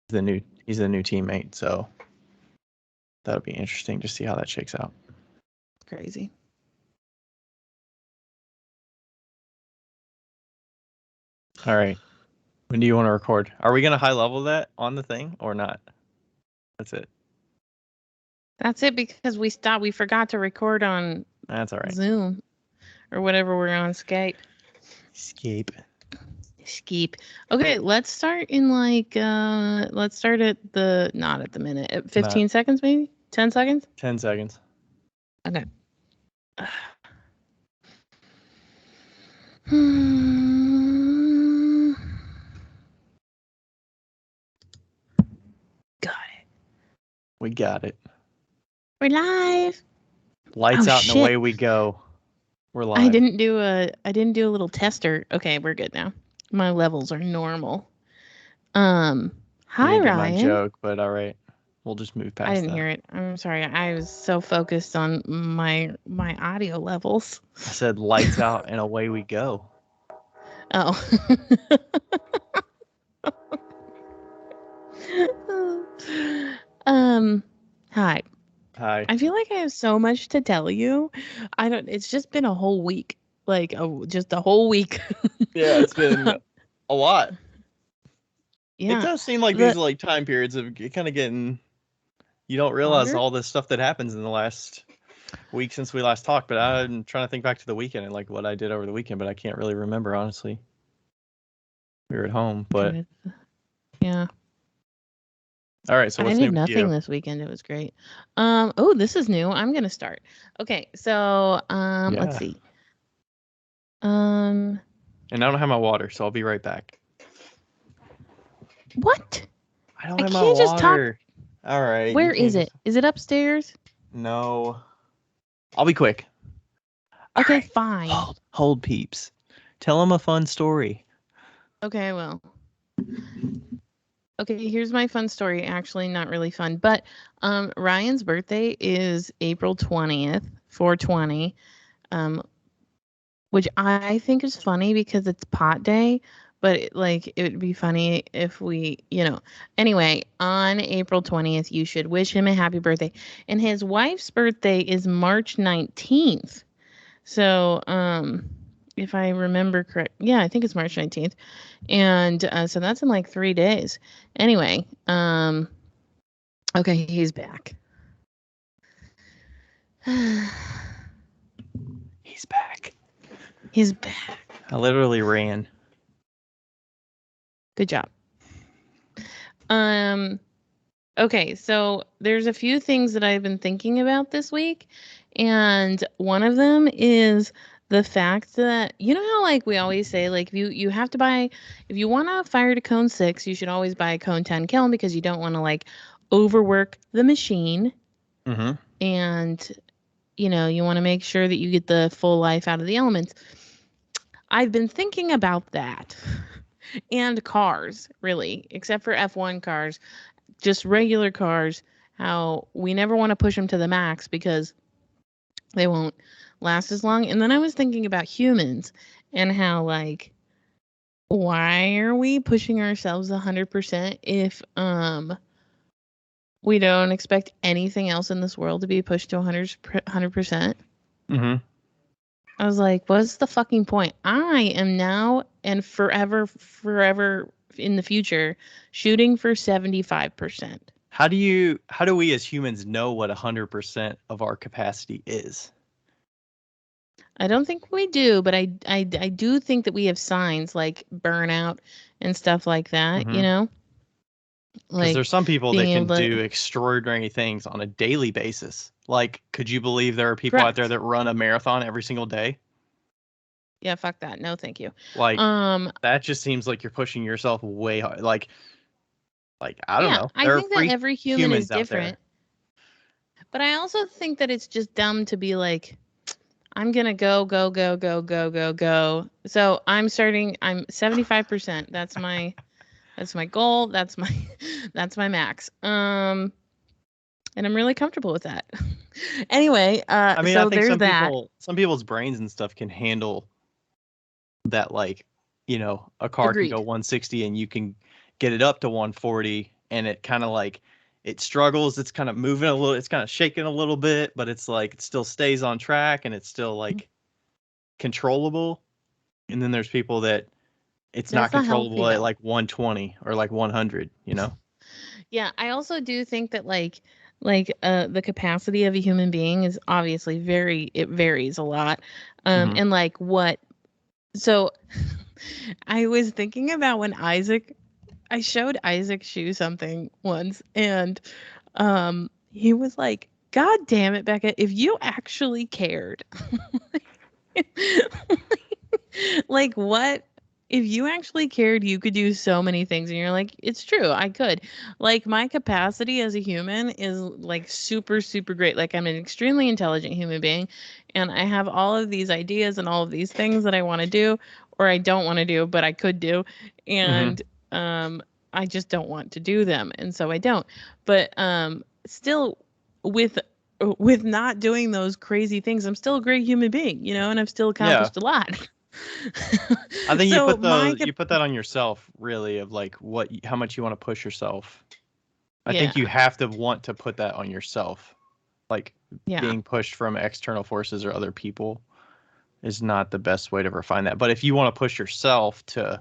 he's the new teammate, so that'll be interesting to see how that shakes out. Crazy. All right. When do you want to record? Are we gonna high level that on the thing or not? That's it. That's it because we forgot to record on That's all right. Zoom or whatever we're on Skype. Skype. Okay, let's start in let's start at not at the minute. At 15 seconds maybe? 10 seconds? 10 seconds. Okay. Got it. We got it. We're live. Lights out and away we go. We're live. I didn't do a little tester. Okay, we're good now. My levels are normal. Hi, Ryan. My joke, but all right. We'll just move past that. I didn't hear it. I'm sorry. I was so focused on my audio levels. I said lights out and away we go. Oh. Hi. Hi. I feel like I have so much to tell you. It's just been a whole week. Just a whole week. Yeah, it's been a lot. Yeah. It does seem like these are time periods of kind of getting, you don't realize all the stuff that happens in the last week since we last talked, but I'm trying to think back to the weekend and what I did over the weekend, but I can't really remember, honestly. We were at home, but yeah. All right, so what's new? I did nothing this weekend. It was great. Oh, this is new. I'm gonna start. Okay, so let's see. And I don't have my water, so I'll be right back. What? I don't have my water. Just talk. All right. Where is it? Is it upstairs? No. I'll be quick. Okay, right. Fine. Hold, peeps. Tell them a fun story. Okay, well. Okay, here's my fun story. Actually, not really fun, but Ryan's birthday is April 20th, 4/20, which I think is funny because it's pot day, but it would be funny if we, Anyway, on April 20th, you should wish him a happy birthday. And his wife's birthday is March 19th. So, if I remember correct, yeah, I think it's March 19th. And so that's in 3 days. Anyway, okay, he's back. He's back. He's back. I literally ran. Good job. Okay, so there's a few things that I've been thinking about this week, and one of them is the fact that, how we always say, if you have to buy, if you want to fire to cone 6, you should always buy a cone 10 kiln because you don't want to overwork the machine. Mm-hmm. And you want to make sure that you get the full life out of the elements. I've been thinking about that. And cars, really, except for F1 cars, just regular cars, how we never want to push them to the max because they won't last as long. And then I was thinking about humans and how, why are we pushing ourselves 100% if we don't expect anything else in this world to be pushed to 100%? Mm-hmm. I was like, what's the fucking point? I am now and forever in the future shooting for 75%. How do we as humans know what 100% of our capacity is? I don't think we do, but I do think that we have signs like burnout and stuff like that, Because there's some people that can do extraordinary things on a daily basis. Could you believe there are people out there that run a marathon every single day? Yeah, fuck that. No, thank you. That just seems like you're pushing yourself way hard. I don't know. I think that every human is different. But I also think that it's just dumb to be like, I'm going to go. So I'm 75%. That's my goal. That's my max. And I'm really comfortable with that. Anyway, I mean, so I think there's some people's brains and stuff can handle that, a car Agreed. can go 160 and you can get it up to 140 and it kind of like it struggles. It's kind of moving a little. It's kind of shaking a little bit, but it's like it still stays on track and it's still like controllable. And then there's people that it's not That's not healthy controllable at though. like 120 or like 100. Yeah, I also do think that the capacity of a human being is obviously it varies a lot. Mhm. And like what so I was thinking about when I showed Isaac Shoe something once, and he was like, God damn it, Becca, if you actually cared. Like what if you actually cared, you could do so many things. And you're like, it's true, I could. Like my capacity as a human is like super, super great. Like I'm an extremely intelligent human being, and I have all of these ideas and all of these things that I want to do or I don't want to do, but I could do. Mhm. And I just don't want to do them. And so I don't. But still with not doing those crazy things, I'm still a great human being, and I've still Yeah. accomplished a lot. I think So you put that on yourself, really, of like how much you want to push yourself. I yeah, think you have to want to put that on yourself. Like yeah, being pushed from external forces or other people is not the best way to refine that. But if you want to push yourself to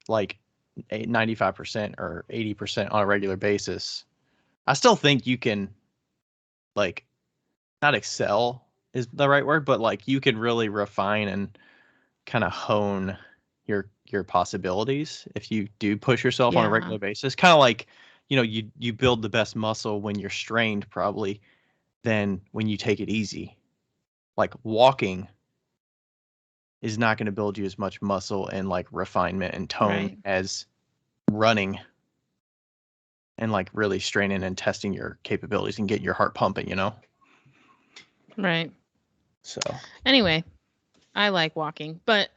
like 95% or 80% on a regular basis, I still think you can like not excel is the right word, but like you can really refine and kind of hone your possibilities if you do push yourself on a yeah, regular basis. Kind of like, you build the best muscle when you're strained probably than when you take it easy. Like walking is not going to build you as much muscle and like refinement and tone right, as running and like really straining and testing your capabilities and getting your heart pumping. right. So, Anyway, I like walking, but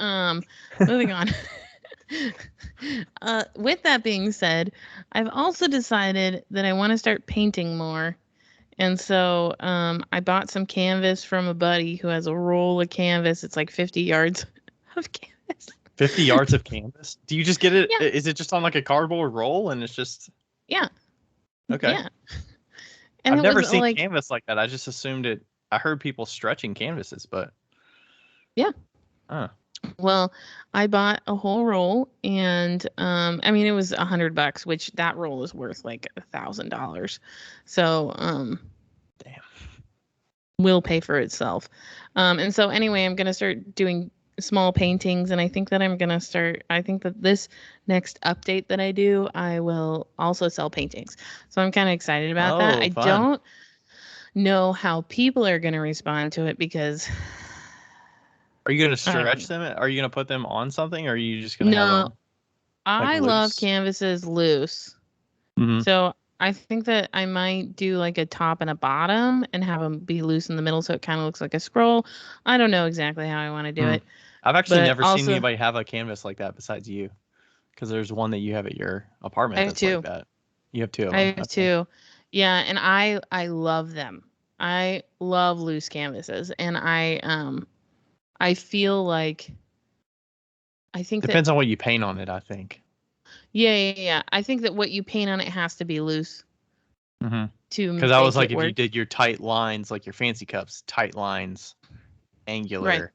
moving on. With that being said, I've also decided that I want to start painting more. And so I bought some canvas from a buddy who has a roll of canvas. It's like 50 yards of canvas. 50 yards of canvas. Do you just get it? Yeah, Is it just on like a cardboard roll and it's just yeah, okay? yeah. And I've it was never seen like, canvas like that. I just assumed it. I heard people stretching canvases, but yeah. uh, Well, I bought a whole roll, and I mean it was $100, which that roll is worth like $1,000. So damn. will pay for itself. And so anyway, I'm gonna start doing small paintings, and I think that I think that this next update that I do, I will also sell paintings. So I'm kind of excited about that. Oh, I fun. don't know how people are gonna respond to it because Are you gonna I don't stretch know. them? Are you gonna put them on something, or are you just gonna have No, them like I love loose? canvases loose. Mm-hmm. So I think that I might do like a top and a bottom and have them be loose in the middle so it kind of looks like a scroll. I don't know exactly how I want to do Hmm. it, I've actually but never seen also anybody have a canvas like that besides you, because there's one that you have at your I apartment have that's like two. that. You have two of I them. have Okay. two. Yeah, and I love them. I love loose canvases, and I feel like I think that Depends on what you paint on it, I think. yeah. I think that what you paint on it has to be loose Mm-hmm. to Because I was make like, it if you work. did your tight lines, like your fancy cups, tight lines, Right. angular,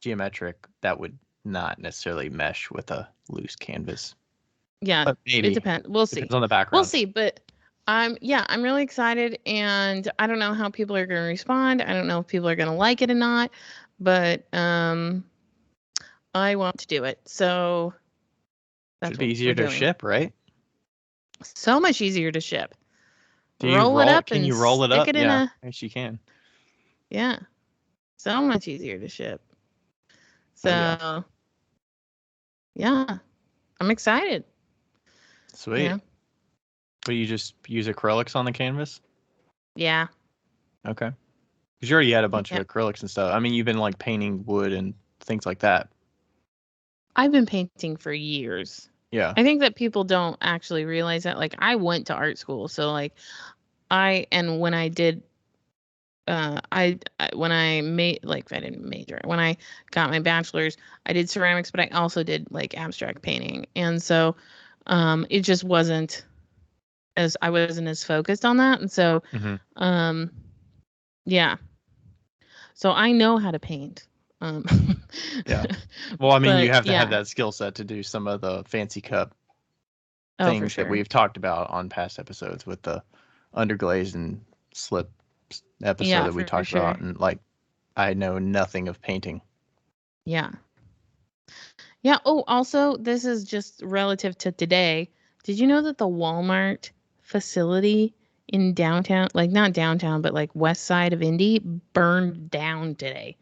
geometric, that would not necessarily mesh with a loose canvas. Yeah, But it maybe. depends. We'll see. Depends on the We'll background. see, but I'm really excited, and I don't know how people are going to respond. I don't know if people are going to like it or not, but I want to do it. So Should that's be what easier we're to doing. ship, right? So much easier to ship. Do you Roll it roll it? up Can and you roll it stick up? it in Yeah, a I guess you can. yeah. So much easier to ship. Oh yeah. So yeah, I'm excited. You Sweet. know. But you just use acrylics on the canvas? Yeah. Okay. Because you already had a bunch Yeah. of acrylics and stuff. I mean, you've been like painting wood and things like that. I've been painting for years. Yeah. I think that people don't actually realize that. Like I went to art school, so like and when I did when I made like I didn't major when I got my bachelor's, I did ceramics, but I also did like abstract painting. And so It just wasn't I wasn't as focused on that. And so, yeah. So I know how to paint. Yeah. Well, I mean, you have to yeah. have that skill set to do some of the fancy cup for things sure. that we've talked about on past episodes with the underglaze and slip episode that we talked about. And like, I know nothing of painting. Yeah. Yeah. Oh, also, this is just relative to today. Did you know that the Walmart facility in downtown, like not downtown, but like west side of Indy, burned down today?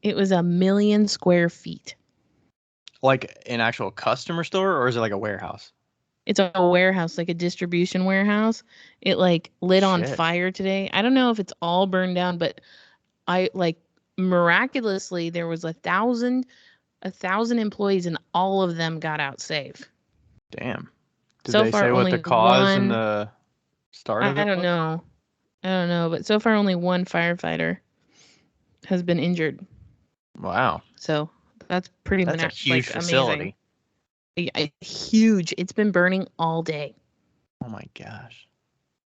It was 1 million square feet. Like an actual customer store, or is it like a warehouse? It's a warehouse, like a distribution warehouse. It like lit on fire today. I don't know if it's all burned down, but I like miraculously there was 1,000 employees and all of them got out safe. Damn. Did so they far, say what only the cause one, and the start of it I don't was? know. I don't know, but so far only one firefighter has been injured. Wow. So that's pretty That's a huge facility. Amazing. Huge. It's been burning all day. Oh my gosh.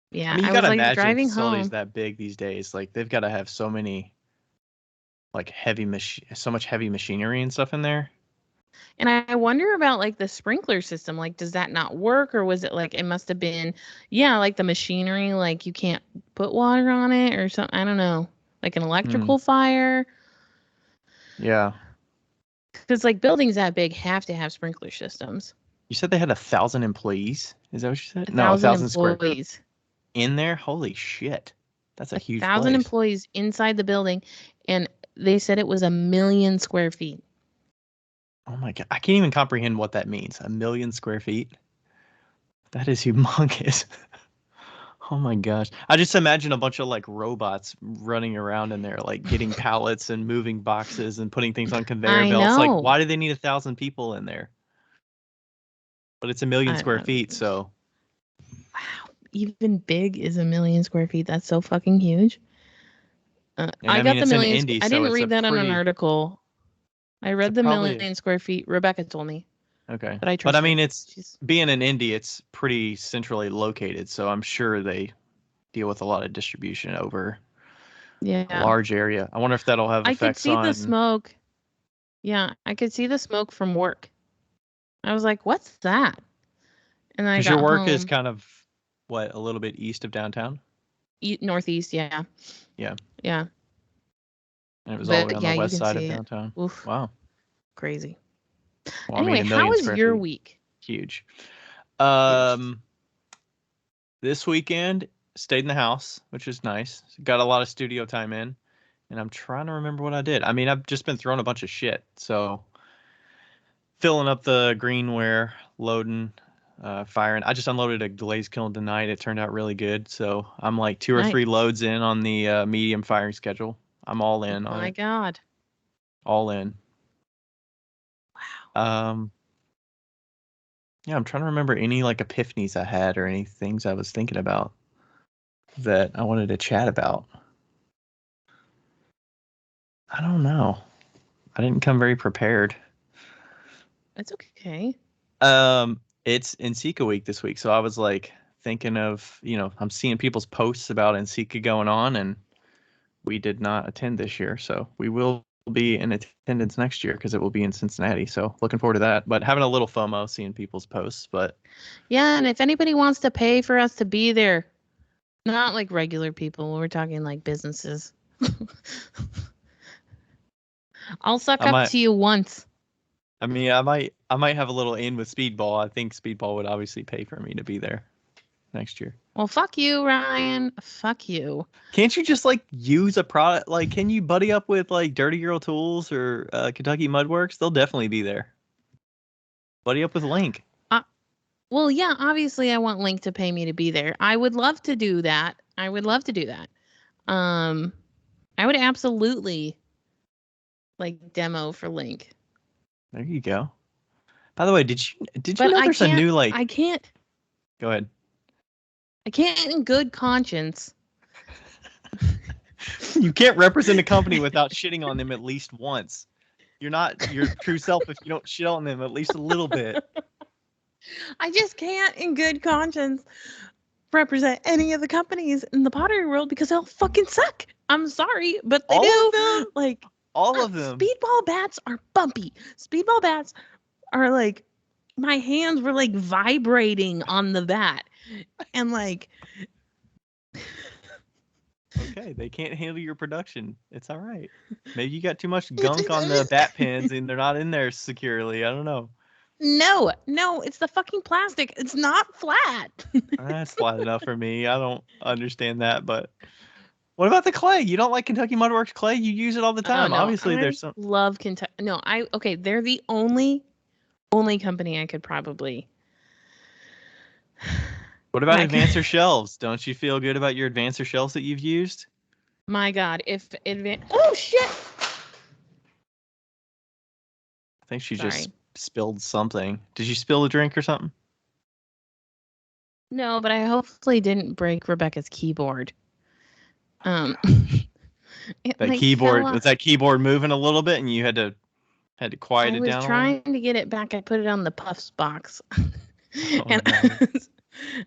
Yeah, I mean, you I gotta was like imagine driving facilities home. that big these days. Like they've got to have so many, like so much heavy machinery and stuff in there. And I wonder about like the sprinkler system. Like, does that not work, or was it like it must have been, like the machinery, like you can't put water on it or something? I don't know, like an electrical fire. Yeah. Because like buildings that big have to have sprinkler systems. You said they had 1,000 employees. Is that what you said? 1,000 No, 1,000 employees. In there. Holy shit, that's a huge 1,000 place. employees inside the building, and they said it was 1 million square feet. Oh my god, I can't even comprehend what that means. 1 million square feet. That is humongous. Oh my gosh. I just imagine a bunch of like robots running around in there, like getting pallets and moving boxes and putting things on conveyor belts. Like, why do they need 1,000 people in there? But it's 1 million square feet, so. Wow. Even big is 1 million square feet. That's so fucking huge. I got the million. I didn't read that on an article. I read the 1 million square feet. Rebecca told me. Okay. But I trust her. But I mean, it's being in Indy, it's pretty centrally located, so I'm sure they deal with a lot of distribution over a large area. I wonder if that'll have effects on. I could see the smoke. Yeah, I could see the smoke from work. I was like, "What's that?" And I got your work home. is kind of a little bit east of downtown? Northeast, yeah. Yeah. Yeah. And it was all the way on the west side of downtown. Oof. Wow. Crazy. Well, anyway, I mean, how was your week? Huge. This weekend, stayed in the house, which is nice. Got a lot of studio time in, and I'm trying to remember what I did. I mean, I've just been throwing a bunch of shit. So filling up the greenware, loading, firing. I just unloaded a glaze kiln tonight. It turned out really good. So I'm like 2 or 3 loads in on the medium firing schedule. I'm all in on it. My God. All in. Wow. Yeah, I'm trying to remember any like epiphanies I had or any things I was thinking about that I wanted to chat about. I don't know. I didn't come very prepared. That's okay. It's NCECA week this week, so I was like thinking of, I'm seeing people's posts about NCECA going on, and we did not attend this year, so we will be in attendance next year because it will be in Cincinnati. So looking forward to that. But having a little FOMO seeing people's posts. But yeah, and if anybody wants to pay for us to be there, not like regular people, we're talking like businesses. I'll suck up to you once. I mean, I might have a little in with Speedball. I think Speedball would obviously pay for me to be there next year. Well, fuck you, Ryan. Fuck you. Can't you just like use a product? Like, can you buddy up with like Dirty Girl Tools or Kentucky Mudworks? They'll definitely be there. Buddy up with Link. Well, yeah, obviously I want Link to pay me to be there. I would love to do that. I would absolutely like demo for Link. There you go. By the way, did you know there's a new like? I can't. Go ahead. I can't in good conscience. You can't represent a company without shitting on them at least once. You're not your true self if you don't shit on them at least a little bit. I just can't, in good conscience, represent any of the companies in the pottery world because they'll fucking suck. I'm sorry, but they All do. of them? Like, all of them. Speedball bats are bumpy. Speedball bats are like, my hands were like vibrating on the bat, and like. Okay, they can't handle your production. It's all right. Maybe you got too much gunk on the bat pins and they're not in there securely. I don't know. No, it's the fucking plastic. It's not flat. That's flat enough for me. I don't understand that, but what about the clay? You don't like Kentucky Mud Works clay? You use it all the time. No, Obviously, I there's some. love Kentucky. No, okay. They're the only company I could probably. What about advancer shelves? Don't you feel good about your advancer shelves that you've used? My God, oh shit! I think she just spilled something. Did you spill a drink or something? No, but I hopefully didn't break Rebecca's keyboard. That keyboard, was that keyboard moving a little bit and you had to quiet it down? I was trying to get it back. I put it on the puffs box. No.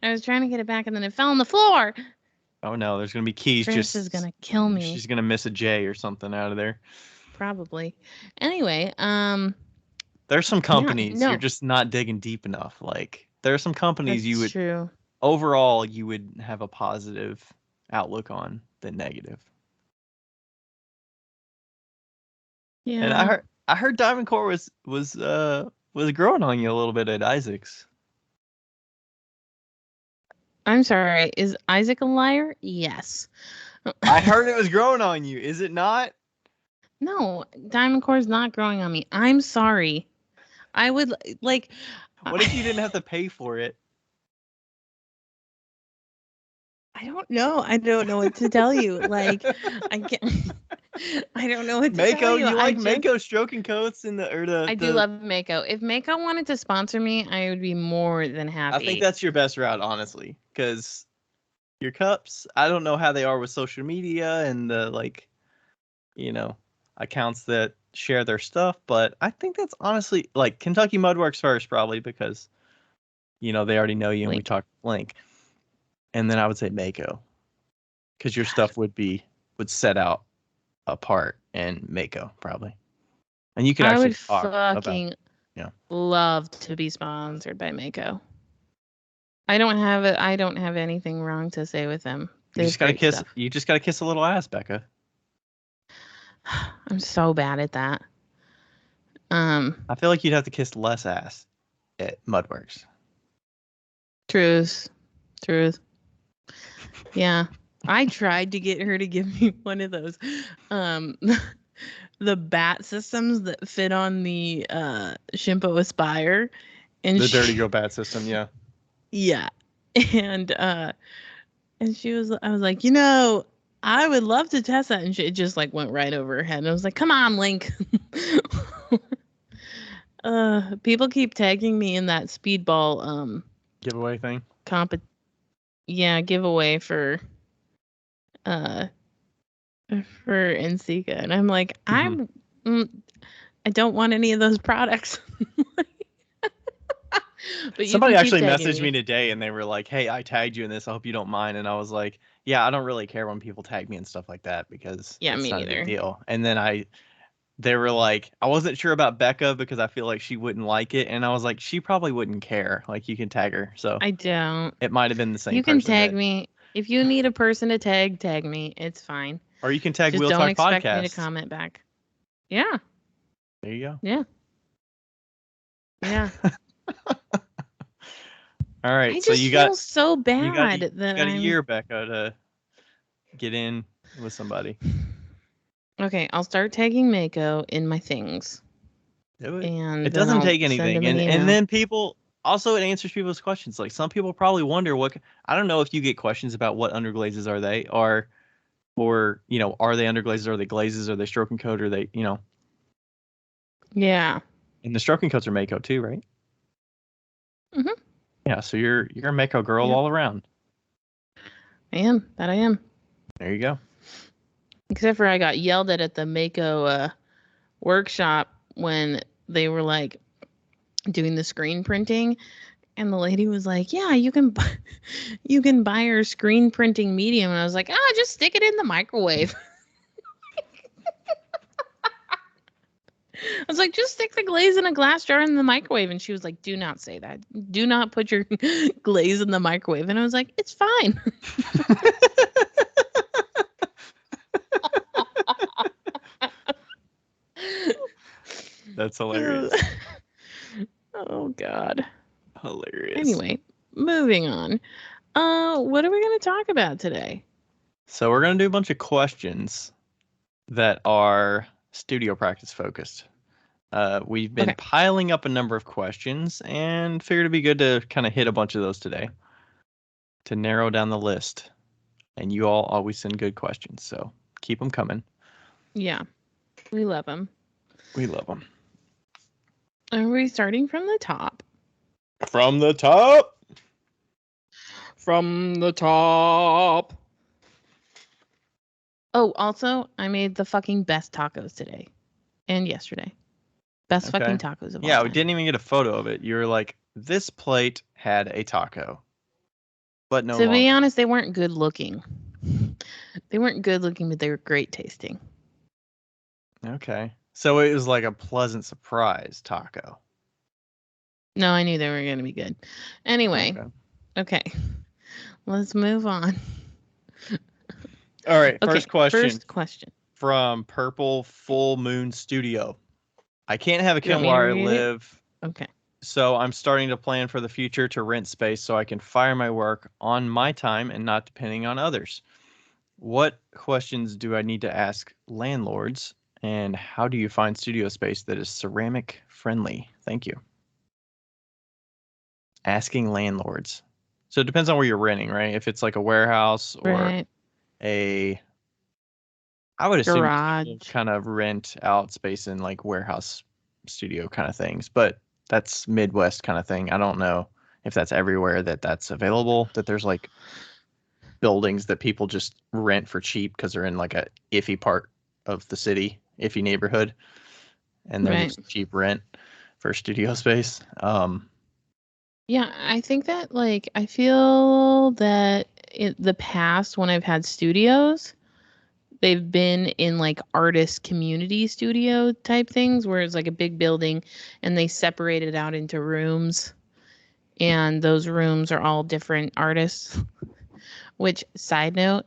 I was trying to get it back and then it fell on the floor. Oh no, there's gonna be keys. Trish is gonna kill me. She's gonna miss a J or something out of there. Probably. Anyway, there's some companies you're just not digging deep enough. Like there are some companies overall you would have a positive outlook on than negative. Yeah. And I heard DiamondCore was growing on you a little bit at Isaac's. I'm sorry. Is Isaac a liar? Yes. I heard it was growing on you. Is it not? No, DiamondCore is not growing on me. I'm sorry. I would like. What if you didn't have to pay for it? I don't know. I don't know what to tell you. Like, I can't. I don't know what to tell you. You like Mako stroking coats in I do love Mako. If Mako wanted to sponsor me, I would be more than happy. I think that's your best route, honestly, because your cups, I don't know how they are with social media and the accounts that share their stuff, but I think that's honestly like Kentucky Mud Works first, probably because they already know you and we talked Link, and then I would say Mako, because your stuff would set out apart and Mako probably, and you could actually talk about, love to be sponsored by Mako. I don't have anything wrong to say with them. You just gotta kiss a little ass, Becca. I'm so bad at that. I feel like you'd have to kiss less ass at Mudworks. Truth. Yeah. I tried to get her to give me one of those the bat systems that fit on the Shimpo Aspire, and the Dirty Girl bat system, yeah. Yeah. And I was like, I would love to test that, and it just like went right over her head. And I was like, come on, Link. People keep tagging me in that speedball giveaway thing. Giveaway for NCCA, and I'm like, I don't want any of those products. But somebody actually messaged me today and they were like, hey, I tagged you in this, I hope you don't mind. And I was like, yeah, I don't really care when people tag me and stuff like that, because it's not a big deal. And then they were like, I wasn't sure about Becca because I feel like she wouldn't like it, and I was like, she probably wouldn't care. Like, you can tag her. So I don't. It might have been the same. You can tag me if you need a person to tag me. It's fine. Or you can tag Just Wheel don't Talk expect Podcast. me to comment back. Yeah. There you go. Yeah. All right. I just feel so bad you got a year, Becca, to get in with somebody. Okay, I'll start tagging Mako in my things. Do it. And it doesn't take anything. And then people also, it answers people's questions. Like, some people probably wonder I don't know if you get questions about what underglazes are they, or are they underglazes, are they glazes, are they stroking coat, are they, Yeah. And the stroking coats are Mako too, right? Mm-hmm. Yeah, so you're a Mako girl all around. I am. There you go. Except for I got yelled at the Mako workshop when they were like doing the screen printing, And the lady was like, yeah, you can buy our screen printing medium. And I was like, just stick it in the microwave. I was like, just stick the glaze in a glass jar in the microwave. And she was like, do not say that. Do not put your glaze in the microwave. And I was like, it's fine. That's hilarious. Oh, God. Hilarious. Anyway, moving on. What are we going to talk about today? So we're going to do a bunch of questions that are studio practice focused. We've been piling up a number of questions and figured it'd be good to kind of hit a bunch of those today to narrow down the list. And you all always send good questions, so keep them coming. Yeah, we love them. We love them. Are we starting from the top? From the top. From the top. Oh, also, I made the fucking best tacos today and yesterday. Best fucking tacos of all time. We didn't even get a photo of it. You were like, this plate had a taco, but no longer. To be honest, they weren't good looking. They weren't good looking, but they were great tasting. Okay. So it was like a pleasant surprise taco. No, I knew they were going to be good. Anyway, okay. Let's move on. All right, first question. First question. From Purple Full Moon Studio. I can't have a kiln where I live. Okay. So I'm starting to plan for the future to rent space so I can fire my work on my time and not depending on others. What questions do I need to ask landlords? And how do you find studio space that is ceramic friendly? Thank you. Asking landlords. So it depends on where you're renting, right? If it's like a warehouse or I would assume garage, kind of rent out space in like warehouse studio kind of things, but that's Midwest kind of thing. I don't know if that's everywhere that's available, that there's like buildings that people just rent for cheap because they're in like a iffy part of the city, iffy neighborhood, and they're just cheap rent for studio space. Yeah, I think that like I feel that in the past when I've had studios, they've been in like artist community studio type things where it's like a big building and they separate it out into rooms. And those rooms are all different artists. Which, side note,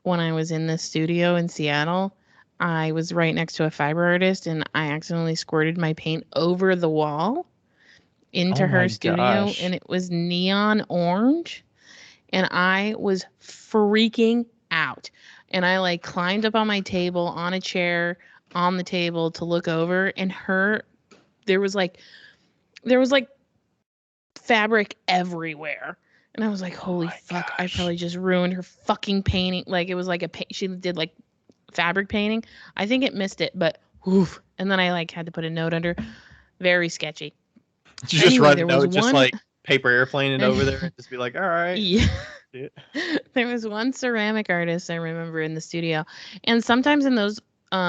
when I was in the studio in Seattle, I was right next to a fiber artist and I accidentally squirted my paint over the wall into her studio and it was neon orange. And I was freaking out. And I like climbed up on my table on a chair on the table to look over and there was like fabric everywhere. And I was like, holy fuck, I probably just ruined her fucking painting. Like it was like she did like fabric painting. I think it missed it, but oof. And then I like had to put a note under. Very sketchy. You just write a note, just like paper airplane it over there and just be like, all right. Yeah. There was one ceramic artist I remember in the studio. And sometimes in those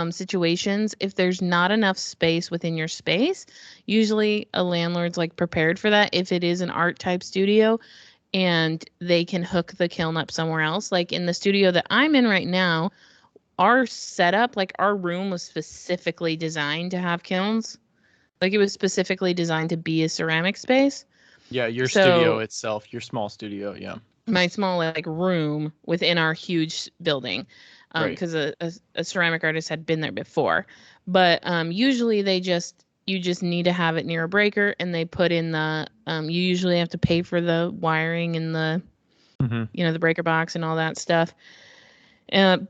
situations, if there's not enough space within your space, usually a landlord's like prepared for that if it is an art type studio and they can hook the kiln up somewhere else. Like in the studio that I'm in right now, our setup, like our room was specifically designed to have kilns. Like it was specifically designed to be a ceramic space. Yeah, your studio itself, your small studio, yeah. My small like room within our huge building, because a ceramic artist had been there before. But usually you just need to have it near a breaker, and they put in the you usually have to pay for the wiring and the the breaker box and all that stuff.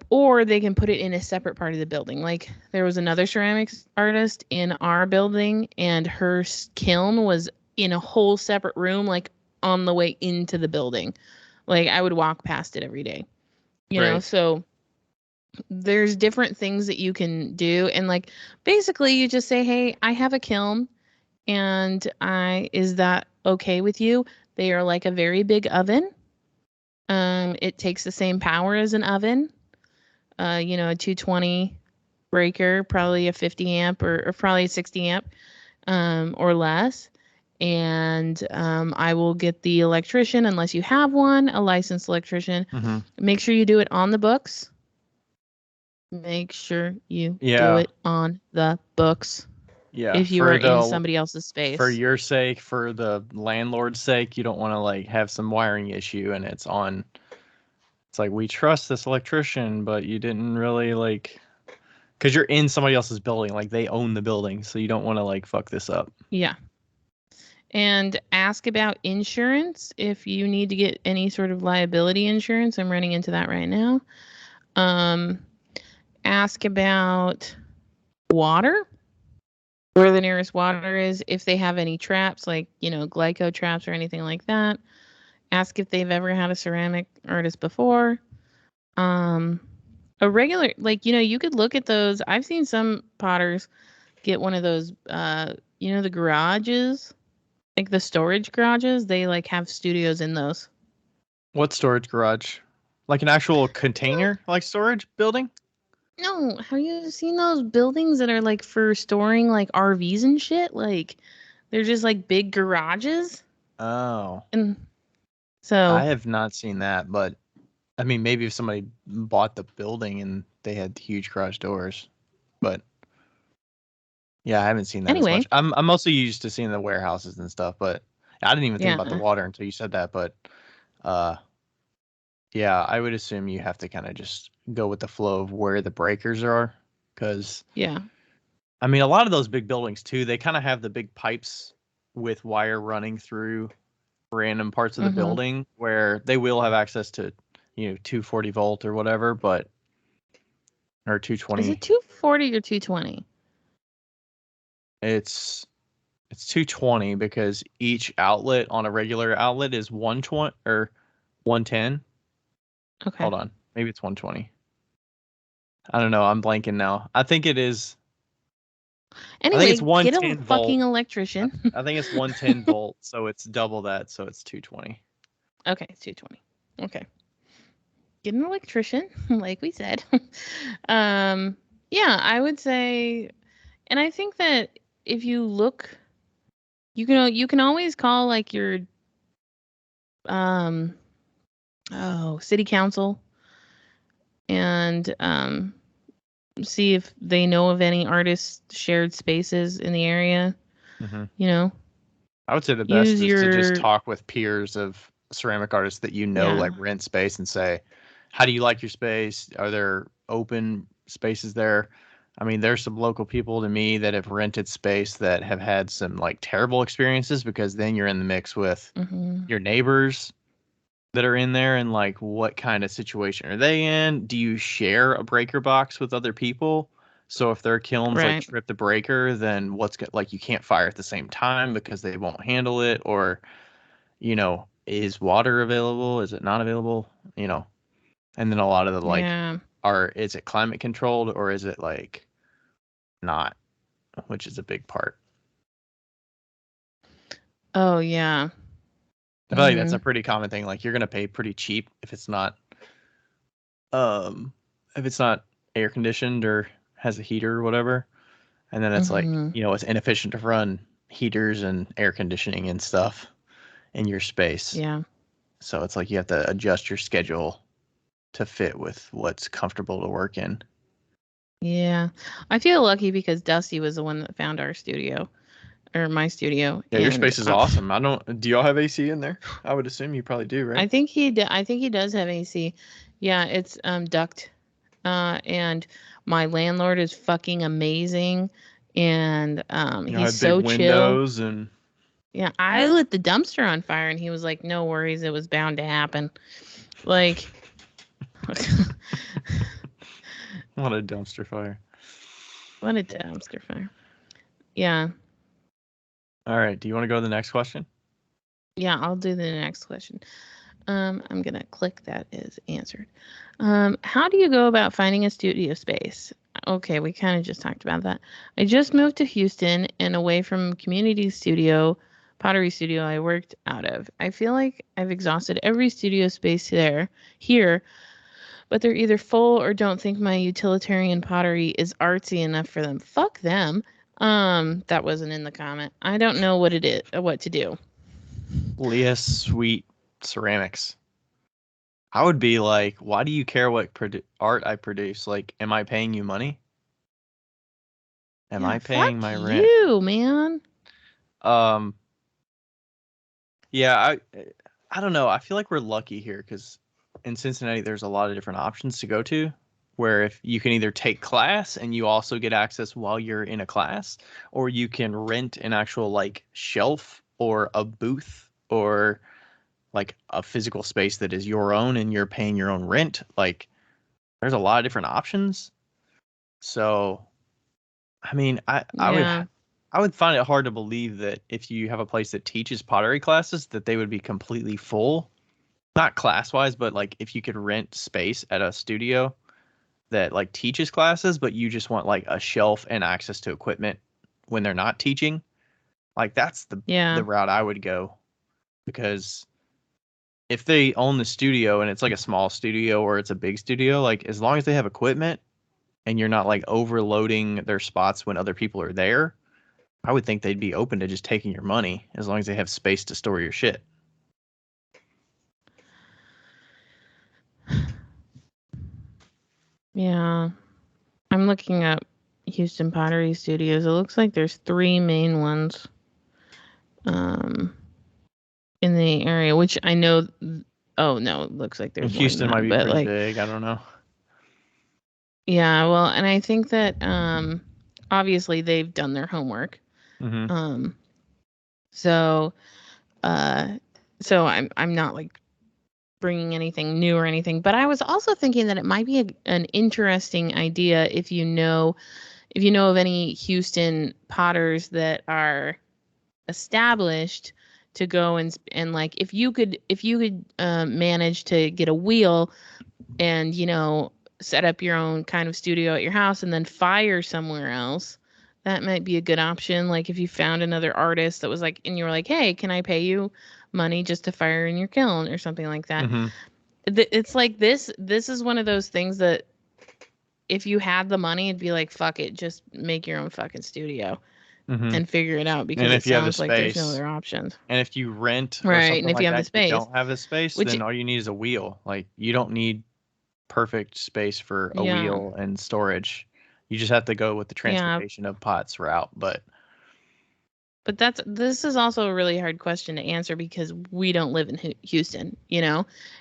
Or they can put it in a separate part of the building. Like there was another ceramics artist in our building and her kiln was in a whole separate room, like on the way into the building. Like I would walk past it every day, you know? So there's different things that you can do. And like, basically you just say, hey, I have a kiln and is that okay with you? They are like a very big oven. It takes the same power as an oven, a 220 breaker, probably a 50 amp or probably a 60 amp, or less. and I will get the electrician, unless you have one, a licensed electrician. Mm-hmm. Make sure you do it on the books. Make sure you do it on the books. Yeah. If you are in somebody else's space. For your sake, for the landlord's sake, you don't want to like have some wiring issue and it's like, we trust this electrician, but you didn't really like, because you're in somebody else's building, like they own the building, so you don't want to like fuck this up. Yeah. And ask about insurance if you need to get any sort of liability insurance. I'm running into that right now. Ask about water, where the nearest water is, if they have any traps, like, glyco traps or anything like that. Ask if they've ever had a ceramic artist before. A regular, like, you could look at those. I've seen some potters get one of those, the garages. Like the storage garages, they like have studios in those. What storage garage? Like an actual container, like storage building? No, have you seen those buildings that are like for storing like RVs and shit? Like they're just like big garages. Oh. And so I have not seen that, but I mean, maybe if somebody bought the building and they had huge garage doors, but yeah, I haven't seen that as much. I'm mostly used to seeing the warehouses and stuff, but I didn't even think about the water until you said that. But yeah, I would assume you have to kind of just go with the flow of where the breakers are, because I mean, a lot of those big buildings too, they kind of have the big pipes with wire running through random parts of the building where they will have access to 240 volt or whatever, but or 220. Is it 240 or 220? It's 220 because each outlet on a regular outlet is 120 or 110. Okay. Hold on. Maybe it's 120. I don't know. I'm blanking now. I think it is. Anyway, I think it's 110 get a fucking electrician. I think it's 110 volt, so it's double that, so it's 220. Okay, it's 220. Okay. Get an electrician, like we said. Yeah, I would say, and I think that if you look, you can always call like your city council and see if they know of any artist shared spaces in the area. I would say the best is to just talk with peers of ceramic artists that like rent space and say, how do you like your space? Are there open spaces there? I mean, there's some local people to me that have rented space that have had some like terrible experiences, because then you're in the mix with your neighbors that are in there, and like, what kind of situation are they in? Do you share a breaker box with other people? So if their kilns like trip the breaker, then like you can't fire at the same time because they won't handle it, or is water available? Is it not available? And then a lot of the is it climate controlled or is it like not, which is a big part. Oh yeah. I feel like that's a pretty common thing. Like, you're gonna pay pretty cheap if it's not air conditioned or has a heater or whatever. And then it's like, it's inefficient to run heaters and air conditioning and stuff in your space. Yeah. So it's like you have to adjust your schedule to fit with what's comfortable to work in. Yeah. I feel lucky because Dusty was the one that found our studio, or my studio. Yeah, your space is awesome. Do y'all have AC in there? I would assume you probably do, right? I think he does have AC. Yeah, it's duct. And my landlord is fucking amazing, and he's so chill. And yeah, I lit the dumpster on fire, and he was like, "No worries, it was bound to happen." Like, what a dumpster fire! What a dumpster fire! Yeah. All right. Do you want to go to the next question? Yeah, I'll do the next question. I'm gonna click that is answered. How do you go about finding a studio space? Okay, we kind of just talked about that. I just moved to Houston and away from community studio, pottery studio I worked out of. I feel like I've exhausted every studio space here, but they're either full or don't think my utilitarian pottery is artsy enough for them. Fuck them. That wasn't in the comment. I don't know what it is, what to do. Leah Sweet Ceramics. I would be like, why do you care what art I produce? Like, am I paying you money? Am I paying my rent? You, man. Yeah, I don't know. I feel like we're lucky here because in Cincinnati there's a lot of different options to go to, where if you can either take class and you also get access while you're in a class, or you can rent an actual like shelf or a booth or like a physical space that is your own and you're paying your own rent. Like there's a lot of different options. So, I mean, Yeah. I would find it hard to believe that if you have a place that teaches pottery classes that they would be completely full. Not class wise, but like if you could rent space at a studio that like teaches classes, but you just want like a shelf and access to equipment when they're not teaching, like that's the route I would go. Because if they own the studio and it's like a small studio or it's a big studio, like as long as they have equipment and you're not like overloading their spots when other people are there, I would think they'd be open to just taking your money as long as they have space to store your shit. Yeah. I'm looking up Houston Pottery Studios. It looks like there's 3 main ones in the area, which I know. Oh no, it looks like there's Houston more than might that, be but pretty like, big. I don't know. yeah, well, and I think that obviously they've done their homework. Mm-hmm. So I'm not like bringing anything new or anything, but I was also thinking that it might be an interesting idea if you know of any Houston potters that are established, to go and like if you could manage to get a wheel and set up your own kind of studio at your house and then fire somewhere else. That might be a good option. Like if you found another artist that was like, and you were like, hey, can I pay you money just to fire in your kiln or something like that? Mm-hmm. It's like this is one of those things that if you had the money, it'd be like, fuck it, just make your own fucking studio Mm-hmm. and figure it out, because And it if you have the sounds like there's no space, other options. and if you rent or Right. And something if you like have the that, you space, don't have the space, which, then all you need is a wheel. Like you don't need perfect space for a yeah, wheel and storage. You just have to go with the yeah. transportation of pots route. But But this is also a really hard question to answer because we don't live in Houston,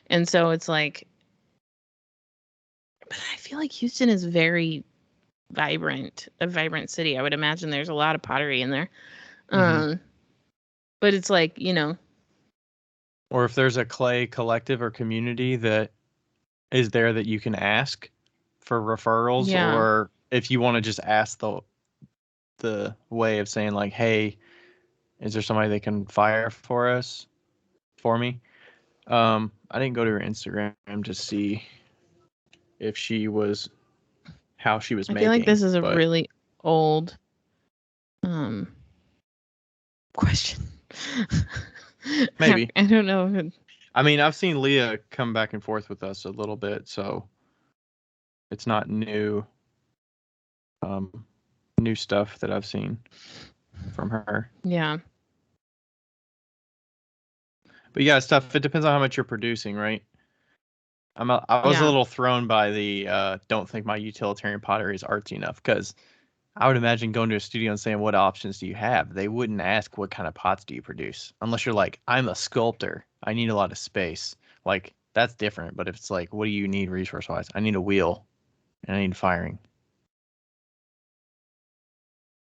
and so it's like, but I feel like Houston is very a vibrant city. I would imagine there's a lot of pottery in there. But it's like, or if there's a clay collective or community that is there that you can ask for referrals, yeah, or if you want to just ask the way of saying like, hey, is there somebody that can fire for me? I didn't go to her Instagram to see if how she was I feel like making, this is a but really old question. maybe. I don't know. I mean, I've seen Leah come back and forth with us a little bit, so it's not new new stuff that I've seen from her. Yeah. But yeah, it's tough. It depends on how much you're producing, right? I was a Yeah. little thrown by the don't think my utilitarian pottery is artsy enough, because I would imagine going to a studio and saying, what options do you have? They wouldn't ask what kind of pots do you produce, unless you're like, I'm a sculptor, I need a lot of space. Like that's different. But if it's like, what do you need resource wise? I need a wheel and I need firing.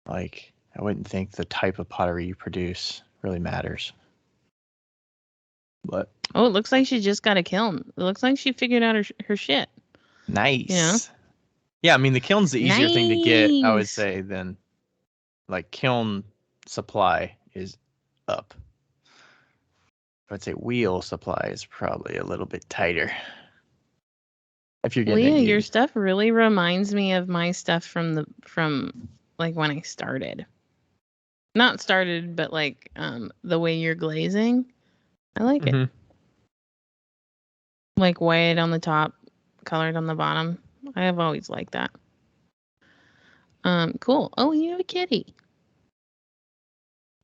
Like I wouldn't think the type of pottery you produce really matters. But Oh, it looks like she just got a kiln. It looks like she figured out her shit. nice. Yeah, I mean the kiln's the easier thing to get, I would Nice. say, than like kiln supply is up. I'd say wheel supply is probably a little bit tighter if you're getting it Leah, your used. stuff really reminds me of my stuff from like when I started. Not started, but like the way you're glazing. I like it. Like white on the top, colored on the bottom. I have always liked that. Cool. Oh, you have a kitty.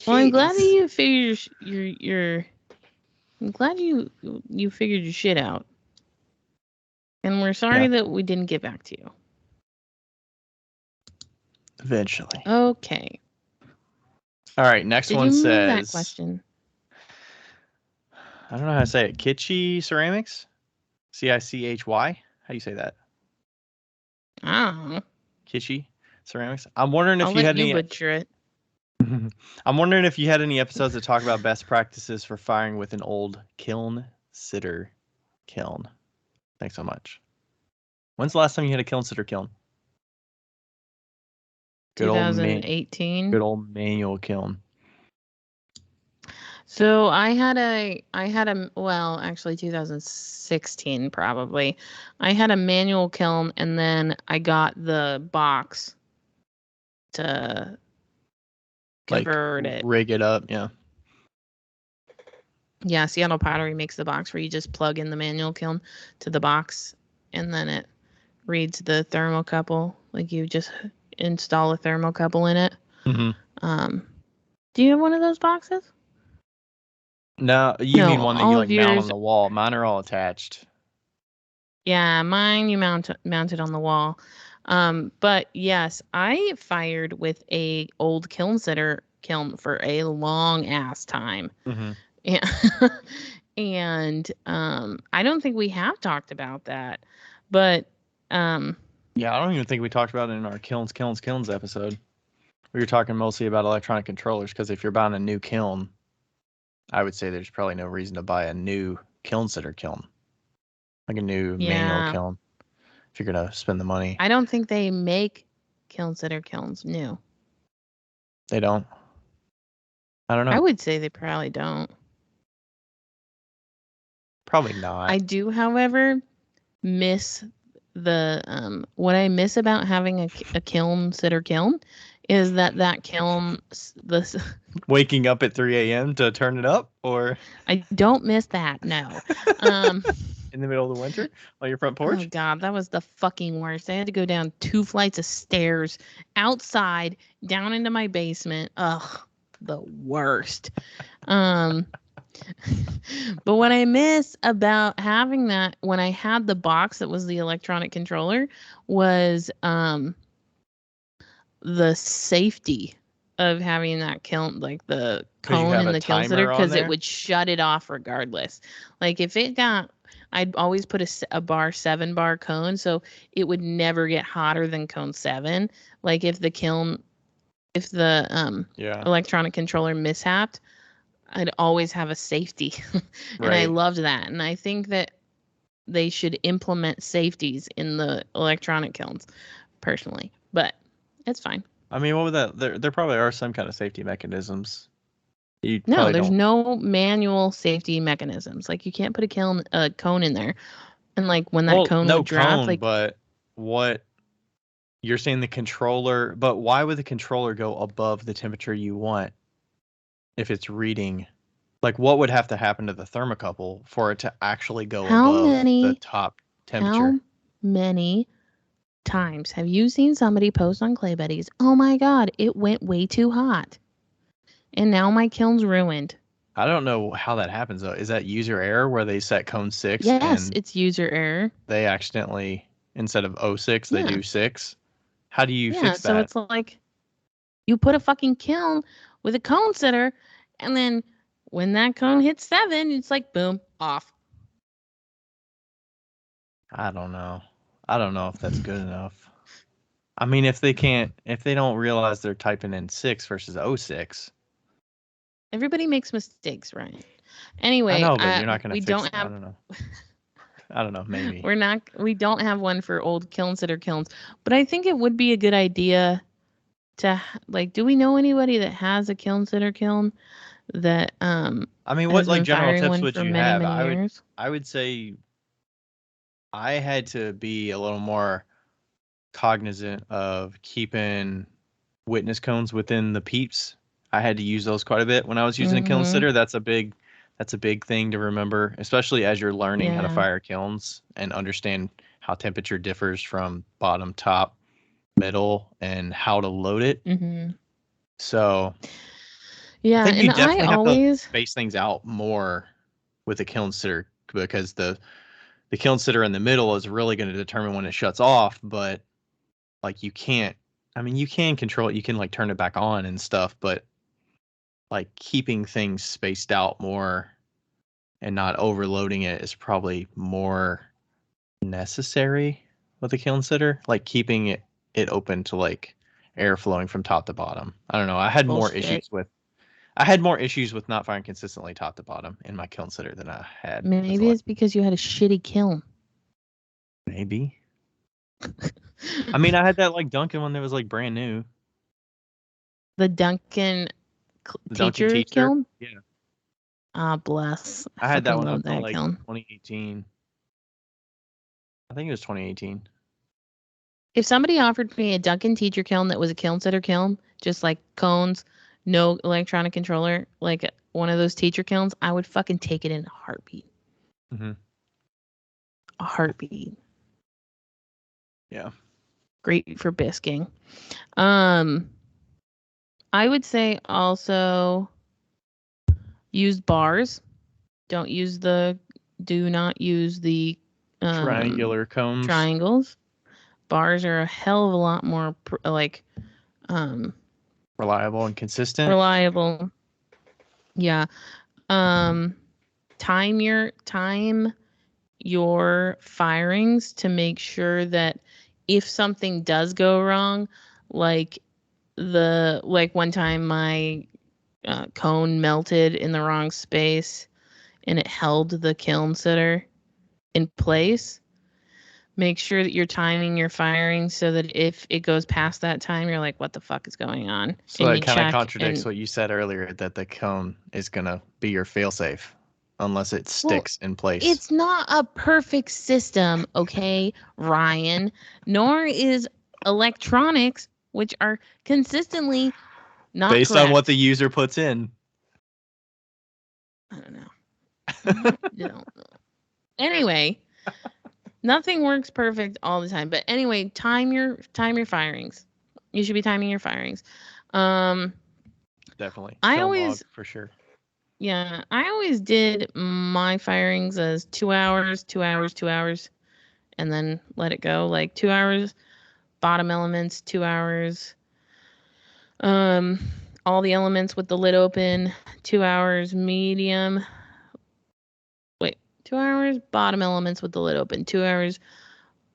Well, I'm glad that you figured your I'm glad you figured your shit out. And we're sorry that we didn't get back to you. Eventually. Okay. All right, next one says... Did you move that question? I don't know how to say it. Kitschy Ceramics? Cichy? How do you say that? I don't know. Kitschy Ceramics? I'm wondering if I'll you let had you any... butcher it. I'm wondering if you had any episodes that talk about best practices for firing with an old kiln sitter kiln. Thanks so much. When's the last time you had a kiln sitter kiln? 2018. Good old manual kiln. So I had a well, actually 2016 probably. I had a manual kiln, and then I got the box to convert it. Rig it up, yeah. Yeah, Seattle Pottery makes the box where you just plug in the manual kiln to the box, and then it reads the thermocouple. Like you just install a thermocouple in it. Mm-hmm. Do you have one of those boxes? No, you mean one that you mount on the wall. Mine are all attached. Yeah, mine you mount it on the wall. But yes, I fired with a old kiln sitter kiln for a long ass time. Mm-hmm. And I don't think we have talked about that. But yeah, I don't even think we talked about it in our kilns episode. We were talking mostly about electronic controllers, because if you're buying a new kiln, I would say there's probably no reason to buy a new kiln sitter kiln. Like a new manual kiln. If you're going to spend the money. I don't think they make kiln sitter kilns new. They don't? I don't know. I would say they probably don't. Probably not. I do, however, miss the what I miss about having a kiln sitter kiln is that kiln waking up at 3 a.m. to turn it up, or I don't miss that. No. In the middle of the winter on your front porch? Oh God, that was the fucking worst. I had to go down 2 flights of stairs outside down into my basement. Ugh, the worst. But what I miss about having that when I had the box that was the electronic controller was the safety of having that kiln, like the cone in the kiln sitter, because it would shut it off regardless. Like if it got, I'd always put a bar 7 bar cone, so it would never get hotter than cone 7. Like if the electronic controller mishapped, I'd always have a safety. And I loved that. And I think that they should implement safeties in the electronic kilns personally, but it's fine. I mean, what would that? There probably are some kind of safety mechanisms. No, there's no manual safety mechanisms. Like you can't put a cone in there, and like when that cone would drop, like. But what you're saying, the controller? But why would the controller go above the temperature you want if it's reading? Like, what would have to happen to the thermocouple for it to actually go above the top temperature? How many times have you seen somebody post on Clay Buddies, oh my God, it went way too hot, and now my kiln's ruined? I don't know how that happens, though. Is that user error where they set cone 6? Yes, it's user error. They accidentally, instead of 06, they do 6. How do you fix that? So it's like you put a fucking kiln with a cone sitter, and then when that cone hits 7, it's like, boom, off. I don't know. I don't know if that's good enough. I mean, if they don't realize they're typing in 6 versus 06. Everybody makes mistakes, Ryan. Anyway, I know, but you're not going to fix don't it. have. I don't know. I don't know, maybe. We don't have one for old kiln sitter kilns, but I think it would be a good idea to, like, do we know anybody that has a kiln sitter kiln that I mean, what like general tips would you have? I would say I had to be a little more cognizant of keeping witness cones within the peeps. I had to use those quite a bit when I was using a kiln sitter. That's a big thing to remember, especially as you're learning how to fire kilns and understand how temperature differs from bottom, top, middle and how to load it. Mm-hmm. So Yeah, I think you and I definitely have to always space things out more with the kiln sitter, because the kiln sitter in the middle is really going to determine when it shuts off. But like you can't, I mean, you can control it. You can like turn it back on and stuff, but like keeping things spaced out more and not overloading it is probably more necessary with the kiln sitter. Like keeping it open to like air flowing from top to bottom. I don't know. bullshit. I had more issues with not firing consistently top to bottom in my kiln sitter than I had with the Maybe last. it's because you had a shitty kiln. Maybe. I mean, I had that like Duncan one that was like brand new. The Duncan The Duncan teacher teacher. kiln? Yeah. Ah, bless. I I had that fucking one love up till that like kiln. 2018. I think it was 2018. If somebody offered me a Duncan teacher kiln that was a kiln sitter kiln, just like cones, no electronic controller, like one of those teacher kilns, I would fucking take it in a heartbeat. Mm-hmm. A heartbeat. Yeah. Great for bisking. I would say also use bars. Do not use the Triangular cones. triangles. Bars are a hell of a lot more Reliable and consistent. reliable. Yeah. Time your firings to make sure that if something does go wrong, like one time my cone melted in the wrong space and it held the kiln sitter in place. Make sure that you're timing your firing so that if it goes past that time, you're like, what the fuck is going on? So And that you kind of check. contradicts what you said earlier, that the cone is going to be your failsafe unless it Well, sticks in place. it's not a perfect system, okay, Ryan, nor is electronics, which are consistently not based correct. on what the user puts in. I don't know. You don't know. Anyway, nothing works perfect all the time. But anyway, time your firings. You should be timing your firings. Definitely. I Kiln always log for sure. Yeah, I always did my firings as 2 hours, 2 hours, 2 hours, and then let it go. Like 2 hours, bottom elements, 2 hours. All the elements with the lid open, 2 hours, medium. Wait, 2 hours, bottom elements with the lid open, 2 hours,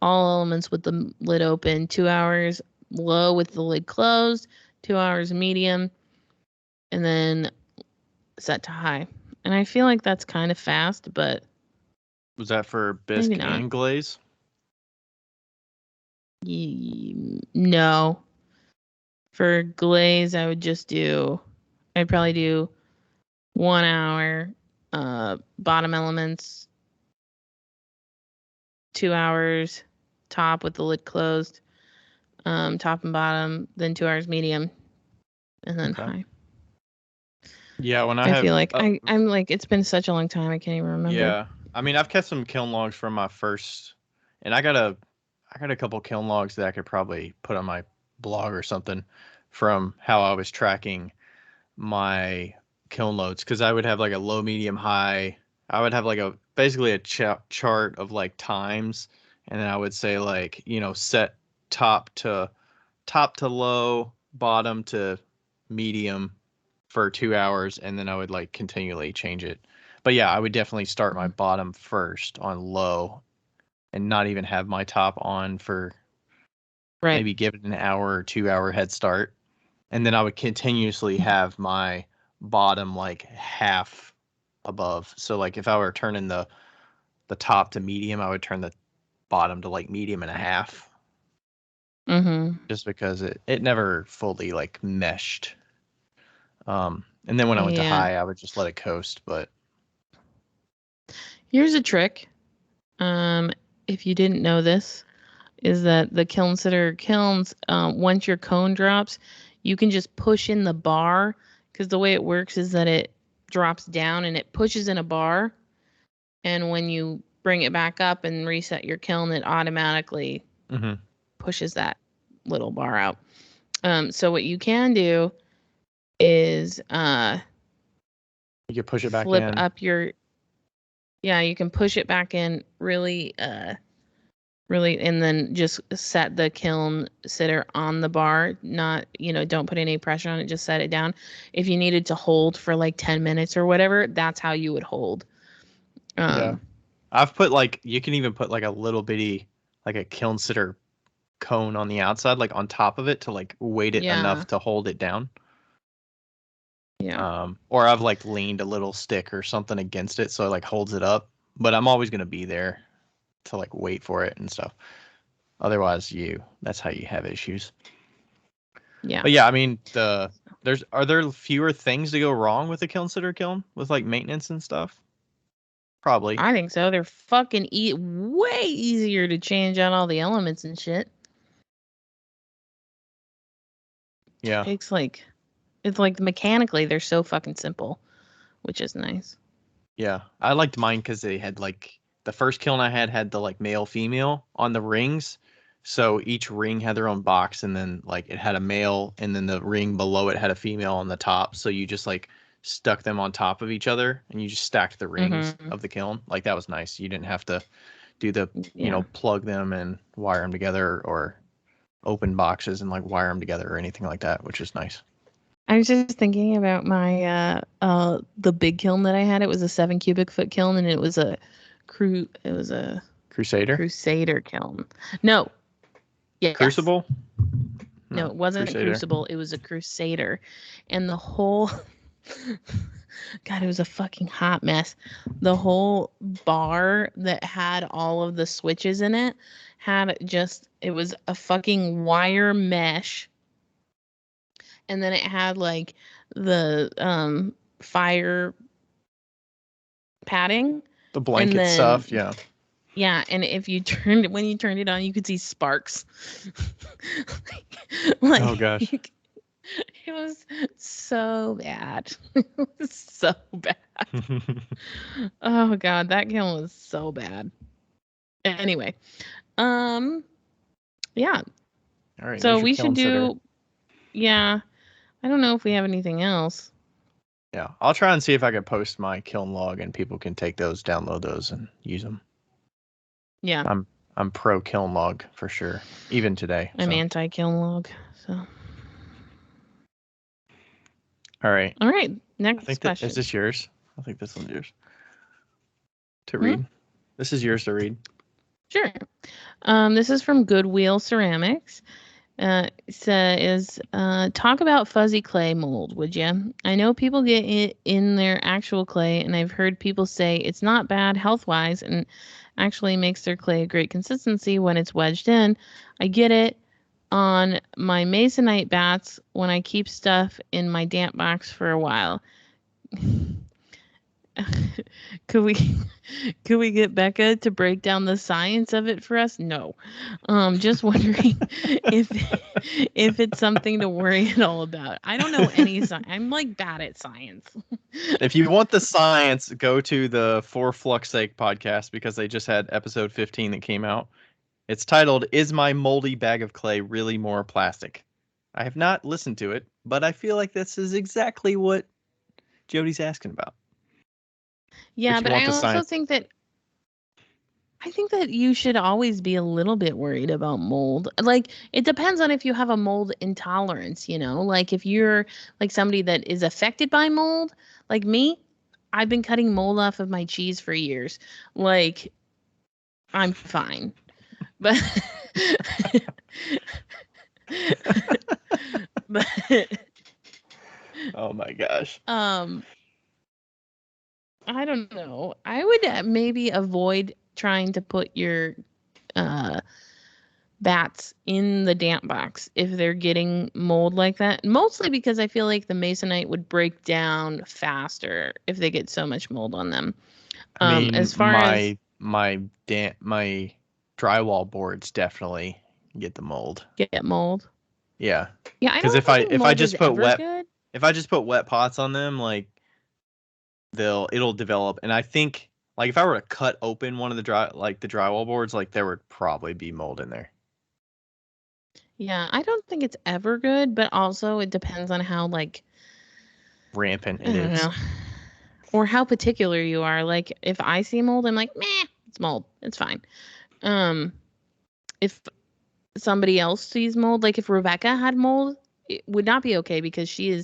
all elements with the lid open, 2 hours, low with the lid closed, 2 hours, medium, and then set to high. And I feel like that's kind of fast, but was that for bisque maybe not. and glaze? No. For glaze, I'd probably do 1 hour, bottom elements, 2 hours, top with the lid closed, top and bottom, then 2 hours medium, and then high. Yeah, when I feel like I'm like, it's been such a long time, I can't even remember. Yeah, I mean, I've kept some kiln logs from my first, and I got a couple kiln logs that I could probably put on my blog or something from how I was tracking my kiln loads, because I would have like a low, medium, high. I would have like basically a chart of like times, and then I would say like, set top to low, bottom to medium for 2 hours, and then I would like continually change it. But yeah, I would definitely start my bottom first on low and not even have my top on for maybe give it an hour or 2 hour head start. And then I would continuously have my bottom like half above. So like if I were turning the top to medium, I would turn the bottom to like medium and a half. Just because it never fully like meshed. And then when I went to high, I would just let it coast. But here's a trick. If you didn't know this, is that the kiln sitter kilns, once your cone drops, you can just push in the bar, because the way it works is that it drops down and it pushes in a bar, and when you bring it back up and reset your kiln, it automatically pushes that little bar out. So what you can do is you can push it back flip in. up your, yeah, you can push it back in really, and then just set the kiln sitter on the bar. Not, don't put any pressure on it, just set it down. If you needed to hold for like 10 minutes or whatever, that's how you would hold. Yeah. I've put you can even put a little bitty, a kiln sitter cone on the outside, on top of it to weight it enough to hold it down. Yeah. Or I've leaned a little stick or something against it so it holds it up. But I'm always gonna be there to wait for it and stuff. Otherwise, that's how you have issues. Yeah. But yeah, I mean are there fewer things to go wrong with a kiln sitter kiln with maintenance and stuff? Probably. I think so. They're fucking way easier to change out all the elements and shit. Yeah. It's mechanically they're so fucking simple, which is nice. Yeah, I liked mine because they had the first kiln I had the male female on the rings, so each ring had their own box, and then it had a male, and then the ring below it had a female on the top. So you just stuck them on top of each other, and you just stacked the rings of the kiln. That was nice. You didn't have to do the plug them and wire them together, or open boxes and wire them together or anything like that, which is nice. I was just thinking about my the big kiln that I had. It was a 7 cubic foot kiln, and it was a Crusader kiln. No. Yeah. Crucible? No, it wasn't a Crucible. It was a Crusader. And the whole God, it was a fucking hot mess. The whole bar that had all of the switches in it it was a fucking wire mesh. And then it had the fire padding. The blanket stuff, yeah. Yeah, and when you turned it on, you could see sparks. Oh gosh. It was so bad. It was so bad. Oh god, that kiln was so bad. Anyway, yeah. All right. So we should do. Yeah, I don't know if we have anything else. Yeah, I'll try and see if I can post my kiln log, and people can take those, download those, and use them. Yeah. I'm pro kiln log for sure, even today. I'm anti kiln log. So. All right. Next question. Is this yours? I think this one's yours to read. This is yours to read. Sure. This is from Goodwill Ceramics. Says, talk about fuzzy clay mold, would you? I know people get it in their actual clay, and I've heard people say it's not bad health-wise and actually makes their clay a great consistency when it's wedged in. I get it on my masonite bats when I keep stuff in my damp box for a while. Could we get Becca to break down the science of it for us? No. Just wondering if it's something to worry at all about. I don't know any science. I'm bad at science. If you want the science, go to the For Flux Sake podcast, because they just had episode 15 that came out. It's titled, "Is My Moldy Bag of Clay Really More Plastic?" I have not listened to it, but I feel like this is exactly what Jody's asking about. Yeah, but I also think that you should always be a little bit worried about mold. It depends on if you have a mold intolerance, if you're somebody that is affected by mold, like me, I've been cutting mold off of my cheese for years. I'm fine. But oh my gosh. I don't know. I would maybe avoid trying to put your bats in the damp box if they're getting mold like that. Mostly because I feel like the masonite would break down faster if they get so much mold on them. I mean, as far as my drywall boards definitely get the mold. Get mold. Yeah. Yeah, because if I just put wet pots on them, it'll develop. And I think if I were to cut open one of the drywall boards, there would probably be mold in there. Yeah, I don't think it's ever good, but also it depends on how like Rampant I it don't is. know, or how particular you are. Like if I see mold, I'm like, meh, it's mold, it's fine. Um, if somebody else sees mold, like if Rebecca had mold, it would not be okay because she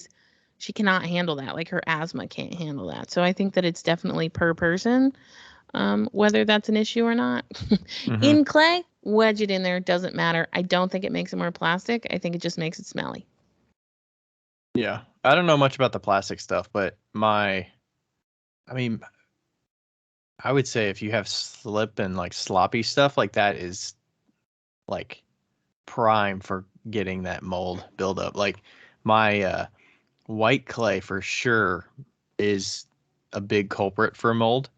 cannot handle that. Like her asthma can't handle that. So I think that it's definitely per person, whether that's an issue or not. Hmm. In clay, wedge it in there, doesn't matter. I don't think it makes it more plastic. I think it just makes it smelly. Yeah. I don't know much about the plastic stuff, but I mean, I would say if you have slip and like sloppy stuff, like that is like prime for getting that mold buildup. Like my white clay for sure is a big culprit for mold,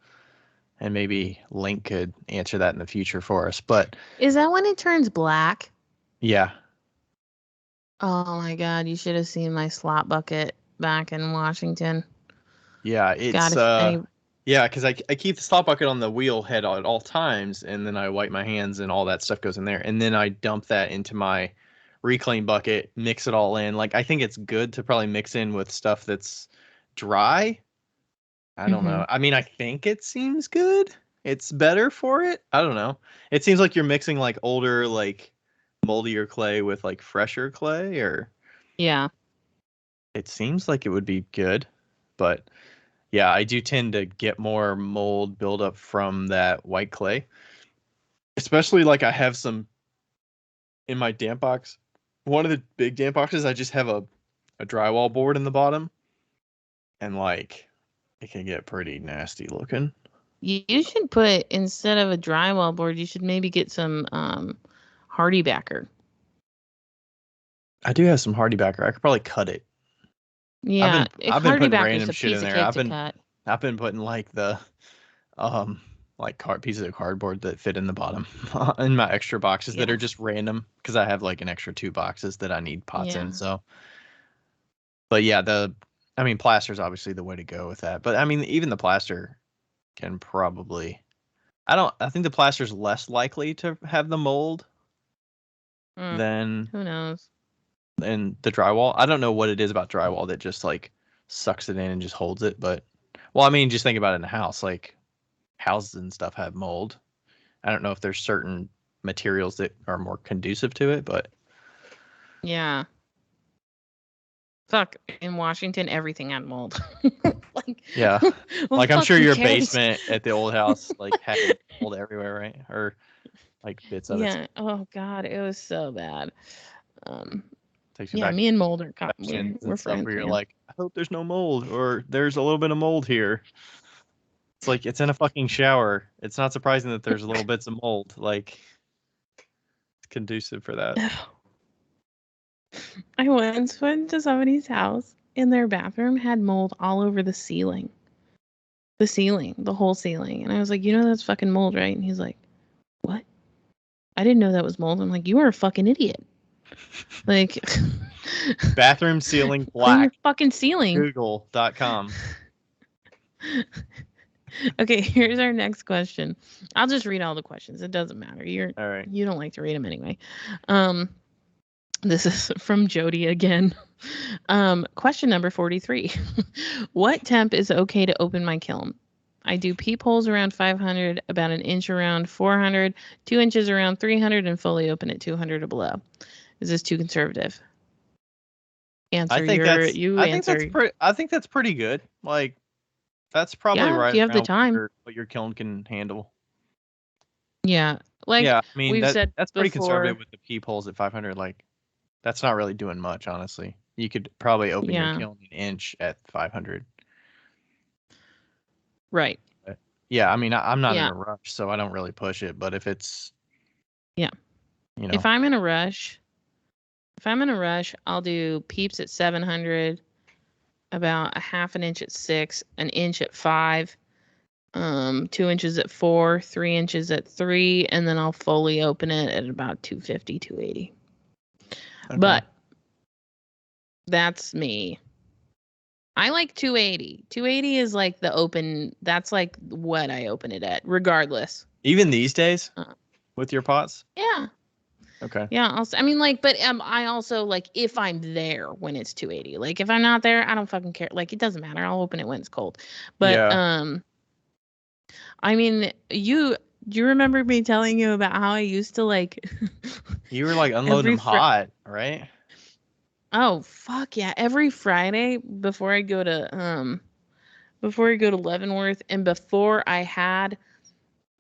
and maybe Link could answer that in the future for us. But Is that when it turns black? yeah, Oh my God, you should have seen my slop bucket back in Washington. yeah, God, it's if any, yeah, because I keep the slop bucket on the wheel head at all times, and then I wipe my hands, and all that stuff goes in there, and then I dump that into my reclaim bucket, mix it all in. Like I think it's good to probably mix in with stuff that's dry. I don't hmm know. I mean, I think it seems good. It's better for it. I don't know. It seems like you're mixing like older, like moldier clay with like fresher clay, or Yeah. it seems like it would be good. But yeah, I do tend to get more mold buildup from that white clay, especially like I have some in my damp box. One of the big damp boxes, I just have a drywall board in the bottom, and like it can get pretty nasty looking. You should put, instead of a drywall board, you should maybe get some hardy backer. I do have some hardy backer. I could probably cut it. I've Yeah, been I've been hardy putting backer's random a shit in piece of there. cake to cut. I've been putting like the um pieces of cardboard that fit in the bottom in my extra boxes that Yeah. are just random because I have like an extra two boxes that I need pots in. Yeah. So, but yeah, I mean plaster's obviously the way to go with that. But I mean even the plaster can probably I think the plaster's less likely to have the mold Mm, than who knows? in the drywall. I don't know what it is about drywall that just like sucks it in and just holds it, but well, I mean, just think about it in a house. Like houses and stuff have mold. I don't know if there's certain materials that are more conducive to it, but Yeah. Fuck, in Washington, everything had mold. Like, yeah. well, Like I'm sure fucking your carrots. basement at the old house like had mold everywhere, right? Or like bits of it. Yeah. Oh God, it was so bad. Um, Takes me yeah, back me and mold are questions we're and stuff friends, where you're man. like, I hope there's no mold, or there's a little bit of mold here. It's like it's in a fucking shower. It's not surprising that there's little bits of mold. Like it's conducive for that. I once went to somebody's house and their bathroom had mold all over the ceiling. The ceiling, the whole ceiling. And I was like, you know that's fucking mold, right? And he's like, what? I didn't know that was mold. I'm like, you are a fucking idiot. Like Bathroom ceiling clean your black. fucking ceiling. Google.com. Okay, here's our next question. I'll just read all the questions. It doesn't matter. All right. You don't like to read them anyway. Um, this is from Jody again. Question number 43. What temp is okay to open my kiln? I do peepholes around 500, about an inch around 400, 2 inches around 300, and fully open at 200 or below. Is this too conservative? I Answer think your that's you I think that's answer. pretty I think that's pretty good. Like that's probably Yeah, if right you have the around time. what your kiln can handle. Yeah, like Yeah, I mean we've said that's pretty conservative before. with the peepholes at 500. Like that's not really doing much, honestly. You could probably open your Yeah, kiln an inch at 500. right. But yeah, I mean I'm not in Yeah, a rush, so I don't really push it. But if it's yeah. you If know, I'm in a rush, I'll do peeps at 700, about a half an inch at 6, an inch at 5, 2 inches at 4, 3 inches at 3, and then I'll fully open it at about 250, 280. okay. But that's me. I like 280. 280 is like the open, that's like what I open it at, regardless. Even these days Uh, with your pots? yeah. Okay. Yeah, I mean, like, but I also like if I'm there when it's 280. Like, if I'm not there, I don't fucking care. Like, it doesn't matter. I'll open it when it's cold. But Yeah. I mean, do you remember me telling you about how I used to like You were like unloading every them hot, right? Oh, fuck yeah. Every Friday before I go to Leavenworth and before I had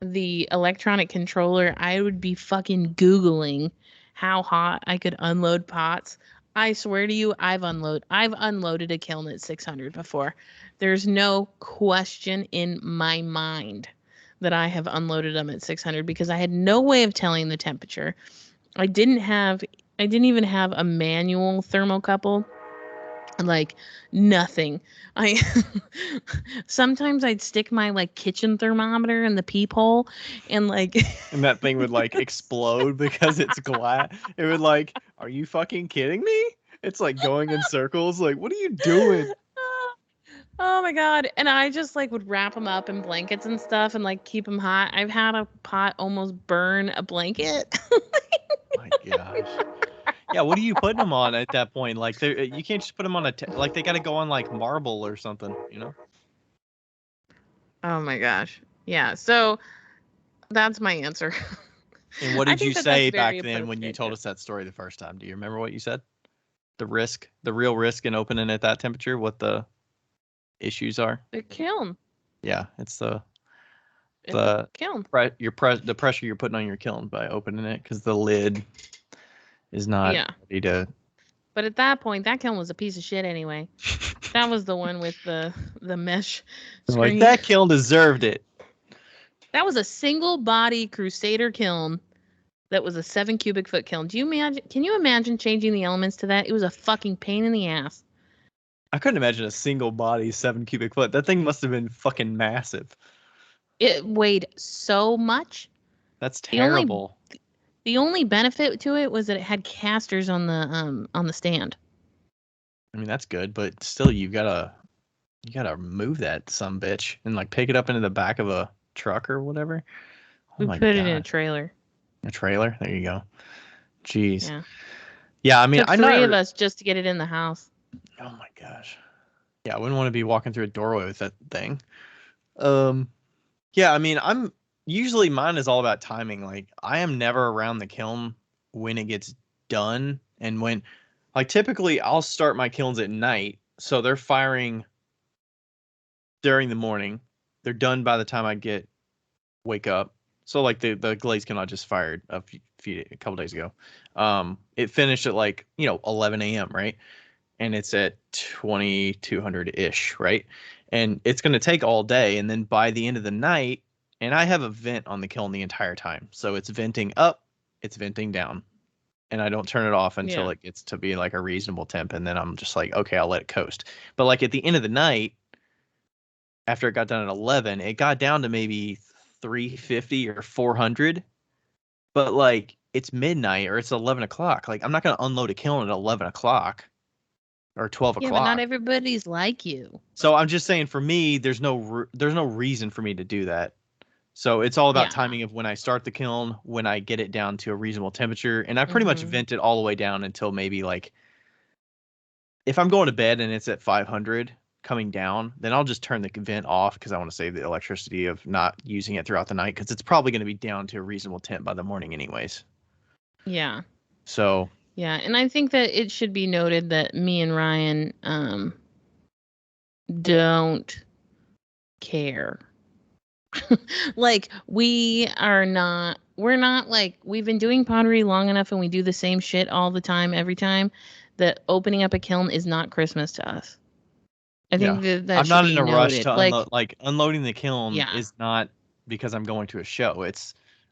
the electronic controller, I would be fucking Googling how hot I could unload pots. I swear to you, I've unloaded a kiln at 600 before. There's no question in my mind that I have unloaded them at 600 because I had no way of telling the temperature. I didn't even have a manual thermocouple. Like nothing. I sometimes I'd stick my like kitchen thermometer in the peephole and like And that thing would like explode because it's glass. It would like, are you fucking kidding me? It's like going in circles. Like, what are you doing? oh my god. And I just like would wrap them up in blankets and stuff and like keep them hot. I've had a pot almost burn a blanket. My gosh. Yeah, what are you putting them on at that point? Like, you can't just put them on like they got to go on like marble or something, you know? Oh my gosh. Yeah. So that's my answer. And what I did you think that that's say very back then when you appropriate told too. us that story the first time? Do you remember what you said? The real risk in opening at that temperature, what the issues are? The kiln. Yeah, it's the It's a the kiln. the pressure you're putting on your kiln by opening it because the lid is not Yeah. ready to. But at that point, that kiln was a piece of shit anyway. That was the one with the mesh Like screen. that kiln deserved it. That was a single body Crusader kiln. That was a 7 cubic foot kiln. Do you imagine? Can you imagine changing the elements to that? It was a fucking pain in the ass. I couldn't imagine a single body 7 cubic foot. That thing must have been fucking massive. It weighed so much. That's The only terrible. the only benefit to it was that it had casters on the stand. I mean, that's good, but still, you gotta move that some bitch and like pick it up into the back of a truck or whatever. Oh We my put it in a god, trailer. a trailer. There you go. Jeez. Yeah. Yeah, I mean, Took I'm 3 not. of us just to get it in the house. Oh my gosh. Yeah, I wouldn't want to be walking through a doorway with that thing. Um, yeah, I mean, I'm usually mine is all about timing. Like, I am never around the kiln when it gets done, and when, like, typically I'll start my kilns at night, so they're firing during the morning. They're done by the time I wake up. So like the glaze kiln I just fired a couple days ago. It finished at like 11 a.m. right, and it's at 2200 ish, right? And it's going to take all day. And then by the end of the night, and I have a vent on the kiln the entire time. So it's venting up, it's venting down. And I don't turn it off until Yeah. it gets to be like a reasonable temp. And then I'm just like, okay, I'll let it coast. But like at the end of the night, after it got done at 11, it got down to maybe 350 or 400. But like it's midnight or it's 11 o'clock. Like I'm not going to unload a kiln at 11 o'clock or 12 Yeah, but not o'clock. everybody's like you. So I'm just saying, for me, there's no reason for me to do that. So it's all about Yeah. timing of when I start the kiln, when I get it down to a reasonable temperature, and I pretty much Mhm. vent it all the way down until maybe like if I'm going to bed and it's at 500 coming down, then I'll just turn the vent off because I want to save the electricity of not using it throughout the night because it's probably going to be down to a reasonable temp by the morning anyways. Yeah. So Yeah, and I think that it should be noted that me and Ryan don't care. Like we're not like we've been doing pottery long enough and we do the same shit all the time every time that opening up a kiln is not Christmas to us. I yeah, think that I'm should not be in a rush noted. to Like, unload. Like unloading the kiln yeah. is not because I'm going to a show.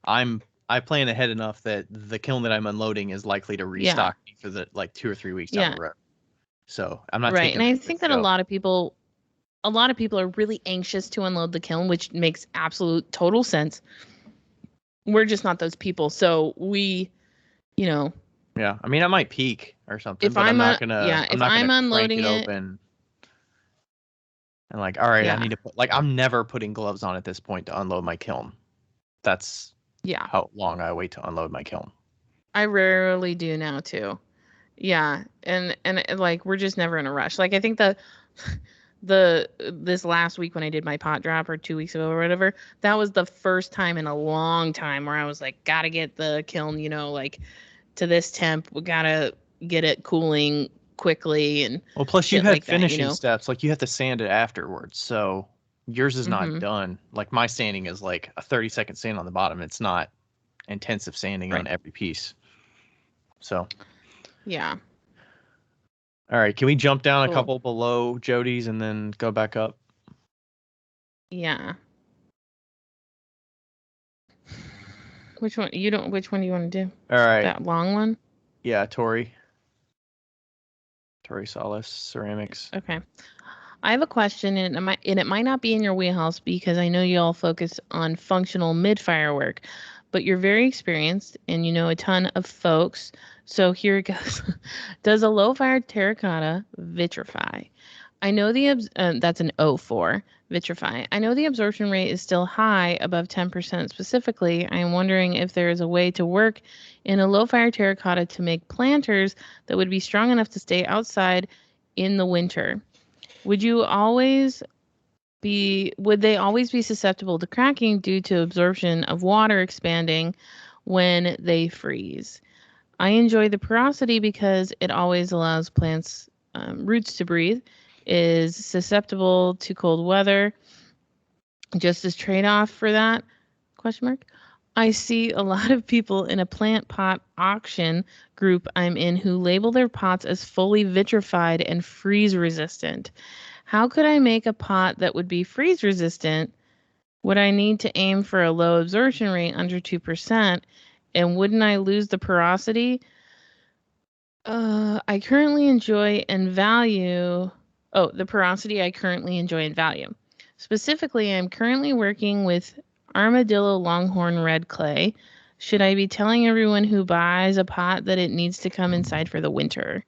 I plan ahead enough that the kiln that I'm unloading is likely to Yeah. restock me for the like 2 or 3 weeks down Yeah. the road. So I'm not Right. taking And it I to a think that show. a lot of people are really anxious to unload the kiln, which makes absolute total sense. We're just not those people. So we, you know, Yeah, I mean I might peak or something, if but I'm I'm not gonna I'm if not I'm gonna crank it unloading it, open and like, all right, I yeah. need to put like I'm never putting gloves on at this point to unload my kiln. That's Yeah. how long I wait to unload my kiln. I rarely do now too. Yeah, and like we're just never in a rush. Like I think this last week when I did my pot drop or 2 weeks ago or whatever, that was the first time in a long time where I was like, gotta get the kiln, like to this temp. We gotta get it cooling quickly and Well, plus you shit had like that, finishing steps, like you have to sand it afterwards. So yours is not Mm-hmm. done. Like my sanding is like a 30-second sand on the bottom. It's not intensive sanding on Right. every piece. So Yeah. all right, can we jump down a Cool. couple below Jody's and then go back up? Yeah. Which one do you want to do? All right. That long one? Yeah, Tori Solis Ceramics. Okay. I have a question, and it might not be in your wheelhouse because I know you all focus on functional mid-fire work, but you're very experienced and you know a ton of folks. So here it goes. Does a low-fire terracotta vitrify? I know that's an O4 vitrify. I know the absorption rate is still high, above 10% specifically. I'm wondering if there is a way to work in a low-fire terracotta to make planters that would be strong enough to stay outside in the winter. Would they always be susceptible to cracking due to absorption of water expanding when they freeze? I enjoy the porosity because it always allows plants roots to breathe, is susceptible to cold weather. Just as trade-off for that, question mark. I see a lot of people in a plant pot auction group I'm in who label their pots as fully vitrified and freeze resistant. How could I make a pot that would be freeze resistant? Would I need to aim for a low absorption rate under 2%? And wouldn't I lose the porosity? I currently enjoy and value. Oh, the porosity I currently enjoy and value. Specifically, I'm currently working with Armadillo Longhorn Red Clay. Should I be telling everyone who buys a pot that it needs to come inside for the winter?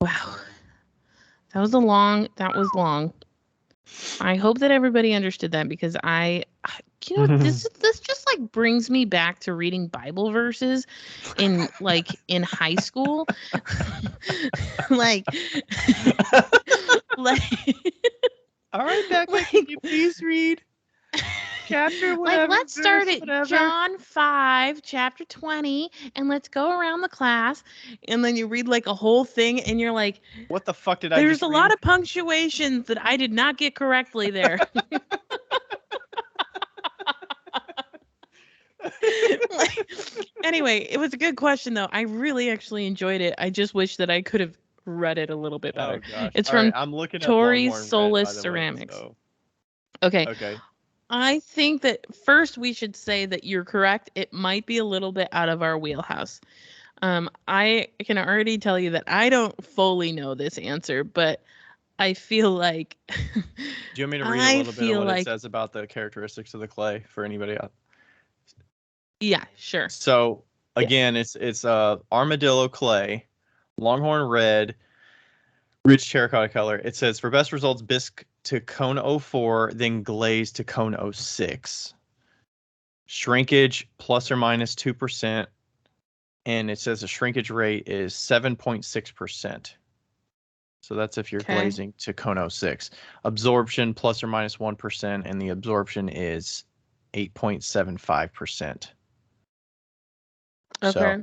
Wow. That was long. I hope that everybody understood that because this just like brings me back to reading Bible verses in high school. like All right, Becca, can you please read chapter whatever? Let's start verse, at whatever. John 5, chapter 20, and let's go around the class. And then you read like a whole thing, and you're like, what the fuck did I There's just a read? lot of punctuations that I did not get correctly there. Anyway, it was a good question, though. I really actually enjoyed it. I just wish that I could have read it a little bit better. Oh, gosh. It's All from right, I'm looking Tori up Solis Ceramics. So. Okay. I think that first we should say that you're correct. It might be a little bit out of our wheelhouse. I can already tell you that I don't fully know this answer, but I feel like. Do you want me to read a little bit of what it says about the characteristics of the clay for anybody else? Yeah, sure. So again, it's armadillo clay, longhorn red, rich terracotta color. It says for best results, bisque to cone 04, then glaze to cone 06. Shrinkage plus or minus 2%. And it says the shrinkage rate is 7.6%. So that's if you're glazing to cone 06. Absorption plus or minus 1%, and the absorption is 8.75%. Okay. So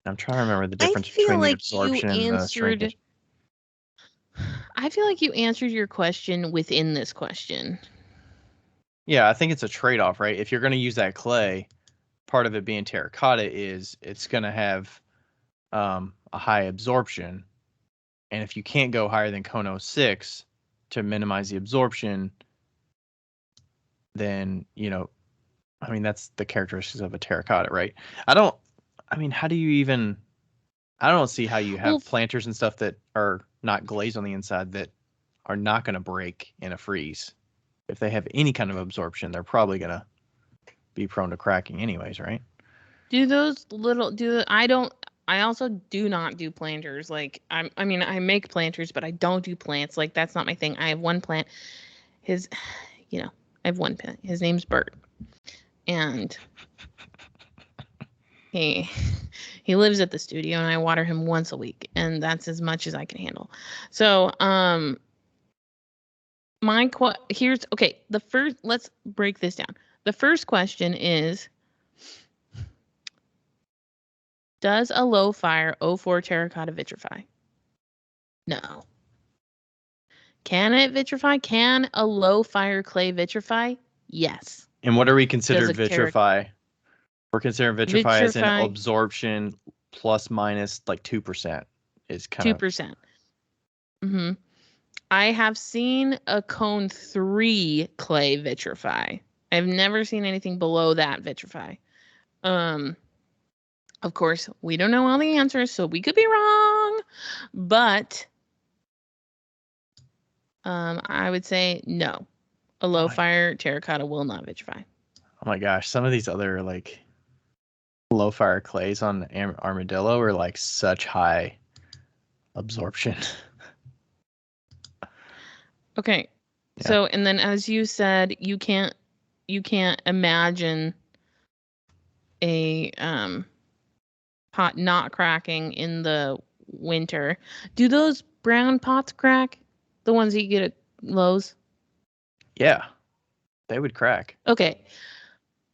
I'm trying to remember the difference between the absorption and the shrinkage. I feel like you answered your question within this question. Yeah, I think it's a trade-off, right? If you're going to use that clay, part of it being terracotta is it's going to have a high absorption. And if you can't go higher than cone 06 to minimize the absorption, then, that's the characteristics of a terracotta, right? How do you even, I don't see how you have planters and stuff that are not glazed on the inside that are not going to break in a freeze. If they have any kind of absorption, they're probably going to be prone to cracking anyways, right? I also do not do planters. Like I make planters, but I don't do plants. Like that's not my thing. I have one plant. I have one plant. His name's Britt. And He lives at the studio, and I water him once a week, and that's as much as I can handle. So, here's okay. The first, let's break this down. The first question is, does a low fire 04 terracotta vitrify? No. Can it vitrify? Can a low fire clay vitrify? Yes. And what are we considered vitrify? We're considering vitrify as an absorption plus minus like 2% is kind of 2%. Mm-hmm. I have seen a cone 3 clay vitrify. I've never seen anything below that vitrify. Of course, we don't know all the answers, so we could be wrong. But I would say no. A low fire terracotta will not vitrify. Oh my gosh, some of these other like low fire clays on Armadillo are like such high absorption. Okay. Yeah. So, and then as you said, you can't imagine a pot not cracking in the winter. Do those brown pots crack? The ones that you get at Lowe's? Yeah. They would crack. Okay.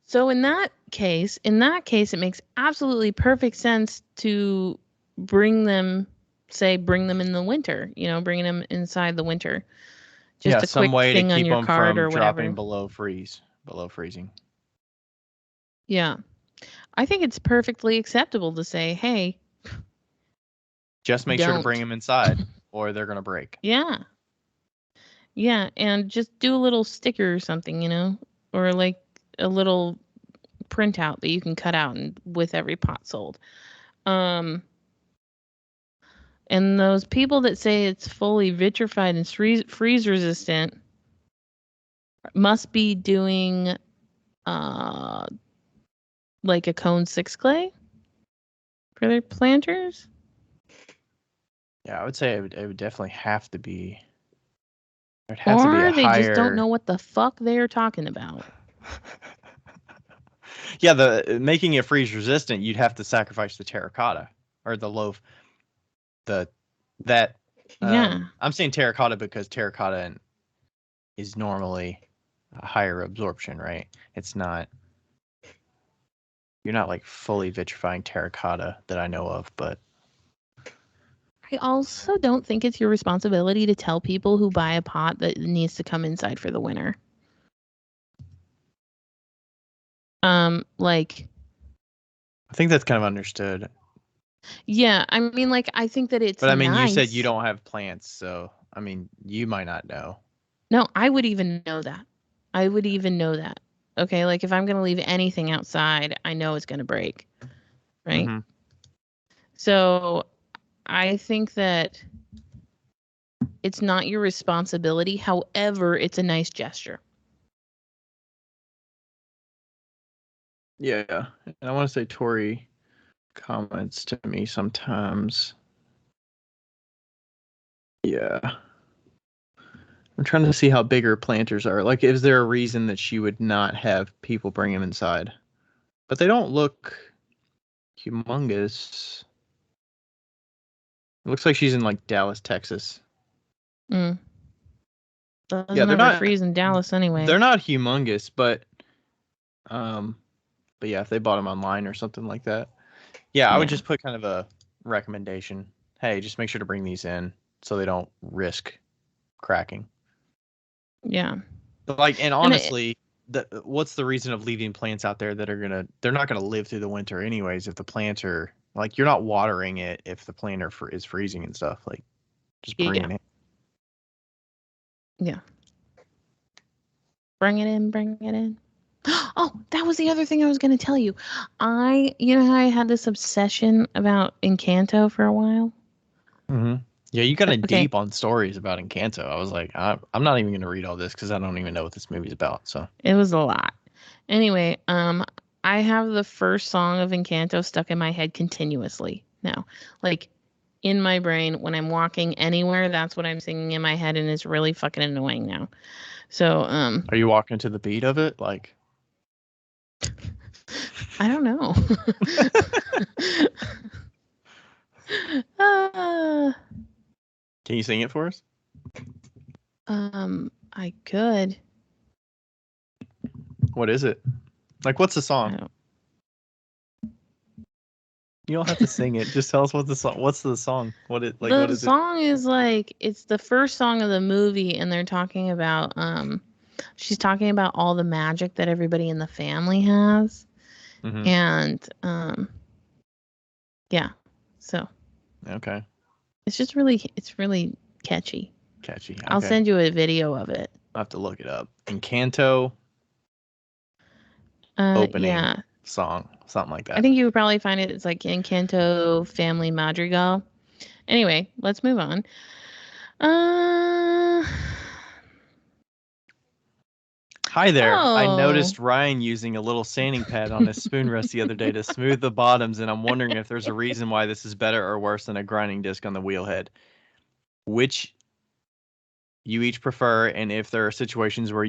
So in that case, it makes absolutely perfect sense to bring them in the winter, bringing them inside the winter. Just a some quick way thing to keep on your them card from or whatever. dropping below freezing. Yeah. I think it's perfectly acceptable to say, hey, just make sure to bring them inside or they're going to break. Yeah. Yeah, and just do a little sticker or something, or like a little printout that you can cut out with every pot sold. And those people that say it's fully vitrified and freeze resistant must be doing like a cone 6 clay for their planters. Yeah, I would say it would definitely have to be. It has to be a higher... just don't know what the fuck they're talking about. Yeah, making it freeze resistant, you'd have to sacrifice the terracotta or the loaf. Yeah. I'm saying terracotta because terracotta is normally a higher absorption, right? It's not. You're not like fully vitrifying terracotta that I know of, but. I also don't think it's your responsibility to tell people who buy a pot that it needs to come inside for the winter. I think that's kind of understood. Yeah, I mean, I think that it's. But I mean, nice. You said you don't have plants, so I mean, you might not know. No, I would even know that. Okay, if I'm gonna leave anything outside, I know it's gonna break, right? Mm-hmm. So, I think that it's not your responsibility. However, it's a nice gesture. Yeah, and I want to say Tori comments to me sometimes. Yeah. I'm trying to see how big her planters are. Is there a reason that she would not have people bring them inside? But they don't look humongous. It looks like she's in Dallas, Texas. Yeah, they're not freeze in Dallas anyway. They're not humongous, but yeah, if they bought them online or something like that. Yeah, I would just put kind of a recommendation. Hey, just make sure to bring these in so they don't risk cracking. Yeah. And honestly, what's the reason of leaving plants out there that they're not gonna live through the winter anyways? If the plants are you're not watering it if the planter is freezing and stuff. Just bring it in. Yeah. Bring it in. Oh, that was the other thing I was going to tell you. You know how I had this obsession about Encanto for a while? Mm-hmm. Yeah, you got deep on stories about Encanto. I was like, I'm not even going to read all this because I don't even know what this movie's about. So it was a lot. Anyway, I have the first song of Encanto stuck in my head continuously now. In my brain, when I'm walking anywhere, that's what I'm singing in my head, and it's really fucking annoying now. So, are you walking to the beat of it? I don't know. Can you sing it for us? I could. What is it? Like, what's the song? You don't have to sing it. Just tell us what the song. What's the song? What is The song is like, it's the first song of the movie, and they're talking about she's talking about all the magic that everybody in the family has. Mm-hmm. And yeah. So okay. It's really catchy. Catchy. Okay. I'll send you a video of it. I'll have to look it up. Encanto opening song, something like that. I think you would probably find it. It's like Encanto Family Madrigal. Anyway, let's move on. Hi there. I noticed Ryan using a little sanding pad on his spoon rest the other day to smooth the bottoms, and I'm wondering if there's a reason why this is better or worse than a grinding disc on the wheel head. Which you each prefer, and if there are situations where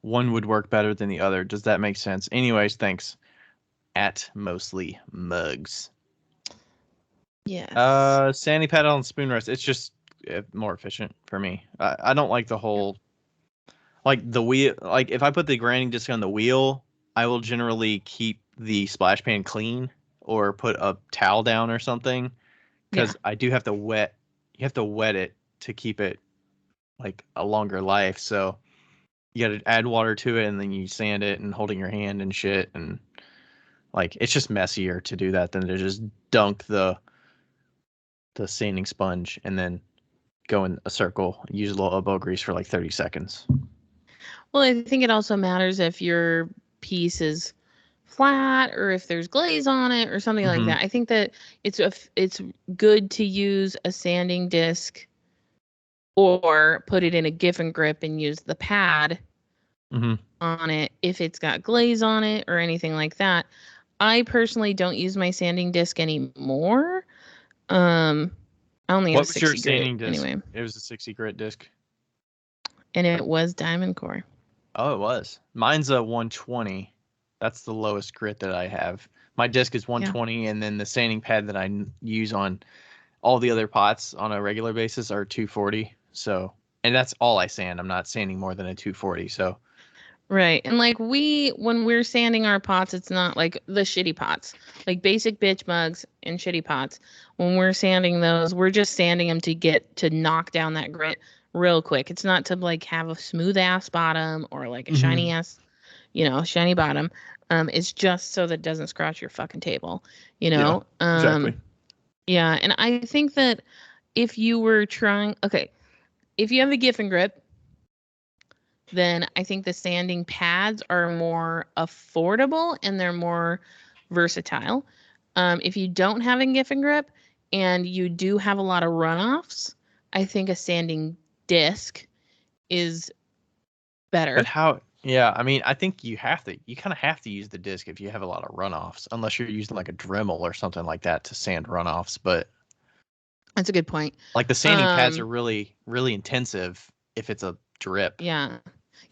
one would work better than the other. Does that make sense? Anyways, thanks. At Mostly Mugs. Yes. Sanding pad on spoon rest. It's just more efficient for me. I don't like the whole, like the wheel. Like if I put the grinding disc on the wheel, I will generally keep the splash pan clean or put a towel down or something, because I do have to wet. You have to wet it to keep it like a longer life. So you got to add water to it, and then you sand it and holding your hand and shit, and like it's just messier to do that than to just dunk the sanding sponge and then go in a circle, use a little elbow grease for like 30 seconds. Well, I think it also matters if your piece is flat or if there's glaze on it or something like that. I think that it's good to use a sanding disc or put it in a Giffen grip and use the pad on it if it's got glaze on it or anything like that. I personally don't use my sanding disc anymore. I only have 60 grit anyway. It was a 60 grit disc. And it was DiamondCore. Oh, it was. Mine's a 120. That's the lowest grit that I have. My disc is 120, and then the sanding pad that I use on all the other pots on a regular basis are 240. So, and that's all I sand. I'm not sanding more than a 240. So, right. And like when we're sanding our pots, it's not like the shitty pots, like basic bitch mugs and shitty pots. When we're sanding those, we're just sanding them to knock down that grit real quick. It's not to like have a smooth ass bottom or like a shiny ass, shiny bottom. It's just so that it doesn't scratch your fucking table, Yeah, exactly. Yeah. And I think that if you were if you have a Giffen grip, then I think the sanding pads are more affordable and they're more versatile. If you don't have a Giffen grip and you do have a lot of runoffs, I think a sanding disc is better. But yeah, I mean, I think you kind of have to use the disc if you have a lot of runoffs, unless you're using like a Dremel or something like that to sand runoffs. But that's a good point. Like the sanding pads are really, really intensive if it's a drip. Yeah.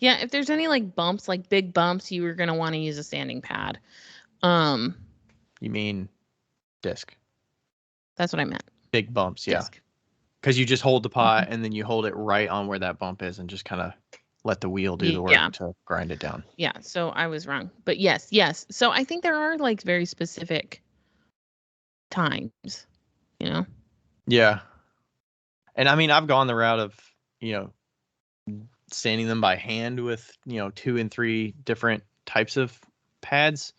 Yeah, if there's any like bumps, like big bumps, you are going to want to use a sanding pad. You mean disc? That's what I meant. Big bumps, yeah. Because you just hold the pot and then you hold it right on where that bump is and just kind of let the wheel do the work to grind it down. Yeah, so I was wrong. But yes. So I think there are like very specific times, Yeah. And I mean, I've gone the route of, sanding them by hand with, 2 and 3 different types of pads,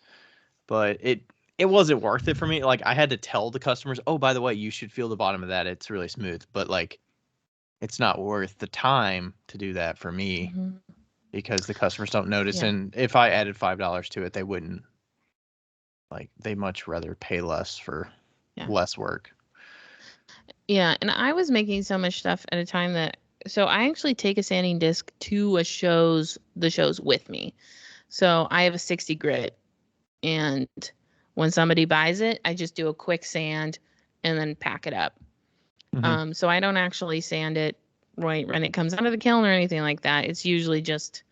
but it wasn't worth it for me. Like I had to tell the customers, oh, by the way, you should feel the bottom of that. It's really smooth, but like, it's not worth the time to do that for me because the customers don't notice. Yeah. And if I added $5 to it, they wouldn't. Like they much rather pay less for less work. Yeah. And I was making so much stuff at a time that, so I actually take a sanding disc to the shows with me. So I have a 60 grit, and when somebody buys it, I just do a quick sand and then pack it up. So I don't actually sand it right when it comes out of the kiln or anything like that. It's usually just,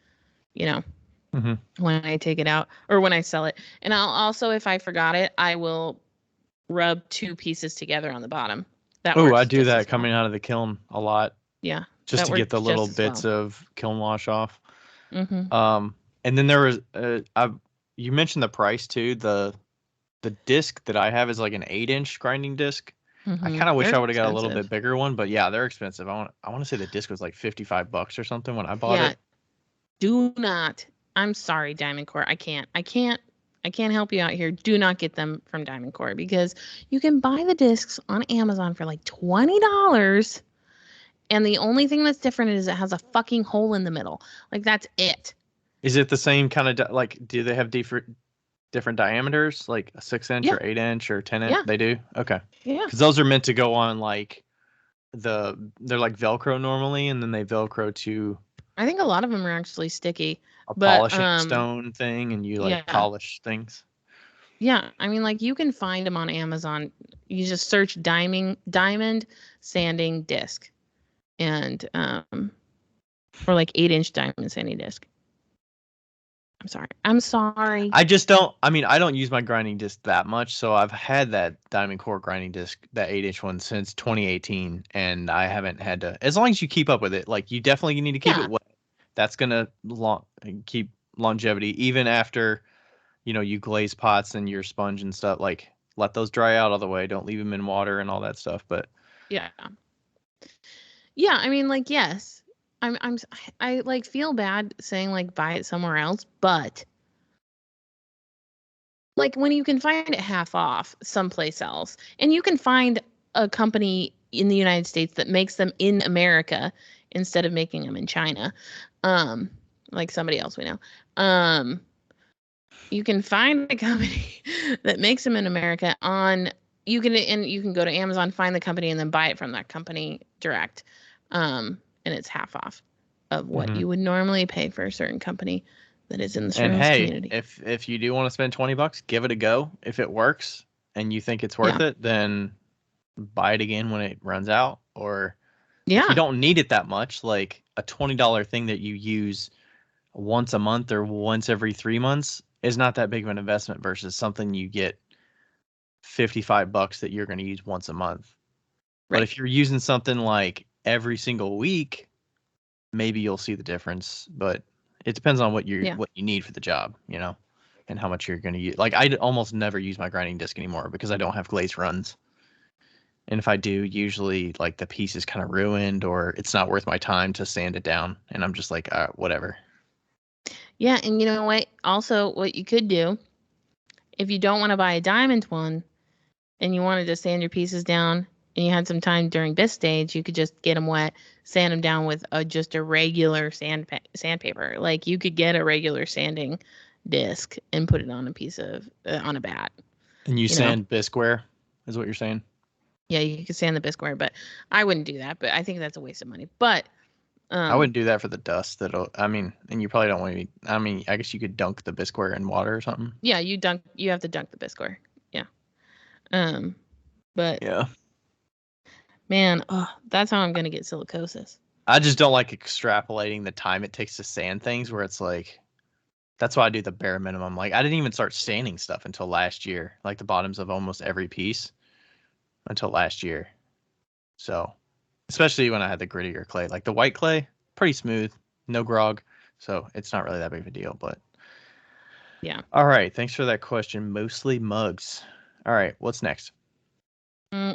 when I take it out or when I sell it. And I'll also, if I forgot it, I will rub 2 pieces together on the bottom. That Oh, works I do just that as well. coming out of the kiln a lot. Yeah, Just that to get the works little just as bits well. of kiln wash off. Mm-hmm. And then there was you mentioned the price too. The disc that I have is like an 8-inch grinding disc. I Mm-hmm. kind of wish They're I would have got a little expensive. bit bigger one, but yeah, they're expensive. I want to say the disc was like $55 or something when I bought Yeah, it. do not. I'm sorry, DiamondCore. I can't help you out here. Do not get them from DiamondCore because you can buy the discs on Amazon for like $20. And the only thing that's different is it has a fucking hole in the middle. Like that's it. Is it the same kind of like? Do they have different diameters, like a 6-inch Yeah. or 8-inch or 10-inch? Yeah. They do. Okay, Yeah. because those are meant to go on like they're like Velcro normally, and then they Velcro to I think a lot of them are actually sticky. a But polishing stone thing, and you like yeah. polish things. Yeah, I mean like you can find them on Amazon. You just search diamond sanding disc and or like 8-inch diamond sanding disc. I'm sorry. I just don't. I mean, I don't use my grinding disc that much, so I've had that DiamondCore grinding disc, that 8-inch one, since 2018, and I haven't had to. As long as you keep up with it, like you definitely need to keep Yeah. it wet. That's gonna keep longevity even after you glaze pots and your sponge and stuff. Like let those dry out all the way. Don't leave them in water and all that stuff. But Yeah. Yeah, I mean like yes. I like feel bad saying like buy it somewhere else, but like when you can find it half off someplace else and you can find a company in the United States that makes them in America instead of making them in China, um like somebody else we know, you can find a company that makes them in America on you can go to Amazon, find the company and then buy it from that company direct, and it's half off of what you would normally pay for a certain company that is in the and cereals hey, community. if you do want to spend $20, give it a go. If it works and you think it's Yeah. worth it, then buy it again when it runs out. Or if you Yeah. don't need it that much, like a $20 thing that you use once a month or once every 3 months is not that big of an investment versus something you get $55 that you're going to use once a month. But Right. if you're using something like every single week, maybe you'll see the difference. But it depends on what Yeah. you need for the job, and how much you're going to use. Like I almost never use my grinding disc anymore because I don't have glaze runs. And if I do, usually like the piece is kind of ruined or it's not worth my time to sand it down. And I'm just like, whatever. Yeah, and you know what? Also, what you could do if you don't want to buy a diamond one and you wanted to sand your pieces down and you had some time during this stage, you could just get them wet, sand them down with just a regular sandpaper. Like you could get a regular sanding disc and put it on a piece of on a bat. And you You know, sand bisqueware is what you're saying? yeah, you could sand the bisqueware, but I wouldn't do that. But I think that's a waste of money. But I wouldn't do that for the dust. I mean, and you probably don't want to. I mean, I guess you could dunk the bisqueware in water or something. yeah, you have to dunk the bisqueware. Yeah. But Yeah. man, oh, that's how I'm gonna get silicosis. I just don't like extrapolating the time it takes to sand things where it's like, that's why I do the bare minimum. Like I didn't even start sanding stuff until last year, like the bottoms of almost every piece until last year. So, especially when I had the grittier clay, like the white clay, pretty smooth, no grog. So it's not really that big of a deal, but Yeah. all right. Thanks for that question. Mostly mugs. All right. What's next?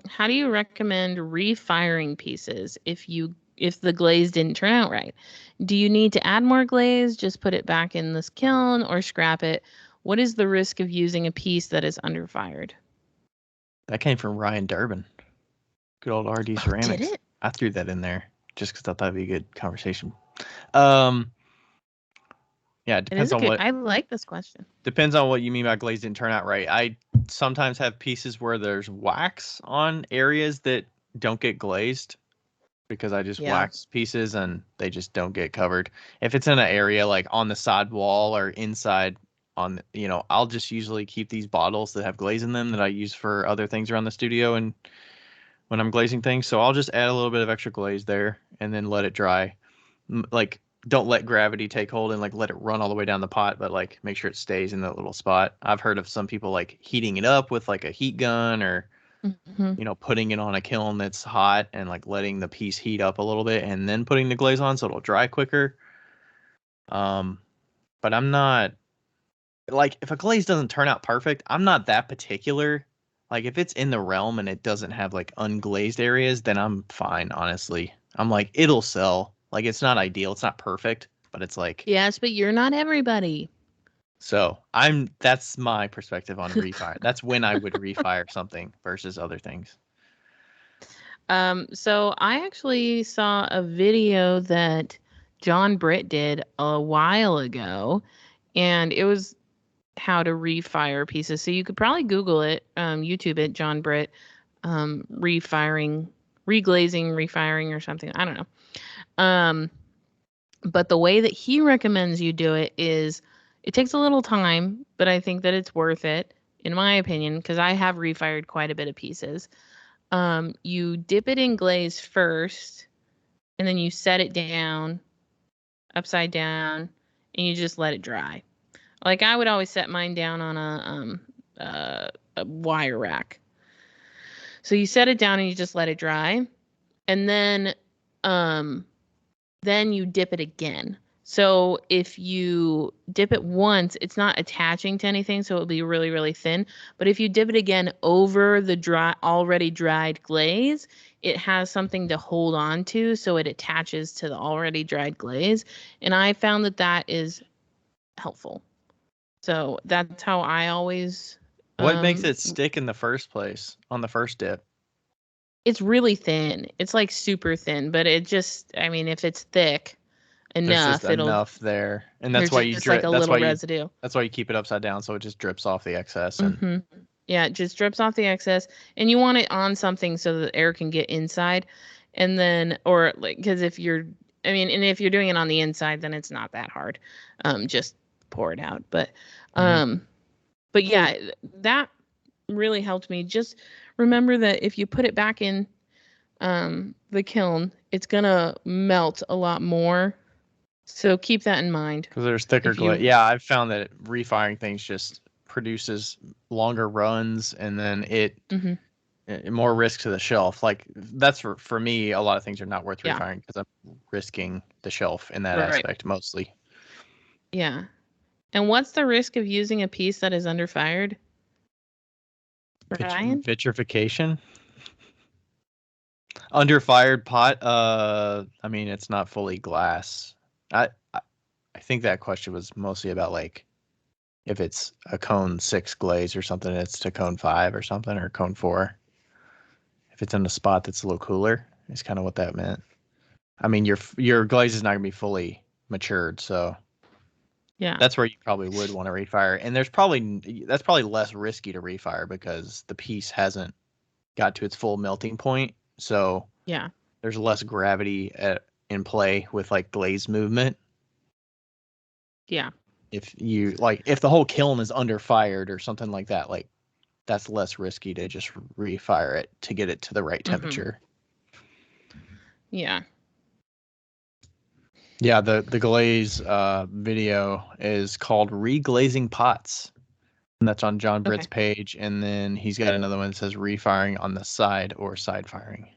How do you recommend refiring pieces if the glaze didn't turn out right? Do you need to add more glaze, just put it back in this kiln, or scrap it? What is the risk of using a piece that is underfired? That came from Ryan Durbin. Good old RD Oh, did Ceramics. it? I threw that in there just because I thought that'd be a good conversation. Um, yeah, it It is depends a on good. what I like this question. you mean by glaze didn't turn out right. I sometimes have pieces where there's wax on areas that don't get glazed because I just Yeah. wax pieces and they just don't get covered. If it's in an area like on the side wall or inside I'll just usually keep these bottles that have glaze in them that I use for other things around the studio and when I'm glazing things. So I'll just add a little bit of extra glaze there and then let it dry. Like don't let gravity take hold and like let it run all the way down the pot, but like make sure it stays in that little spot. I've heard of some people like heating it up with like a heat gun or putting it on a kiln that's hot and like letting the piece heat up a little bit and then putting the glaze on so it'll dry quicker. But I'm not like, if a glaze doesn't turn out perfect, I'm not that particular. Like if it's in the realm and it doesn't have like unglazed areas, then I'm fine, honestly. I'm like, it'll sell. Like it's not ideal, it's not perfect, but it's like, Yes, but you're not everybody. so that's my perspective on refire. That's when I would refire something versus other things. So I actually saw a video that Britt did a while ago, and it was how to refire pieces. So you could probably Google it, YouTube it, Jon Britt, refiring, reglazing, refiring, or something. I don't know. But the way that he recommends you do it is, it takes a little time, but I think that it's worth it, in my opinion, because I have refired quite a bit of pieces. You dip it in glaze first, and then you set it down, upside down, and you just let it dry. Like I would always set mine down on a wire rack. So you set it down and you just let it dry, and then you dip it again. So if you dip it once, it's not attaching to anything, so it'll be really, really thin. But if you dip it again over the already dried glaze, it has something to hold on to, so it attaches to the already dried glaze. And I found that that is helpful. So that's how I always... What makes it stick in the first place on the first dip? It's really thin. It's like super thin, but it just, I mean, if it's thick enough, there's just enough there, and that's why you like a little residue. That's why you keep it upside down, so it just drips off the excess. And yeah, it just drips off the excess, and you want it on something so that air can get inside, and then, or like, because if you're doing it on the inside, then it's not that hard. Just pour it out. But yeah, that really helped me. Just remember that if you put it back in the kiln, it's gonna melt a lot more. So keep that in mind. Because there's thicker glaze. Yeah, I've found that refiring things just produces longer runs, and then it more risk to the shelf. Like that's for me, a lot of things are not worth refiring because I'm risking the shelf in that aspect mostly. Yeah. And what's the risk of using a piece that is underfired? Vitrification. Underfired pot. I mean, it's not fully glass. I think that question was mostly about like if it's a cone 6 glaze or something, it's to cone 5 or something, or cone 4. If it's in a spot that's a little cooler, is kind of what that meant. I mean, your glaze is not gonna be fully matured, so yeah, that's where you probably would want to refire. And that's probably less risky to refire because the piece hasn't got to its full melting point. So yeah, there's less gravity in play with like glaze movement. Yeah. If the whole kiln is underfired or something like that, like that's less risky to just refire it to get it to the right temperature. Yeah. Yeah, the glaze video is called Reglazing Pots. And that's on Jon Britt's page. And then he's got another one that says refiring on the side or side firing.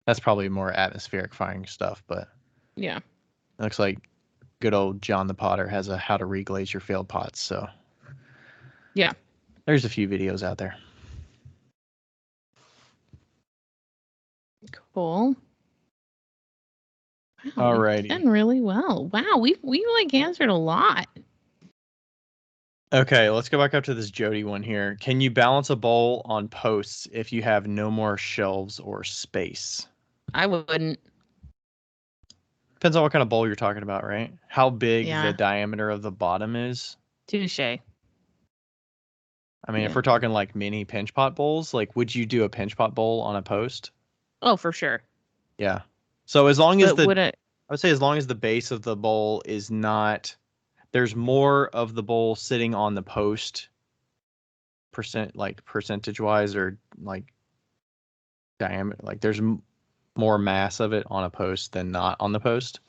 That's probably more atmospheric firing stuff, but yeah, it looks like good old Jon the Potter has a how to reglaze your failed pots. So yeah, there's a few videos out there. Cool. Wow, alrighty, done really well. Wow, we like answered a lot. Okay, let's go back up to this Jody one here. Can you balance a bowl on posts if you have no more shelves or space? I wouldn't. Depends on what kind of bowl you're talking about, right? How big the Yeah. diameter of the bottom is. Touche. I mean, if we're talking like mini pinch pot bowls, like would you do a pinch pot bowl on a post? Oh, for sure. Yeah. So as long as I would say as long as the base of the bowl is not, there's more of the bowl sitting on the post percentage wise, or like diameter, like there's more mass of it on a post than not on the post.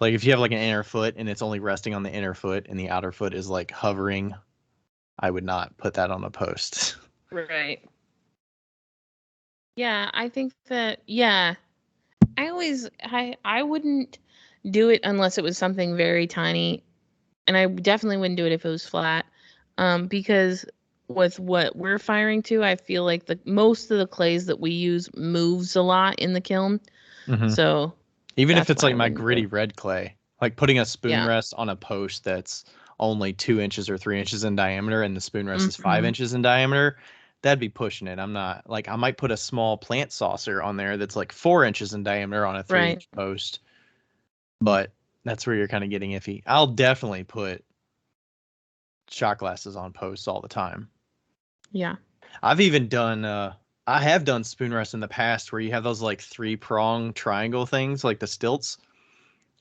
So like if you have like an inner foot and it's only resting on the inner foot and the outer foot is like hovering, I would not put that on a post. Right. Yeah, I think that, yeah. I wouldn't do it unless it was something very tiny, and I definitely wouldn't do it if it was flat. Because with what we're firing to, I feel like the most of the clays that we use moves a lot in the kiln. Mm-hmm. So Even if that's it's why I like my wouldn't do gritty it. red clay, like putting a spoon Yeah. rest on a post that's only 2 inches or 3 inches in diameter and the spoon rest is 5 Mm-hmm. inches in diameter, that'd be pushing it. I'm not like I might put a small plant saucer on there that's like 4 inches in diameter on a 3 Right. inch post, but that's where you're kind of getting iffy. I'll definitely put shot glasses on posts all the time. Yeah. I've even done I have done spoon rests in the past where you have those like 3-prong triangle things like the stilts.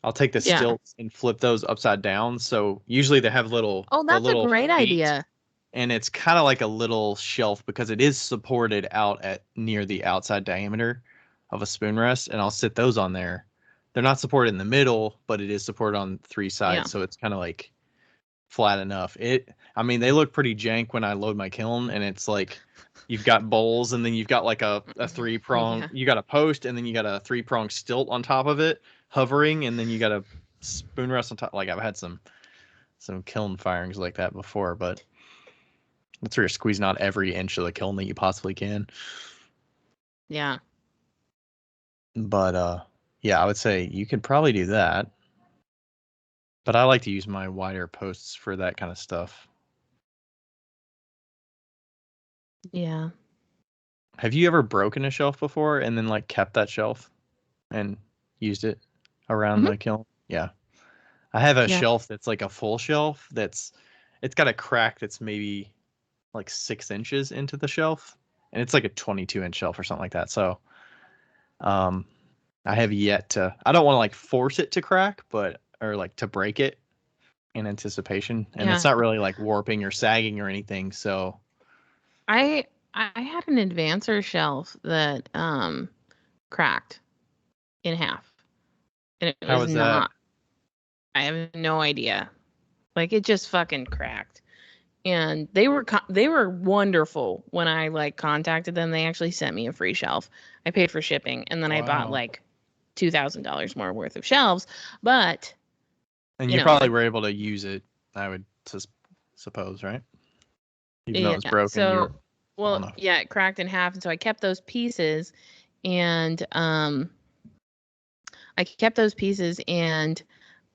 I'll take the Yeah. stilts and flip those upside down. So usually they have Oh, the that's a little great feet, idea. and it's kind of like a little shelf because it is supported out at near the outside diameter of a spoon rest, and I'll sit those on there. They're not supported in the middle, but it is supported on 3 Yeah. sides, so it's kind of like flat enough. I mean, they look pretty jank when I load my kiln, and it's like you've got bowls, and then you've got like a 3-prong, Yeah. you got a post, and then you got a 3-prong stilt on top of it, hovering, and then you got a spoon rest on top. Like I've had some kiln firings like that before, but that's where you're squeezing out every inch of the kiln that you possibly can. Yeah. But yeah, I would say you could probably do that. But I like to use my wider posts for that kind of stuff. Yeah. Have you ever broken a shelf before and then like kept that shelf and used it around Hmm. the kiln? Yeah. I have a Yeah. shelf that's like a full shelf it's got a crack that's maybe like 6 inches into the shelf, and it's like a 22-inch shelf or something like that. So um I have yet to I don't want to like force it to crack, but or like to break it in anticipation. And it's Yeah. not really like warping or sagging or anything. So I had an advancer shelf that cracked in half. And it how was is that? not, I have no idea. Like it just fucking cracked. And they were wonderful when I like contacted them. They actually sent me a free shelf. I paid for shipping and then I bought Wow. like $2,000 more worth of shelves. But, And you you know, probably were able to use it, I would suppose, right? Even though it yeah. was broken, you So, were well well, enough. yeah, it cracked in half and so I kept those pieces and and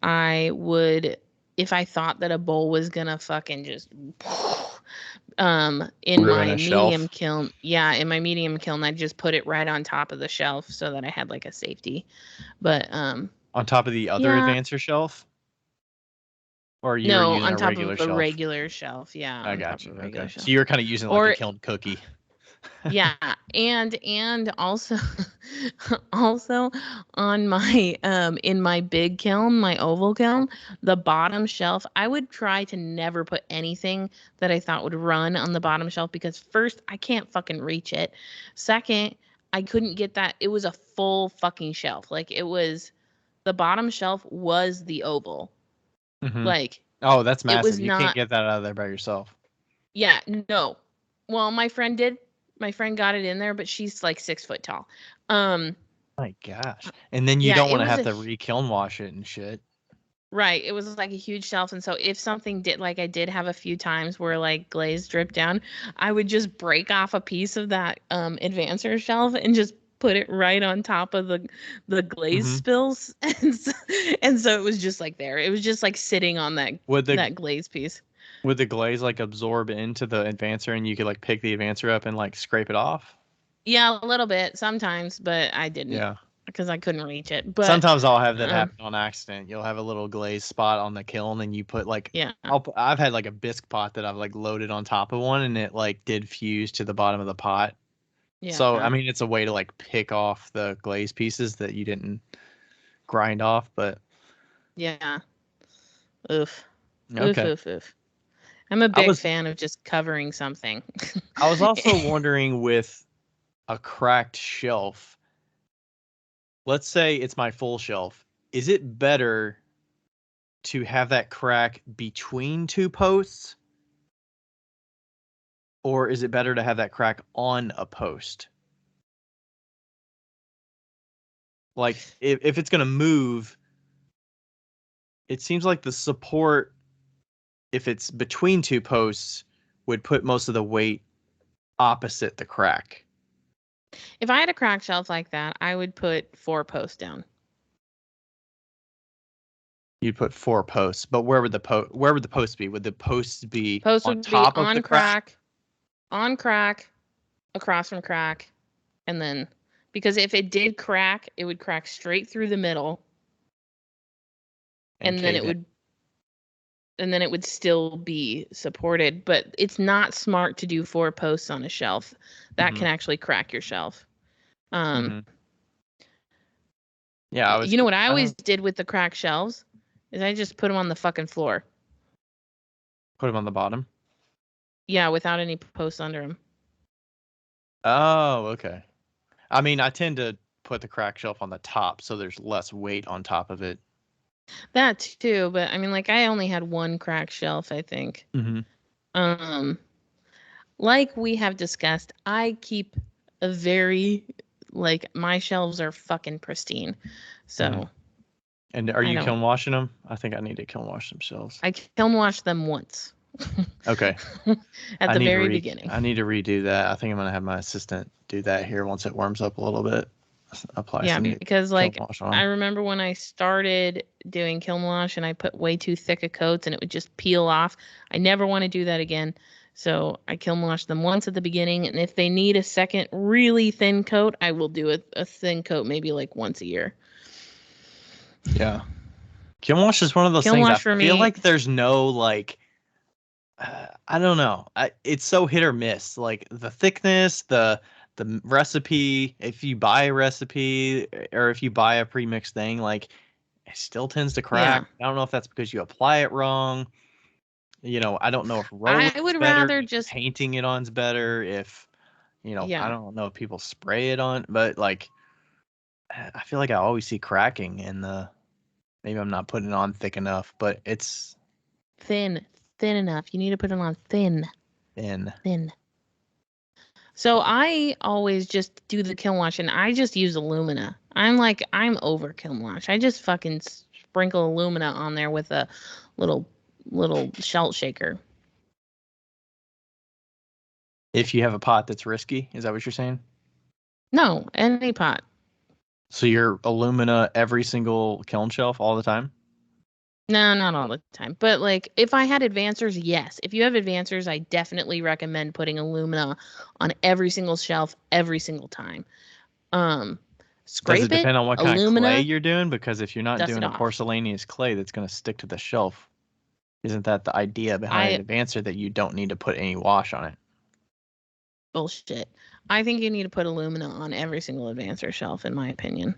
I would, if I thought that a bowl was gonna fucking just in Ruin my a medium shelf kiln, yeah, in my medium kiln, I'd just put it right on top of the shelf so that I had like a safety. But on top of the other yeah, advancer shelf, or you were no, using on a top regular of the shelf. regular shelf. Yeah, I on top got of you. the Okay, regular so shelf. you were kind of using it like a Or kiln cookie. yeah, and also also on my in my big kiln, my oval kiln, the bottom shelf, I would try to never put anything that I thought would run on the bottom shelf because first, I can't fucking reach it. Second, I couldn't get that. It was a full fucking shelf. Like it was the bottom shelf was the oval. Hmm. Like Oh, that's it was massive. You can't not, get that out of there by yourself. yeah, no. Well, my friend did. My friend got it in there, but she's like 6 foot tall. Um, My gosh. And then you yeah, don't it want to was have a to re-kiln wash it and shit. right. It was like a huge shelf, and so if something did, like I did have a few times where like glaze dripped down, I would just break off a piece of that advancer shelf and just put it right on top of the glaze Hmm. spills, and so it was just like there. It was just like sitting on Would the that glaze piece. would the glaze like absorb into the advancer and you could like pick the advancer up and like scrape it off? Yeah, a little bit sometimes, but I didn't Yeah. because I couldn't reach it. But Sometimes I'll have that um, happen on accident. You'll have a little glaze spot on the kiln and you put like yeah, I've had like a bisque pot that I've like loaded on top of one and it like did fuse to the bottom of the pot. So I yeah, mean it's a way to like pick off the glaze pieces that you didn't grind off, but yeah. Oof, oof, okay. oof, oof. I'm a I big was fan of just covering something. I was also wondering with a cracked shelf, let's say it's my full shelf. is it better to have that crack between two posts, or is it better to have that crack on a post? Like, if it's going to move, it seems like the support, if it's between two posts, would put most of the weight opposite the crack. If I had a crack shelf like that, I would put 4 posts down. You'd put 4 posts, but where would the posts be? Would the posts be on top of the crack? On crack, across from crack, and then, because if it did crack, it would crack straight through the middle, and then it would still be supported. But it's not smart to do 4 posts on a shelf. That can actually crack your shelf. Yeah, you know what I always did with the crack shelves is I just put them on the fucking floor. Put them on the bottom? Yeah, without any posts under them. Oh, okay. I mean, I tend to put the crack shelf on the top so there's less weight on top of it. That too, but I mean, like, I only had 1 crack shelf, I think. Like we have discussed, I keep a very, like, my shelves are fucking pristine. So. And are you kiln washing them? I think I need to kiln wash some shelves. I kiln washed them once. Okay. At the very beginning. I need to redo that. I think I'm going to have my assistant do that here once it warms up a little bit. Apply some because, like, I remember when I started doing kiln wash and I put way too thick of coats and it would just peel off. I never want to do that again. So I kiln wash them once at the beginning, and if they need a second really thin coat, I will do a thin coat maybe like once a year. Yeah. Kiln wash is one of those things I feel like there's no, like, I don't know. It's so hit or miss. Like, the thickness, the recipe, if you buy a recipe or if you buy a pre-mixed thing, like, it still tends to crack. Yeah. I don't know if that's because you apply it wrong. You know, I don't know if rolling I would rather just painting it on's better. If, you know, I don't know if people spray it on, but, like, I feel like I always see cracking in the, maybe I'm not putting it on thick enough, but it's thin enough. You need to put it on thin. So I always just do the kiln wash, and I just use alumina. I'm over kiln wash. I just fucking sprinkle alumina on there with a little salt shaker. If you have a pot that's risky, is that what you're saying? No, any pot. So you're alumina every single kiln shelf all the time? No, not all the time. But, like, if I had advancers, yes. If you have advancers, I definitely recommend putting alumina on every single shelf every single time. Scrape Does it depend on what kind of clay you're doing? Because if you're not doing a off. porcelaneous clay that's going to stick to the shelf, isn't that the idea behind an advancer, that you don't need to put any wash on it? Bullshit. I think you need to put alumina on every single advancer shelf, in my opinion.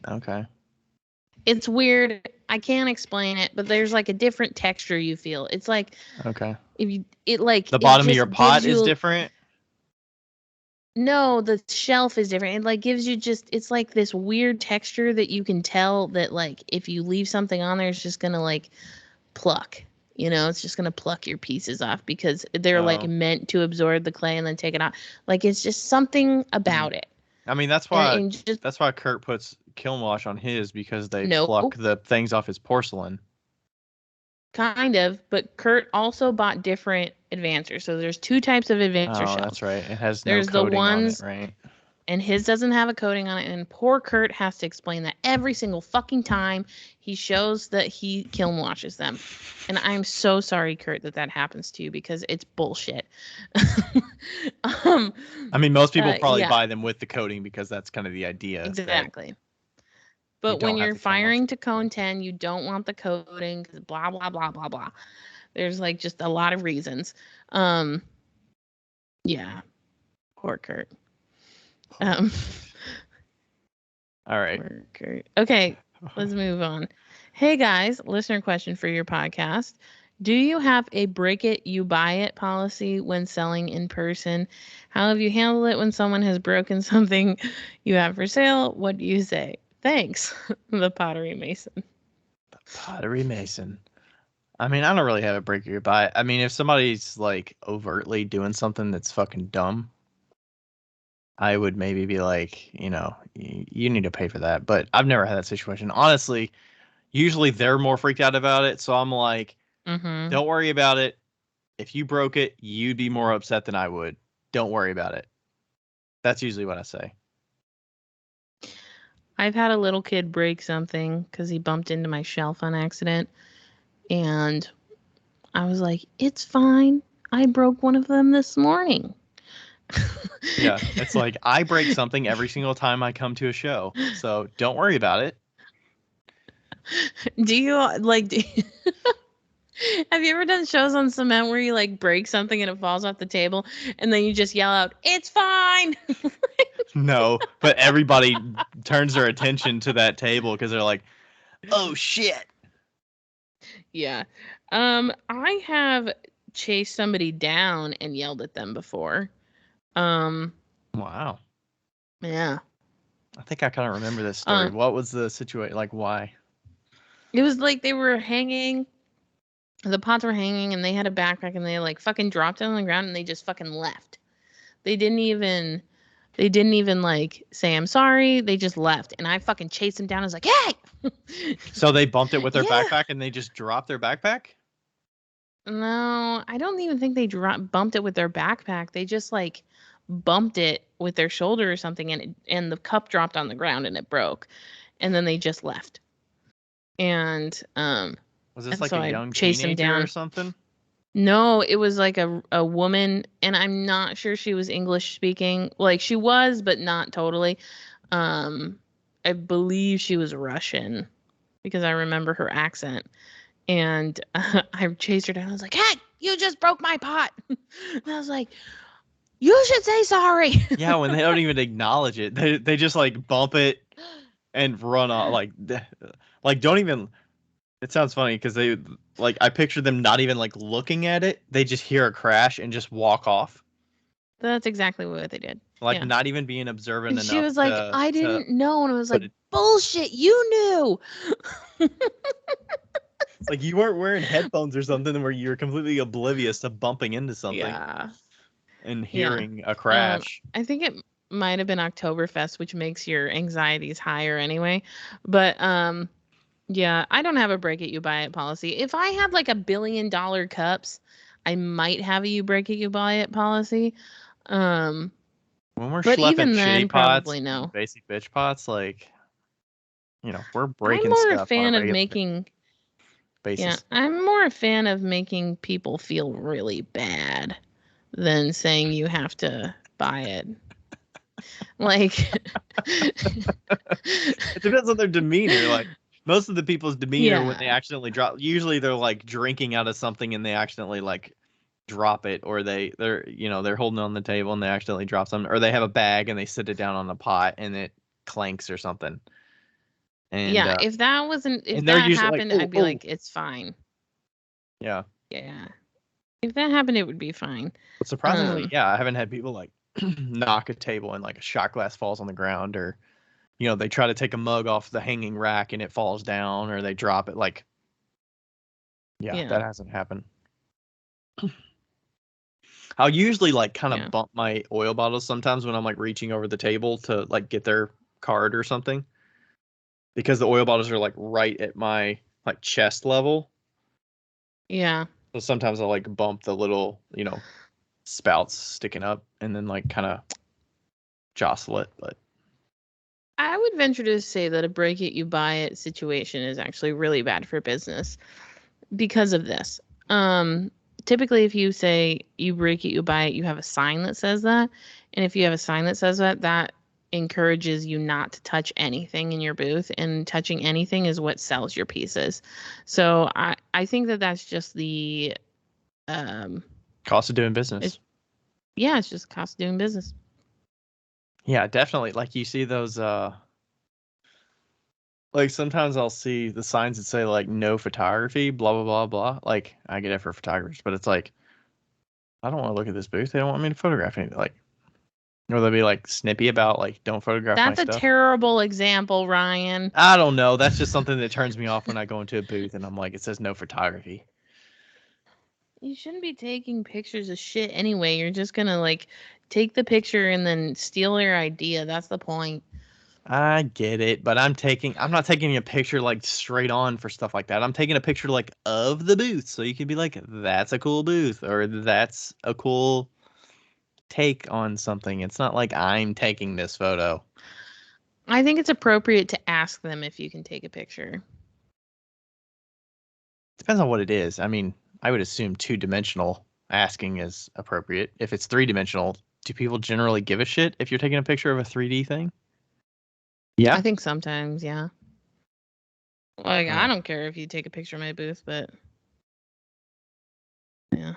Okay. It's weird. I can't explain it, but there's, like, a different texture you feel. It's like, okay. The bottom of your pot is different? No, the shelf is different. It, like, gives you it's like this weird texture that you can tell that, like, if you leave something on there, it's just gonna, like, pluck. You know, it's just gonna pluck your pieces off because they're like meant to absorb the clay and then take it out. Like, it's just something about it. I mean, that's why that's why Kurt puts kiln wash on his, because they pluck the things off his porcelain. Kind of, but Kurt also bought different advancers. So there's 2 types of advancer shelves. That's right. It has no coating on it, right? And his doesn't have a coating on it. And poor Kurt has to explain that every single fucking time he shows that he kiln washes them. And I'm so sorry, Kurt, that happens to you, because it's bullshit. I mean, most people probably buy them with the coating because that's kind of the idea. Exactly. But when you're firing to cone 10, you don't want the coating, because blah, blah, blah, blah, blah. There's, like, just a lot of reasons. Yeah. Poor Kurt. All right. Poor Kurt. Okay, let's move on. Hey, guys, listener question for your podcast. Do you have a break it, you buy it policy when selling in person? How have you handled it when someone has broken something you have for sale? What do you say? Thanks, the Pottery Mason. The Pottery Mason. I mean, I don't really have a break your buy. I mean, if somebody's like overtly doing something that's fucking dumb, I would maybe be like, you need to pay for that. But I've never had that situation. Honestly, usually they're more freaked out about it. So I'm like, don't worry about it. If you broke it, you'd be more upset than I would. Don't worry about it. That's usually what I say. I've had a little kid break something because he bumped into my shelf on accident. And I was like, it's fine. I broke one of them this morning. Yeah, it's like I break something every single time I come to a show. So don't worry about it. Do you like... Have you ever done shows on cement where you like break something and it falls off the table and then you just yell out, "It's fine"? No, but everybody turns their attention to that table because they're like, "Oh shit." Yeah. I have chased somebody down and yelled at them before. Wow. Yeah. I think I kind of remember this story. What was the situation? Like, why? It was like they were hanging. The pots were hanging and they had a backpack and they like fucking dropped it on the ground and they just fucking left. They didn't even like say I'm sorry. They just left and I fucking chased them down. I was like, "Hey!" So they bumped it with their backpack and they just dropped their backpack? No, I don't even think they bumped it with their backpack. They just like bumped it with their shoulder or something and the cup dropped on the ground and it broke. And then they just left. And was this like so a young chased them teenager down. or something? No, it was like a woman, and I'm not sure she was English speaking. Like she was, but not totally. I believe she was Russian because I remember her accent. And I chased her down. I was like, "Hey, you just broke my pot." And I was like, "You should say sorry." Yeah, when they don't even acknowledge it, they just like bump it and run off. Like don't even. It sounds funny because they like I picture them not even like looking at it. They just hear a crash and just walk off. That's exactly what they did. Like not even being observant and enough. She was like, "I didn't know," and I was like, "Bullshit, you knew." It's like you weren't wearing headphones or something where you're completely oblivious to bumping into something. Yeah. And hearing a crash. I think it might have been Oktoberfest, which makes your anxieties higher anyway. But yeah, I don't have a break it you buy it policy. If I had like $1 billion cups, I might have a you break it you buy it policy. When we're but schlepping even then, shea pots, probably no. basic bitch pots, like we're breaking I'm more stuff a fan on a of making basis. Yeah, I'm more a fan of making people feel really bad than saying you have to buy it. Like it depends on their demeanor. Like most of the people's demeanor when they accidentally drop, usually they're like drinking out of something and they accidentally like drop it, or they're holding it on the table and they accidentally drop something, or they have a bag and they sit it down on the pot and it clanks or something. And if that happened, like, I'd be like, it's fine. Yeah. Yeah. If that happened, it would be fine. But surprisingly, I haven't had people like knock a table and like a shot glass falls on the ground, or they try to take a mug off the hanging rack and it falls down, or they drop it. Like, that hasn't happened. I'll usually like kind of bump my oil bottles sometimes when I'm like reaching over the table to like get their card or something, because the oil bottles are like right at my like chest level. Yeah. So sometimes I'll like bump the little, spouts sticking up and then like kind of jostle it. But I would venture to say that a break it you buy it situation is actually really bad for business because of this. Typically, if you say you break it, you buy it, you have a sign that says that. And if you have a sign that says that, that encourages you not to touch anything in your booth. And touching anything is what sells your pieces. So I think that that's just the cost of doing business. It's just cost of doing business. Yeah, definitely. Like you see those like sometimes I'll see the signs that say like no photography, blah blah blah blah. Like I get it for photographers, but it's like I don't want to look at this booth. They don't want me to photograph anything. Like Or they'll be like snippy about like, don't photograph my That's a stuff. terrible example, Ryan. I don't know. That's just something that turns me off when I go into a booth and I'm like, it says no photography. You shouldn't be taking pictures of shit anyway. You're just gonna like take the picture and then steal their idea. That's the point. I get it, but I'm not taking a picture like straight on for stuff like that. I'm taking a picture like of the booth. So you can be like, that's a cool booth or that's a cool take on something. It's not like I'm taking this photo. I think it's appropriate to ask them if you can take a picture. Depends on what it is. I mean, I would assume 2-dimensional asking is appropriate. If it's 3-dimensional, do people generally give a shit if you're taking a picture of a 3D thing? Yeah. I think sometimes, yeah. Like, I don't care if you take a picture of my booth, but yeah.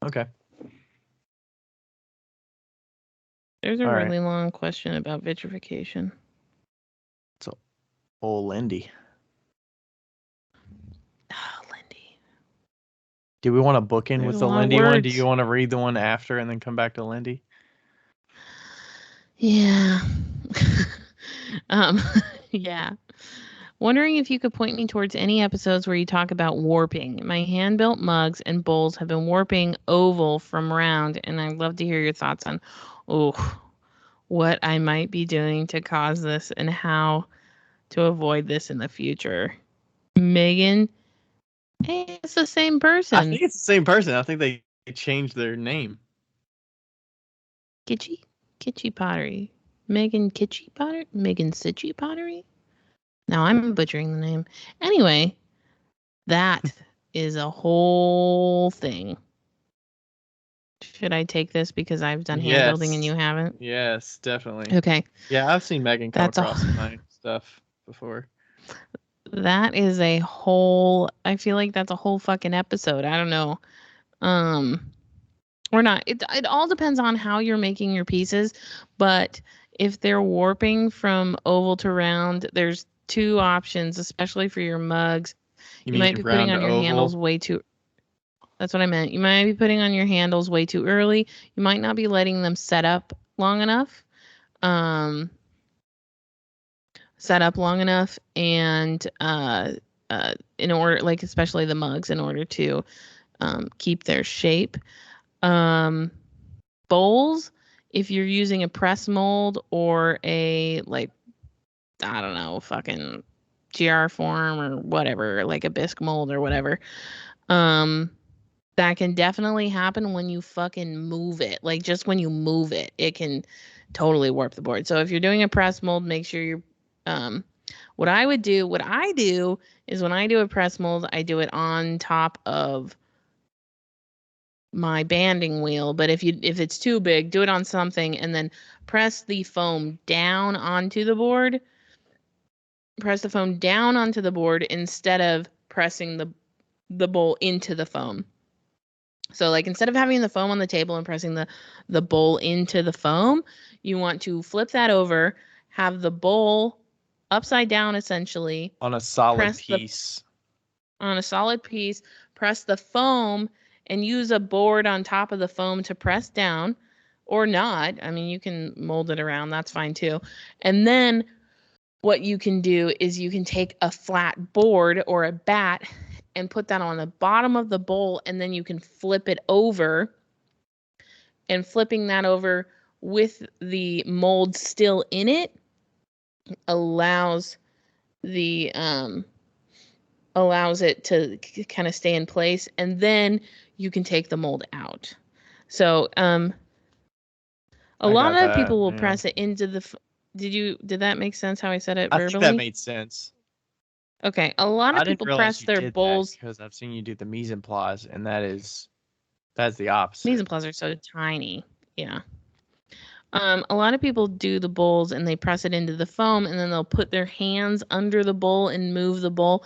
Okay. There's a really long question about vitrification. So, old Lindy. Oh, Lindy. Do we want to book in with the Lindy one? Do you want to read the one after and then come back to Lindy? Yeah. Yeah. Wondering if you could point me towards any episodes where you talk about warping. My hand-built mugs and bowls have been warping oval from round, and I'd love to hear your thoughts on what I might be doing to cause this and how to avoid this in the future. Megan, hey, it's the same person. I think it's the same person. I think they changed their name. Kitschy Pottery. Megan Kitschy Pottery? Megan Sitchy Pottery? Now I'm butchering the name. Anyway, that is a whole thing. Should I take this because I've done hand building and you haven't? Yes, definitely. Okay. Yeah, I've seen Megan come across my stuff before. That is a whole, I feel like that's a whole fucking episode. I don't know. Or not. It all depends on how you're making your pieces, but if they're warping from oval to round, there's 2 options, especially for your mugs. You might be putting on your handles way too. That's what I meant. You might be putting on your handles way too early. You might not be letting them set up long enough. And in order, like especially the mugs, in order to keep their shape. Bowls, if you're using a press mold or a like, I don't know, fucking GR form or whatever, like a bisque mold or whatever, that can definitely happen when you fucking move it. Like just when you move it, it can totally warp the board. So if you're doing a press mold, make sure you're what I do is when I do a press mold, I do it on top of my banding wheel, but if it's too big, do it on something and then press the foam down onto the board. Press the foam down onto the board instead of pressing the bowl into the foam. So like instead of having the foam on the table and pressing the bowl into the foam, you want to flip that over, have the bowl upside down essentially on a solid piece. On a solid piece, press the foam and use a board on top of the foam to press down, or not. I mean, you can mold it around, that's fine too. And then what you can do is you can take a flat board or a bat and put that on the bottom of the bowl, and then you can flip it over. And flipping that over with the mold still in it allows it to kind of stay in place, and then you can take the mold out. So a lot of people will press it into the did that make sense how I said it verbally? I think that made sense. Okay, a lot of people press their bowls because I've seen you do the mise en place, and that's the opposite. Mise en place are so tiny. Yeah. A lot of people do the bowls and they press it into the foam, and then they'll put their hands under the bowl and move the bowl.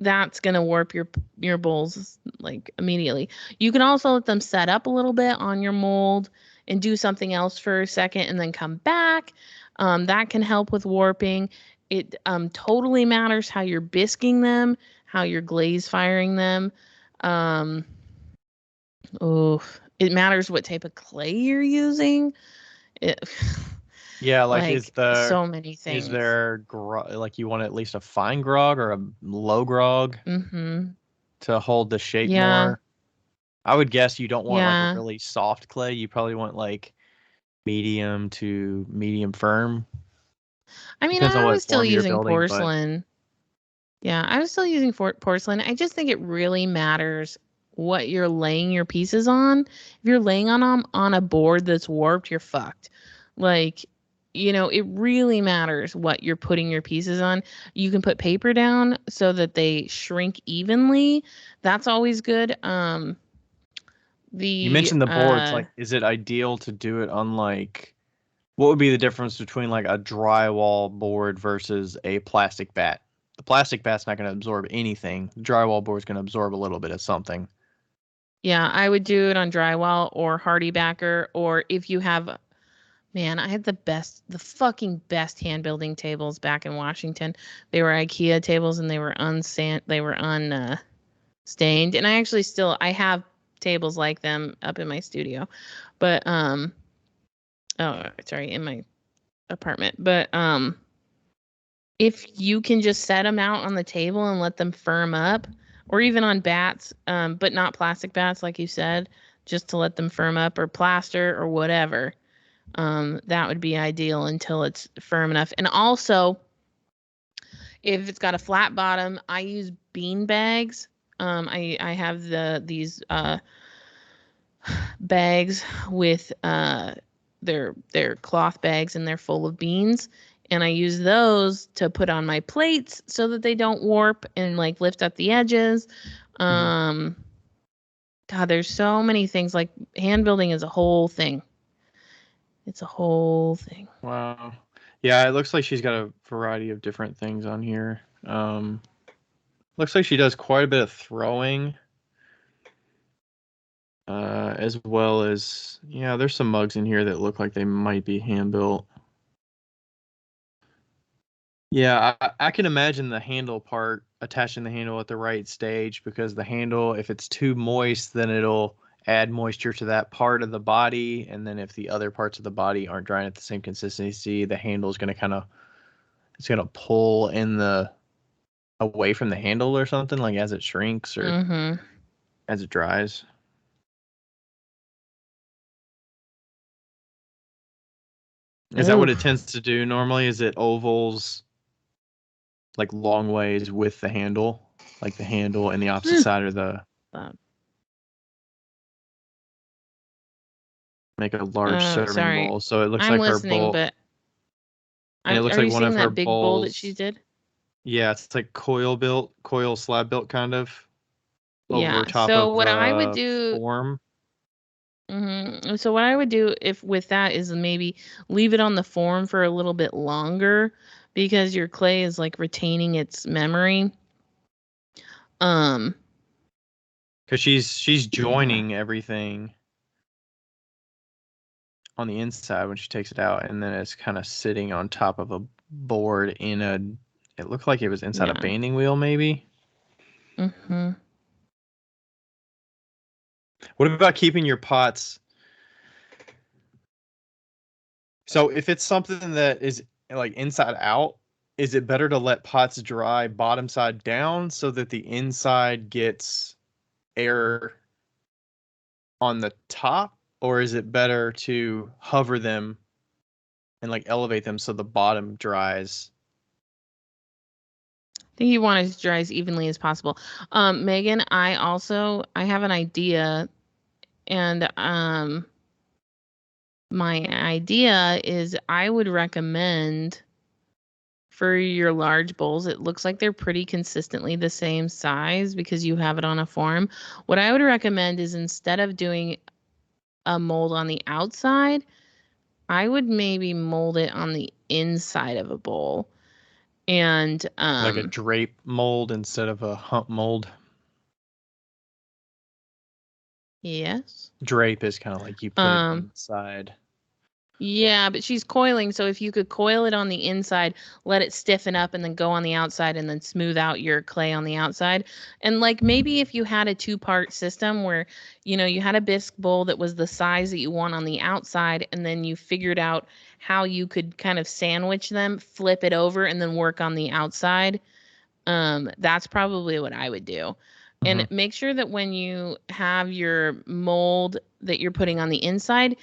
That's going to warp your bowls like immediately. You can also let them set up a little bit on your mold and do something else for a second and then come back. That can help with warping. It totally matters how you're bisquing them, how you're glaze firing them. Oof. It matters what type of clay you're using. It, Yeah, like like so many things. is there like you want at least a fine grog or a low grog to hold the shape more? I would guess you don't want like a really soft clay. You probably want like medium to medium firm. I mean, Depends on I what was still form you're using building, but porcelain. Yeah, I was still using porcelain. I just think it really matters what you're laying your pieces on. If you're laying on them on a board that's warped, you're fucked. Like, you know, it really matters what you're putting your pieces on. You can put paper down so that they shrink evenly. That's always good. you mentioned the boards. Like, is it ideal to do it on like what would be the difference between like a drywall board versus a plastic bat? The plastic bat's not going to absorb anything. The drywall board's going to absorb a little bit of something. Yeah, I would do it on drywall or hardy backer, or if you have, man, I had the fucking best hand building tables back in Washington. They were IKEA tables and they were stained. And I have tables like them up in my studio. But in my apartment. But if you can just set them out on the table and let them firm up, or even on bats, but not plastic bats like you said, just to let them firm up, or plaster or whatever, that would be ideal until it's firm enough. And also, if it's got a flat bottom, I use bean bags. I have these bags with they're cloth bags and they're full of beans, and I use those to put on my plates so that they don't warp and like lift up the edges. God, there's so many things. Like hand building is a whole thing. It's a whole thing. Wow. Yeah, it looks like she's got a variety of different things on here. Looks like she does quite a bit of throwing. As well as, yeah, there's some mugs in here that look like they might be hand built. Yeah, I can imagine the handle part, attaching the handle at the right stage, because the handle, if it's too moist, then it'll add moisture to that part of the body. And then if the other parts of the body aren't drying at the same consistency, the handle is going to it's going to pull in away from the handle or something, like as it shrinks or as it dries. Is that what it tends to do normally? Is it ovals like long ways with the handle, like the handle and the opposite side of the make a large serving bowl. So it looks like her bowl. But and it looks like one of her big bowls bowl that she did. Yeah, it's like coil slab built kind of over top so of what I would do form. So what I would do if with that is maybe leave it on the form for a little bit longer, because your clay is like retaining its memory. Because she's joining everything on the inside when she takes it out, and then it's kind of sitting on top of a board it looked like it was inside a banding wheel maybe. What about keeping your pots? So if it's something that is like inside out, is it better to let pots dry bottom side down so that the inside gets air on the top, or is it better to hover them and like elevate them so the bottom dries? I think you want it to dry as evenly as possible. Megan, I have an idea, and my idea is I would recommend for your large bowls, it looks like they're pretty consistently the same size because you have it on a form. What I would recommend is, instead of doing a mold on the outside, I would maybe mold it on the inside of a bowl. And like a drape mold instead of a hump mold. Yes. Drape is kind of like you put it inside. Yeah, but she's coiling, so if you could coil it on the inside, let it stiffen up and then go on the outside and then smooth out your clay on the outside. And like maybe if you had a two-part system where, you had a bisque bowl that was the size that you want on the outside and then you figured out how you could kind of sandwich them, flip it over and then work on the outside. That's probably what I would do. And make sure that when you have your mold that you're putting on the inside,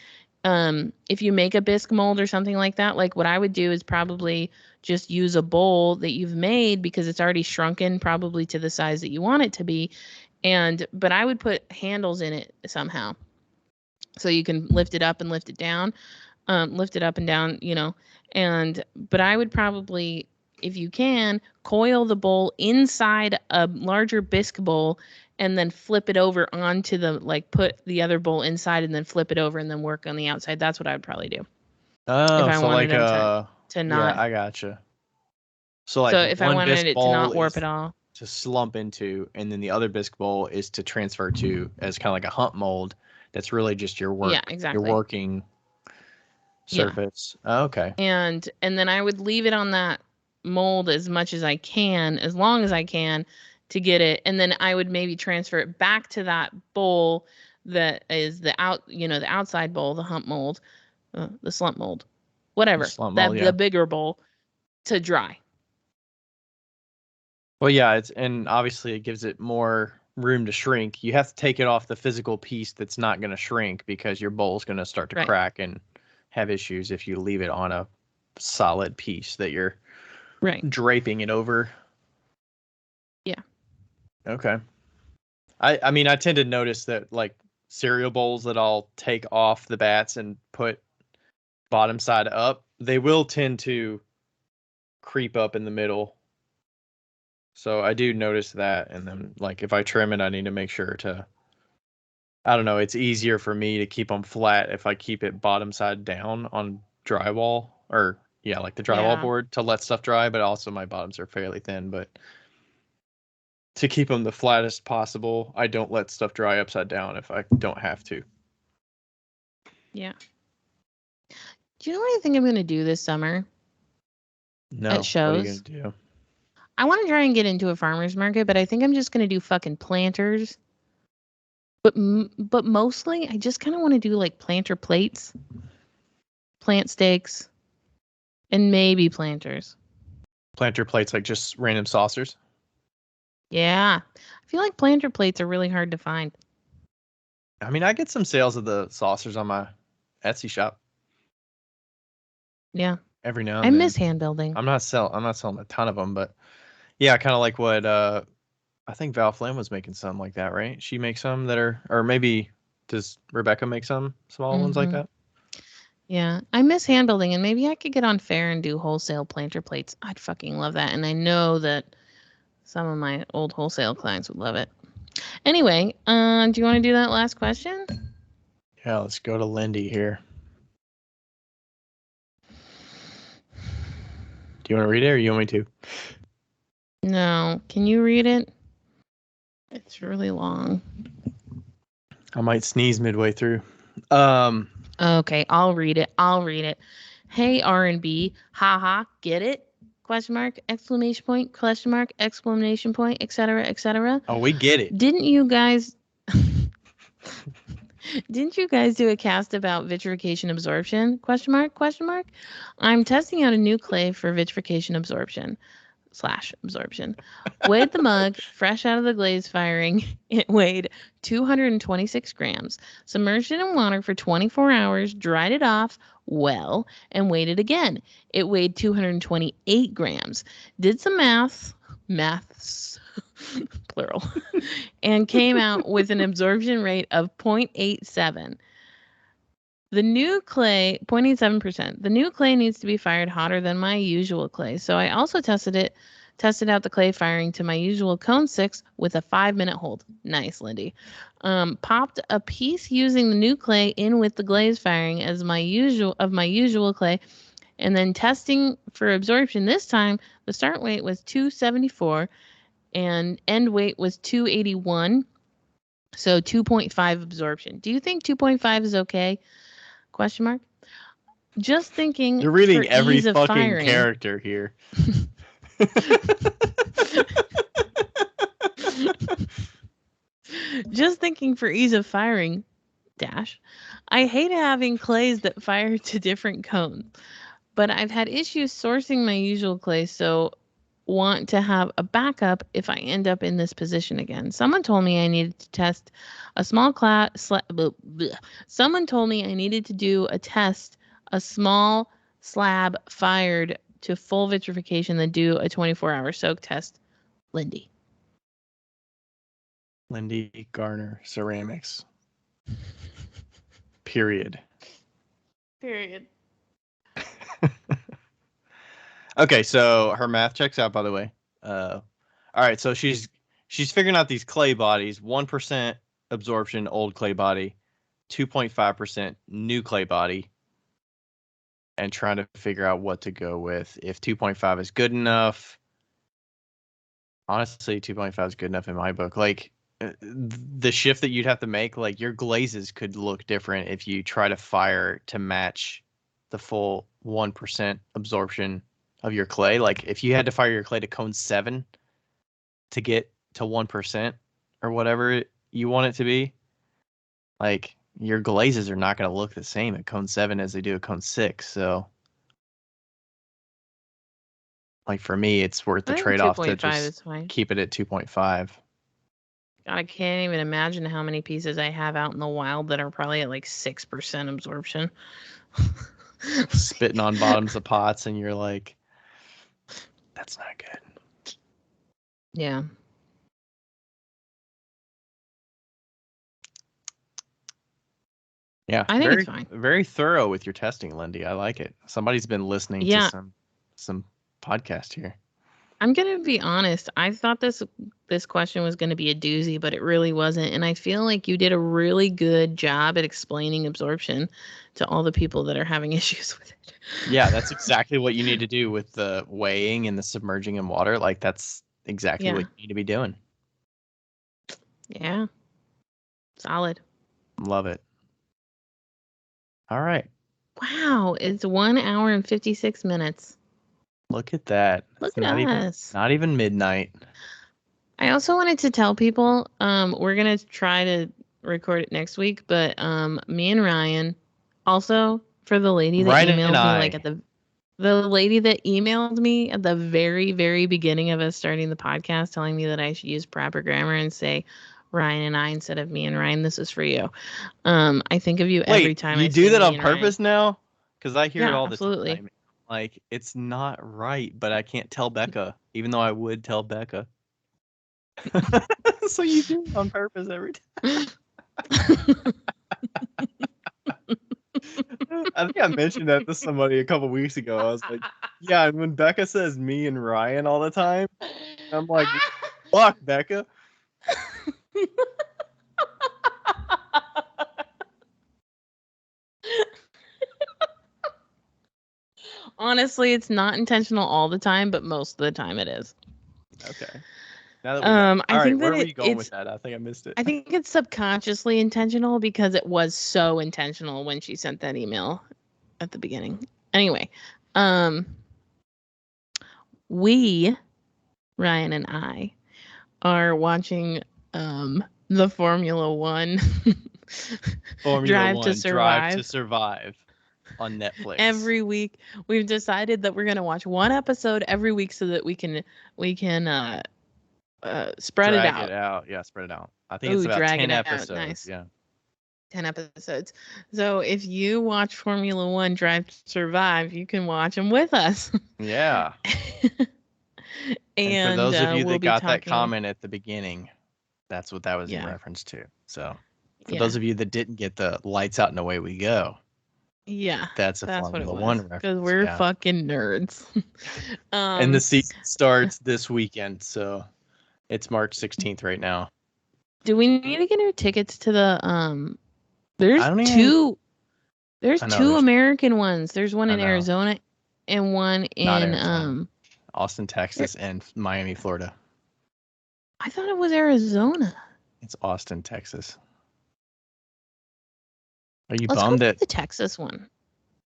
if you make a bisque mold or something like that, like what I would do is probably just use a bowl that you've made because it's already shrunken probably to the size that you want it to be. But I would put handles in it somehow. So you can lift it up and lift it down, lift it up and down, but I would probably, if you can, coil the bowl inside a larger bisque bowl and then flip it over onto put the other bowl inside and then flip it over and then work on the outside. That's what I would probably do. If Oh, I so wanted like them to not. yeah, I gotcha. So like So if I one wanted bisque it to bowl not warp is at all. to slump into, and then the other bisque bowl is to transfer to as kind of like a hump mold. That's really just your work, Yeah, exactly. your working surface. Yeah. Oh, okay. And then I would leave it on that mold as much as I can, as long as I can to get it. And then I would maybe transfer it back to that bowl that is the outside bowl, the hump mold, the slump mold, whatever, the bigger bowl to dry. Well, yeah, and obviously it gives it more room to shrink. You have to take it off the physical piece that's not going to shrink because your bowl's going to start to crack and have issues if you leave it on a solid piece that you're draping it over. Yeah. Okay. I mean, I tend to notice that like cereal bowls that I'll take off the bats and put bottom side up, they will tend to creep up in the middle. So I do notice that. And then like if I trim it, I need to make sure to, I don't know, it's easier for me to keep them flat if I keep it bottom side down on drywall or like the drywall board to let stuff dry, but also my bottoms are fairly thin, but to keep them the flattest possible, I don't let stuff dry upside down if I don't have to. Yeah. Do you know what I think I'm going to do this summer? No. At shows? What are you going to do? I want to try and get into a farmer's market, but I think I'm just going to do fucking planters. But mostly, I just kind of want to do like planter plates, plant stakes, and maybe planters. Planter plates, like just random saucers? Yeah. I feel like planter plates are really hard to find. I mean, I get some sales of the saucers on my Etsy shop. Yeah. Every now and then. I miss hand building. I'm not selling a ton of them, but yeah, kind of like what I think Val Flynn was making some like that, right? She makes some that are, or maybe does Rebecca make some small ones like that? Yeah, I miss hand building, and maybe I could get on Fair and do wholesale planter plates. I'd fucking love that, and I know that some of my old wholesale clients would love it. Anyway, do you want to do that last question? Yeah, let's go to Lindy here. Do you want to read it or you want me to? No. Can you read it? It's really long. I might sneeze midway through. Okay, I'll read it. Hey, R&B, haha, get it? Question mark, exclamation point, question mark, exclamation point, etc., etc. Oh, we get it. Didn't you guys do a cast about vitrification absorption? Question mark, question mark. I'm testing out a new clay for vitrification absorption. /absorption. Weighed the mug, fresh out of the glaze firing. It weighed 226 grams. Submerged it in water for 24 hours, dried it off well, and weighed it again. It weighed 228 grams. Did some maths, plural, and came out with an absorption rate of 0.87. The new clay, 0.87%. The new clay needs to be fired hotter than my usual clay. So I also tested out the clay firing to my usual cone 6 with a 5-minute hold. Nice, Lindy. Popped a piece using the new clay in with the glaze firing as my usual clay. And then testing for absorption this time, the start weight was 274 and end weight was 281. So 2.5 absorption. Do you think 2.5 is okay? Question mark. Just thinking You're reading for every ease of fucking firing. character here. Just thinking for ease of firing, I hate having clays that fire to different cones, but I've had issues sourcing my usual clay, so want to have a backup if I end up in this position again. Someone told me I needed to test a small Someone told me I needed to do a small slab fired to full vitrification, then do a 24-hour soak test. Lindy Garner Ceramics. Period. Okay, so her math checks out, by the way. All right, so she's figuring out these clay bodies: 1% absorption, old clay body, 2.5% new clay body, and trying to figure out what to go with. If 2.5 is good enough, honestly, 2.5 is good enough in my book. Like the shift that you'd have to make, like your glazes could look different if you try to fire to match the full 1% absorption of your clay. Like if you had to fire your clay to cone 7 to get to 1% or whatever you want it to be, like your glazes are not going to look the same at cone 7 as they do at cone 6. So like for me, it's worth the trade-off to just keep it at 2.5. God, I can't even imagine how many pieces I have out in the wild that are probably at like 6% absorption. Spitting on bottoms of pots, and you're like, that's not good. Yeah. Yeah, I think it's fine. Very thorough with your testing, Lindy. I like it. Somebody's been listening to some podcast here. I'm gonna be honest. I thought this question was gonna be a doozy, but it really wasn't. And I feel like you did a really good job at explaining absorption to all the people that are having issues with it. Yeah, that's exactly what you need to do with the weighing and the submerging in water. Like that's exactly what you need to be doing. Yeah. Solid. Love it. All right. Wow, it's 1 hour and 56 minutes. Look at that. Look at us. Not even midnight. I also wanted to tell people, we're gonna try to record it next week, but me and Ryan, also for the lady that emailed me like at the lady that emailed me at the very, very beginning of us starting the podcast, telling me that I should use proper grammar and say Ryan and I instead of me and Ryan. This is for you. I think of you every time. You do that on purpose now? Because I hear it all the time. Like it's not right, but I can't tell Becca, even though I would tell Becca. So you do it on purpose every time. I think I mentioned that to somebody a couple weeks ago. I was like, yeah, and when Becca says me and Ryan all the time, I'm like, fuck, Becca. Honestly, it's not intentional all the time, but most of the time it is. Okay. Now that we know. I think where were you going with that? I think I missed it. I think it's subconsciously intentional because it was so intentional when she sent that email at the beginning. Anyway, we, Ryan and I, are watching the Formula One Drive to Survive on Netflix. Every week we've decided that we're going to watch one episode every week so that we can spread it out. Yeah, spread it out. I think it's about 10 episodes. Nice. Yeah. 10 episodes. So if you watch Formula One Drive to Survive, you can watch them with us. Yeah. and for those of you that got that comment at the beginning, that's what that was in reference to. So for those of you that didn't get the lights out and away we go. Yeah. That's Formula One reference. Because we're fucking nerds. And the season starts this weekend, so it's March 16th right now. Do we need to get our tickets to the There's two American ones. There's one in Arizona and one in Austin, Texas and Miami, Florida. I thought it was Arizona. It's Austin, Texas. Are you Let's bummed go that the Texas one?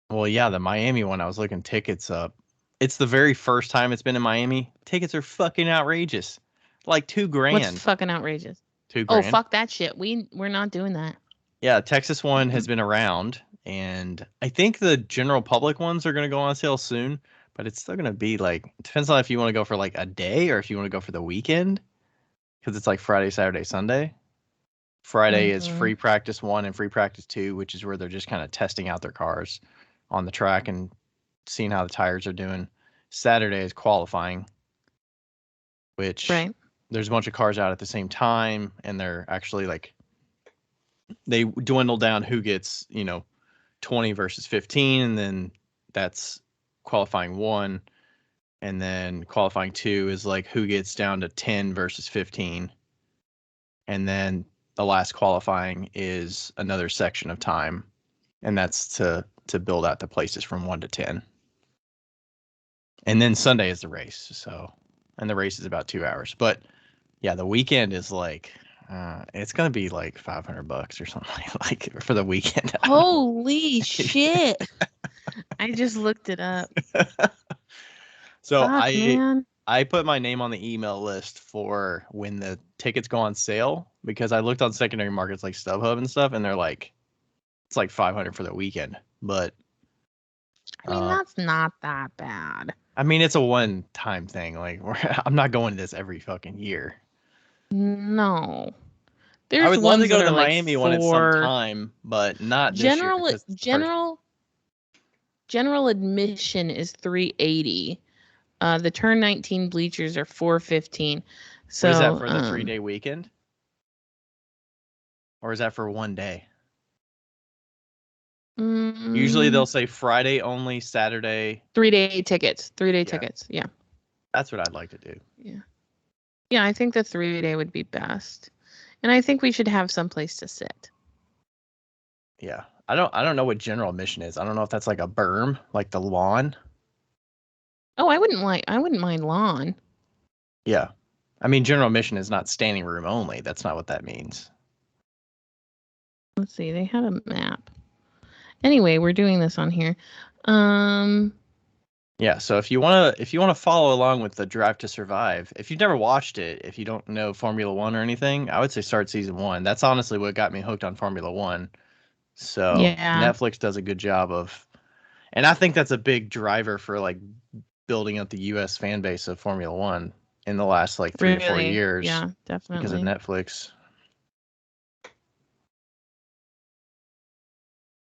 Well, yeah, the Miami one, I was looking tickets up. It's the very first time it's been in Miami. Tickets are fucking outrageous. Like What's $2,000. fucking outrageous? Two Oh, grand. fuck that shit. We're not doing that. Yeah, Texas one has Mm-mm. been around, and I think the general public ones are going to go on sale soon, but it's still going to be like, it depends on if you want to go for like a day or if you want to go for the weekend, because it's like Friday, Saturday, Sunday. Friday is Mm-hmm. free practice 1 and free practice 2, which is where they're just kind of testing out their cars on the track and seeing how the tires are doing. Saturday is qualifying, which Right. there's a bunch of cars out at the same time, and they're actually like, they dwindle down who gets, 20 versus 15, and then that's qualifying 1, and then qualifying 2 is like who gets down to 10 versus 15, and then the last qualifying is another section of time, and that's to build out the places from 1 to 10. And then Sunday is the race. So, and the race is about 2 hours. But yeah, the weekend is like, it's gonna be like $500 or something like for the weekend. Holy shit. I just looked it up. So Fuck, man. I put my name on the email list for when the tickets go on sale, because I looked on secondary markets like StubHub and stuff, and they're like, it's like 500 for the weekend. But I mean, that's not that bad. I mean, it's a one-time thing. Like, I'm not going to this every fucking year. No. I There's would love to ones go that to are the like Miami one at some for time, but not this year general because it's the first. general admission is 380. The turn 19 bleachers are 415. What is that So, for, the 3-day weekend? Or is that for one day? Usually they'll say Friday only, Saturday. 3-day tickets. 3-day Yeah, tickets. Yeah. that's what I'd like to do. Yeah. Yeah, I think the 3-day would be best. And I think we should have some place to sit. Yeah. I don't know what general admission is. I don't know if that's like a berm, like the lawn. Oh, I wouldn't mind lawn. Yeah. I mean, general admission is not standing room only. That's not what that means. Let's see, they had a map. Anyway, we're doing this on here. Yeah, so if you wanna follow along with the Drive to Survive, if you've never watched it, if you don't know Formula One or anything, I would say start season 1. That's honestly what got me hooked on Formula One. So Yeah. Netflix does a good job of, and I think that's a big driver for like building up the U.S. fan base of Formula One in the last like 3 or 4 Really? years Yeah, because of definitely. Netflix.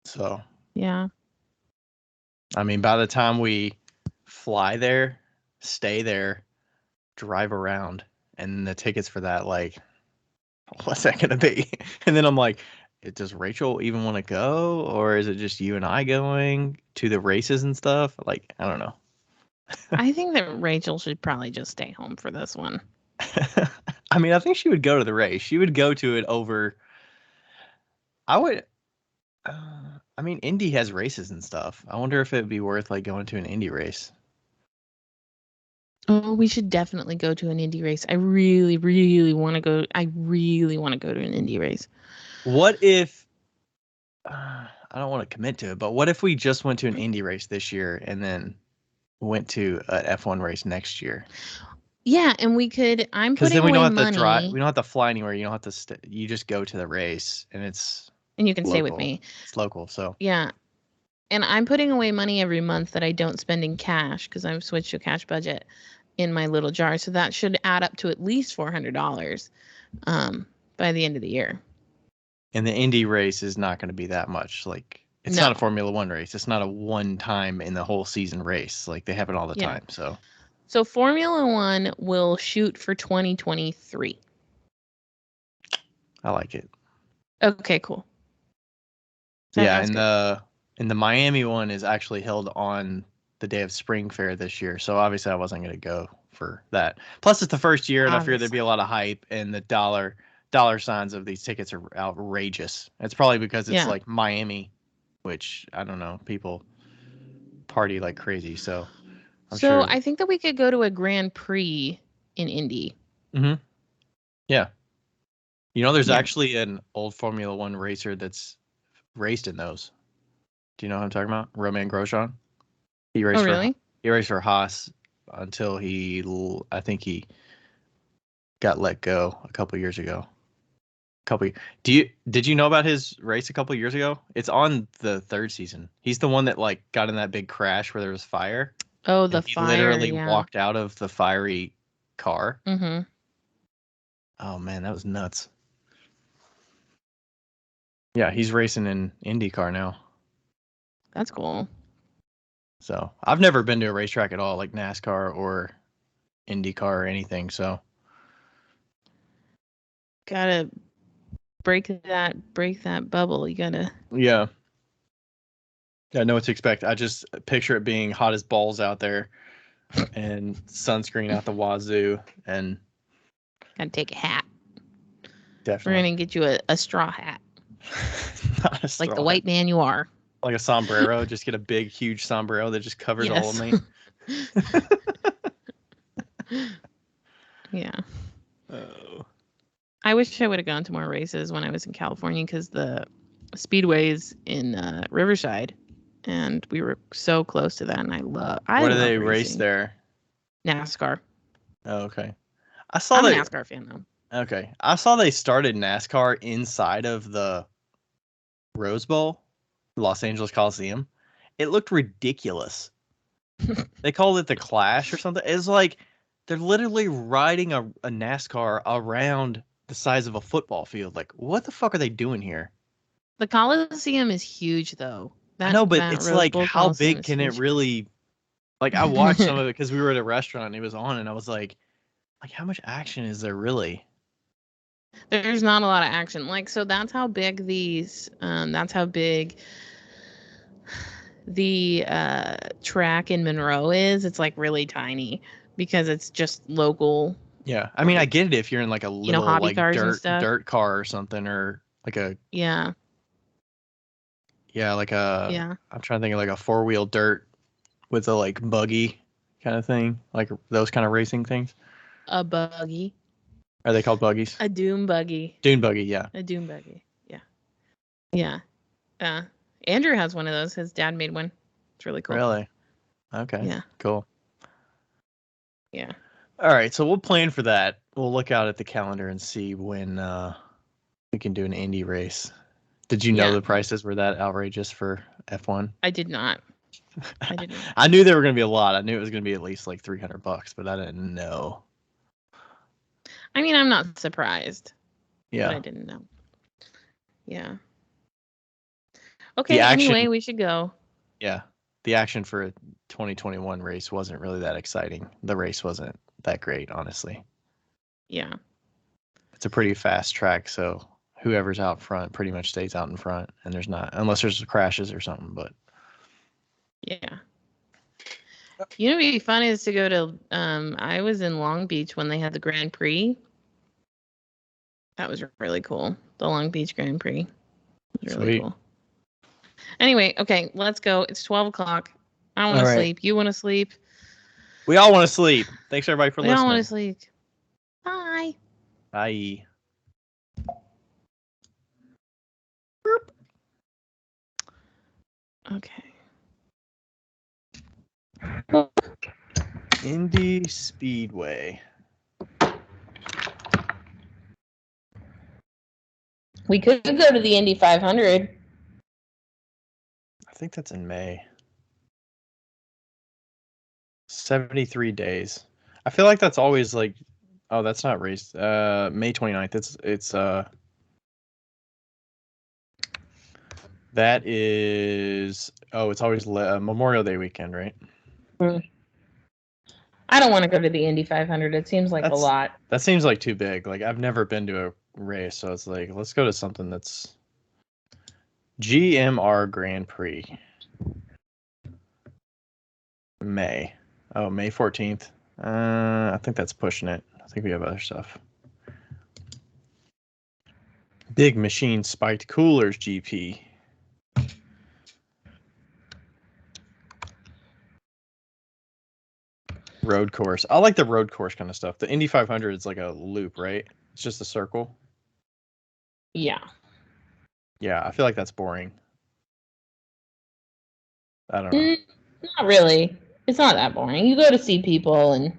So Yeah. I mean, by the time we fly there, stay there, drive around, and the tickets for that, like, what's that gonna be? And then I'm like, does Rachel even want to go, or is it just you and I going to the races and stuff? Like, I don't know. I think that Rachel should probably just stay home for this one. I mean, I think she would go to the race. She would go to it over. I would. I mean, Indy has races and stuff. I wonder if it would be worth like going to an Indy race. Oh, we should definitely go to an Indy race. I really, really want to go. I really want to go to an Indy race. What if? I don't want to commit to it, but what if we just went to an Indy race this year and then went to an F1 race next year? Yeah, and we could. I'm Because putting then we don't away have to drive. money, We don't have to fly anywhere. You don't have to. You just go to the race, and it's and you can stay with local. me. It's local, so Yeah, and I'm putting away money every month that I don't spend in cash because I've switched to a cash budget in my little jar. So that should add up to at least $400 by the end of the year. and the Indy race is not going to be that much. Like, it's No. not a Formula One race. It's not a one time in the whole season race. Like, they have it all the Yeah. time. So Formula One will shoot for 2023. I like it. Okay, cool. Yeah, Sounds and the Miami one is actually held on the day of Spring Fair this year. So obviously I wasn't going to go for that. Plus it's the first year, and I fear there'd be a lot of hype, and the dollar signs of these tickets are outrageous. It's probably because it's like Miami, which I don't know, people party like crazy. So I'm So sure. I think that we could go to a Grand Prix in Indy. Mm-hmm. Yeah. You know, there's Yeah. actually an old Formula One racer that's raced in those. Do you know who I'm talking about? Romain Grosjean. He Oh, raced really? for Haas until I think he got let go a couple years ago. Did you know about his race a couple years ago? It's on the third season. He's the one that like got in that big crash where there was fire, Oh, the and he fire, literally yeah. walked out of the fiery car. Mm-hmm. Oh man, that was nuts. Yeah, he's racing in IndyCar now. That's cool. So I've never been to a racetrack at all, like NASCAR or IndyCar or anything. So Gotta break that bubble. You gotta. yeah, I know what to expect. I just picture it being hot as balls out there and sunscreen out the wazoo, and Gotta take a hat. We're definitely gonna get you a straw hat, not a like the straw white man you are. like a sombrero. Just get a big, huge sombrero that just covers all of Yes. me. Yeah. Oh. I wish I would have gone to more races when I was in California because the speedways in Riverside, and we were so close to that. And I What do love they race racing. there? NASCAR. Oh, okay. I saw I'm a that. NASCAR fan though. Okay, I saw they started NASCAR inside of the Rose Bowl, Los Angeles Coliseum. It looked ridiculous. They called it the Clash or something. It's like they're literally riding a NASCAR around the size of a football field. Like, what the fuck are they doing here? The Coliseum is huge though. I That know, but that it's Rose like, Bowl how Coliseum big is can it huge. really? Like, I watched some of it because we were at a restaurant and it was on, and I was like, how much action is there really? There's not a lot of action. Like, so that's how big that's how big the track in Monroe is. It's like really tiny because it's just local, Yeah, I mean, I like, get it if you're in like a little hobby like cars and stuff. dirt car or something, or like a Yeah. like a Yeah. I'm trying to think of like a 4-wheel dirt with a like buggy kind of thing, like those kind of racing things. A buggy. Are they called buggies? A doom buggy. Dune buggy, yeah. A doom buggy. Yeah. Yeah. Andrew has one of those. His dad made one. It's really cool. Really? Okay. Yeah. Cool. Yeah. All right, so we'll plan for that. We'll look out at the calendar and see when we can do an Indy race. Did you know Yeah. the prices were that outrageous for F1? I did not. I did not. I knew there were going to be a lot. I knew it was going to be at least like $300, but I didn't know. I mean, I'm not surprised. Yeah. But I didn't know. Yeah. Okay, anyway, we should go. Yeah. The action for a 2021 race wasn't really that exciting. The race wasn't that great, honestly. Yeah. It's a pretty fast track, so whoever's out front pretty much stays out in front, and unless there's crashes or something, but Yeah. You know, what'd be fun is to go to. I was in Long Beach when they had the Grand Prix. That was really cool. The Long Beach Grand Prix was really cool. Anyway, okay, let's go. It's 12 o'clock. I want to sleep. You want to sleep? We all want to sleep. Thanks everybody for listening. We all want to sleep. Bye. Bye. Okay. Indy Speedway. We could go to the Indy 500. I think that's in May. 73 days. I feel like that's always like, oh, that's not race. May 29th. It's that is, it's always Memorial Day weekend, right? I don't want to go to the Indy 500. It seems like a lot. That seems like too big. Like, I've never been to a race, so it's like, let's go to something that's GMR Grand Prix. May 14th. I think that's pushing it. I think we have other stuff. Big Machine Spiked Coolers GP. Road course. I like the road course kind of stuff. The Indy 500 is like a loop, right? It's just a circle. Yeah. Yeah, I feel like that's boring. I don't know. Not really. It's not that boring. You go to see people and.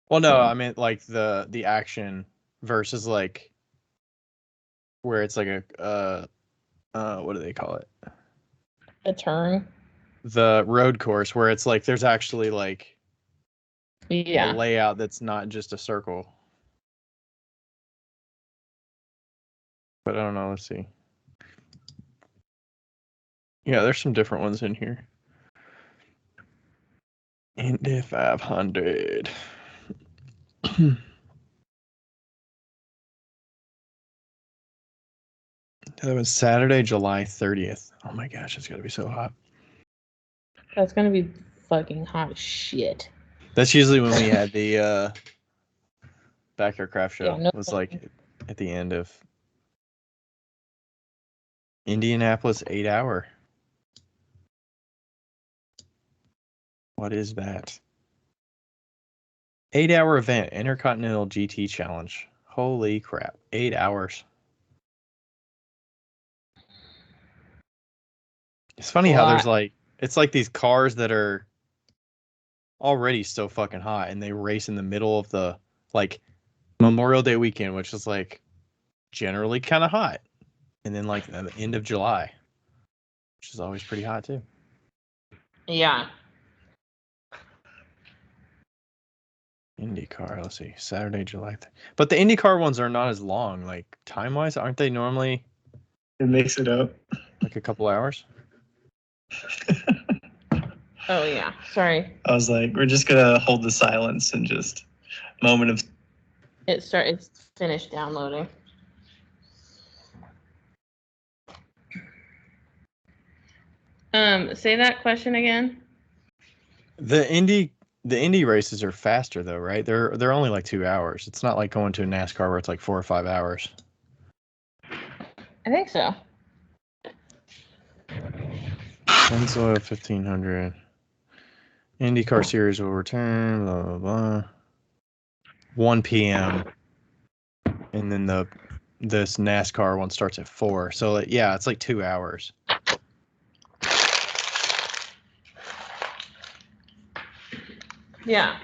Well, no, I mean like the action versus like where it's like a what do they call it? A turn. The road course where it's like there's actually like a Yeah. layout that's not just a circle. But I don't know. Let's see. Yeah, there's some different ones in here. Indy 500. That was Saturday, July 30th. Oh my gosh, it's gotta be so hot. That's gonna be fucking hot as shit. That's usually when we had the Backyard Craft Show. Yeah, no It was like at the end of Indianapolis 8 hour. What is that? 8 hour event, Intercontinental GT Challenge. Holy crap. 8 hours. It's funny how there's like, it's like these cars that are already so fucking hot and they race in the middle of the like Memorial Day weekend, which is like generally kind of hot. And then like the end of July, which is always pretty hot too. Yeah. IndyCar, let's see, Saturday, July. But the IndyCar ones are not as long, like time wise, aren't they normally? It makes it up. Like a couple hours. Oh yeah. Sorry. I was like, we're just gonna hold the silence and just moment of. It's finished downloading. Say that question again. The Indy races are faster though, right? They're only like 2 hours. It's not like going to a NASCAR where it's like 4 or 5 hours. I think so. Pennzoil 1500. IndyCar series will return. Blah blah blah. 1 p.m. and then this NASCAR one starts at 4. So yeah, it's like 2 hours. Yeah.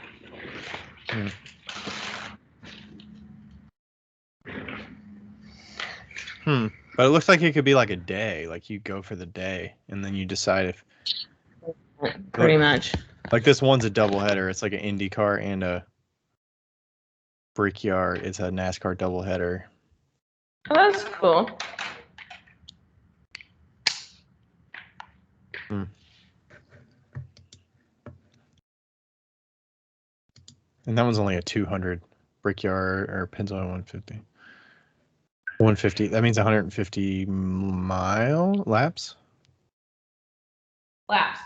But it looks like it could be like a day. Like you go for the day and then you decide if. Pretty much. Like this one's a doubleheader. It's like an IndyCar and a Brickyard. It's a NASCAR doubleheader. Oh, that's cool. And that one's only a 200 Brickyard or Pennzoil 150. 150. That means 150 mile laps. Laps.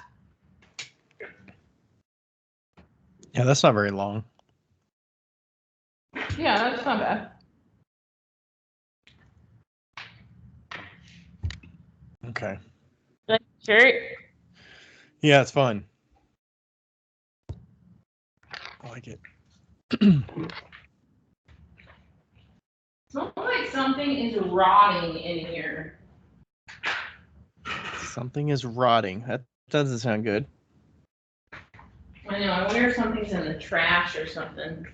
Yeah, that's not very long. Yeah, that's not bad. Okay. Like shirt. Yeah, it's fun. I like it. Smells like something is rotting in here. Something is rotting. That doesn't sound good. I know. I wonder if something's in the trash or something.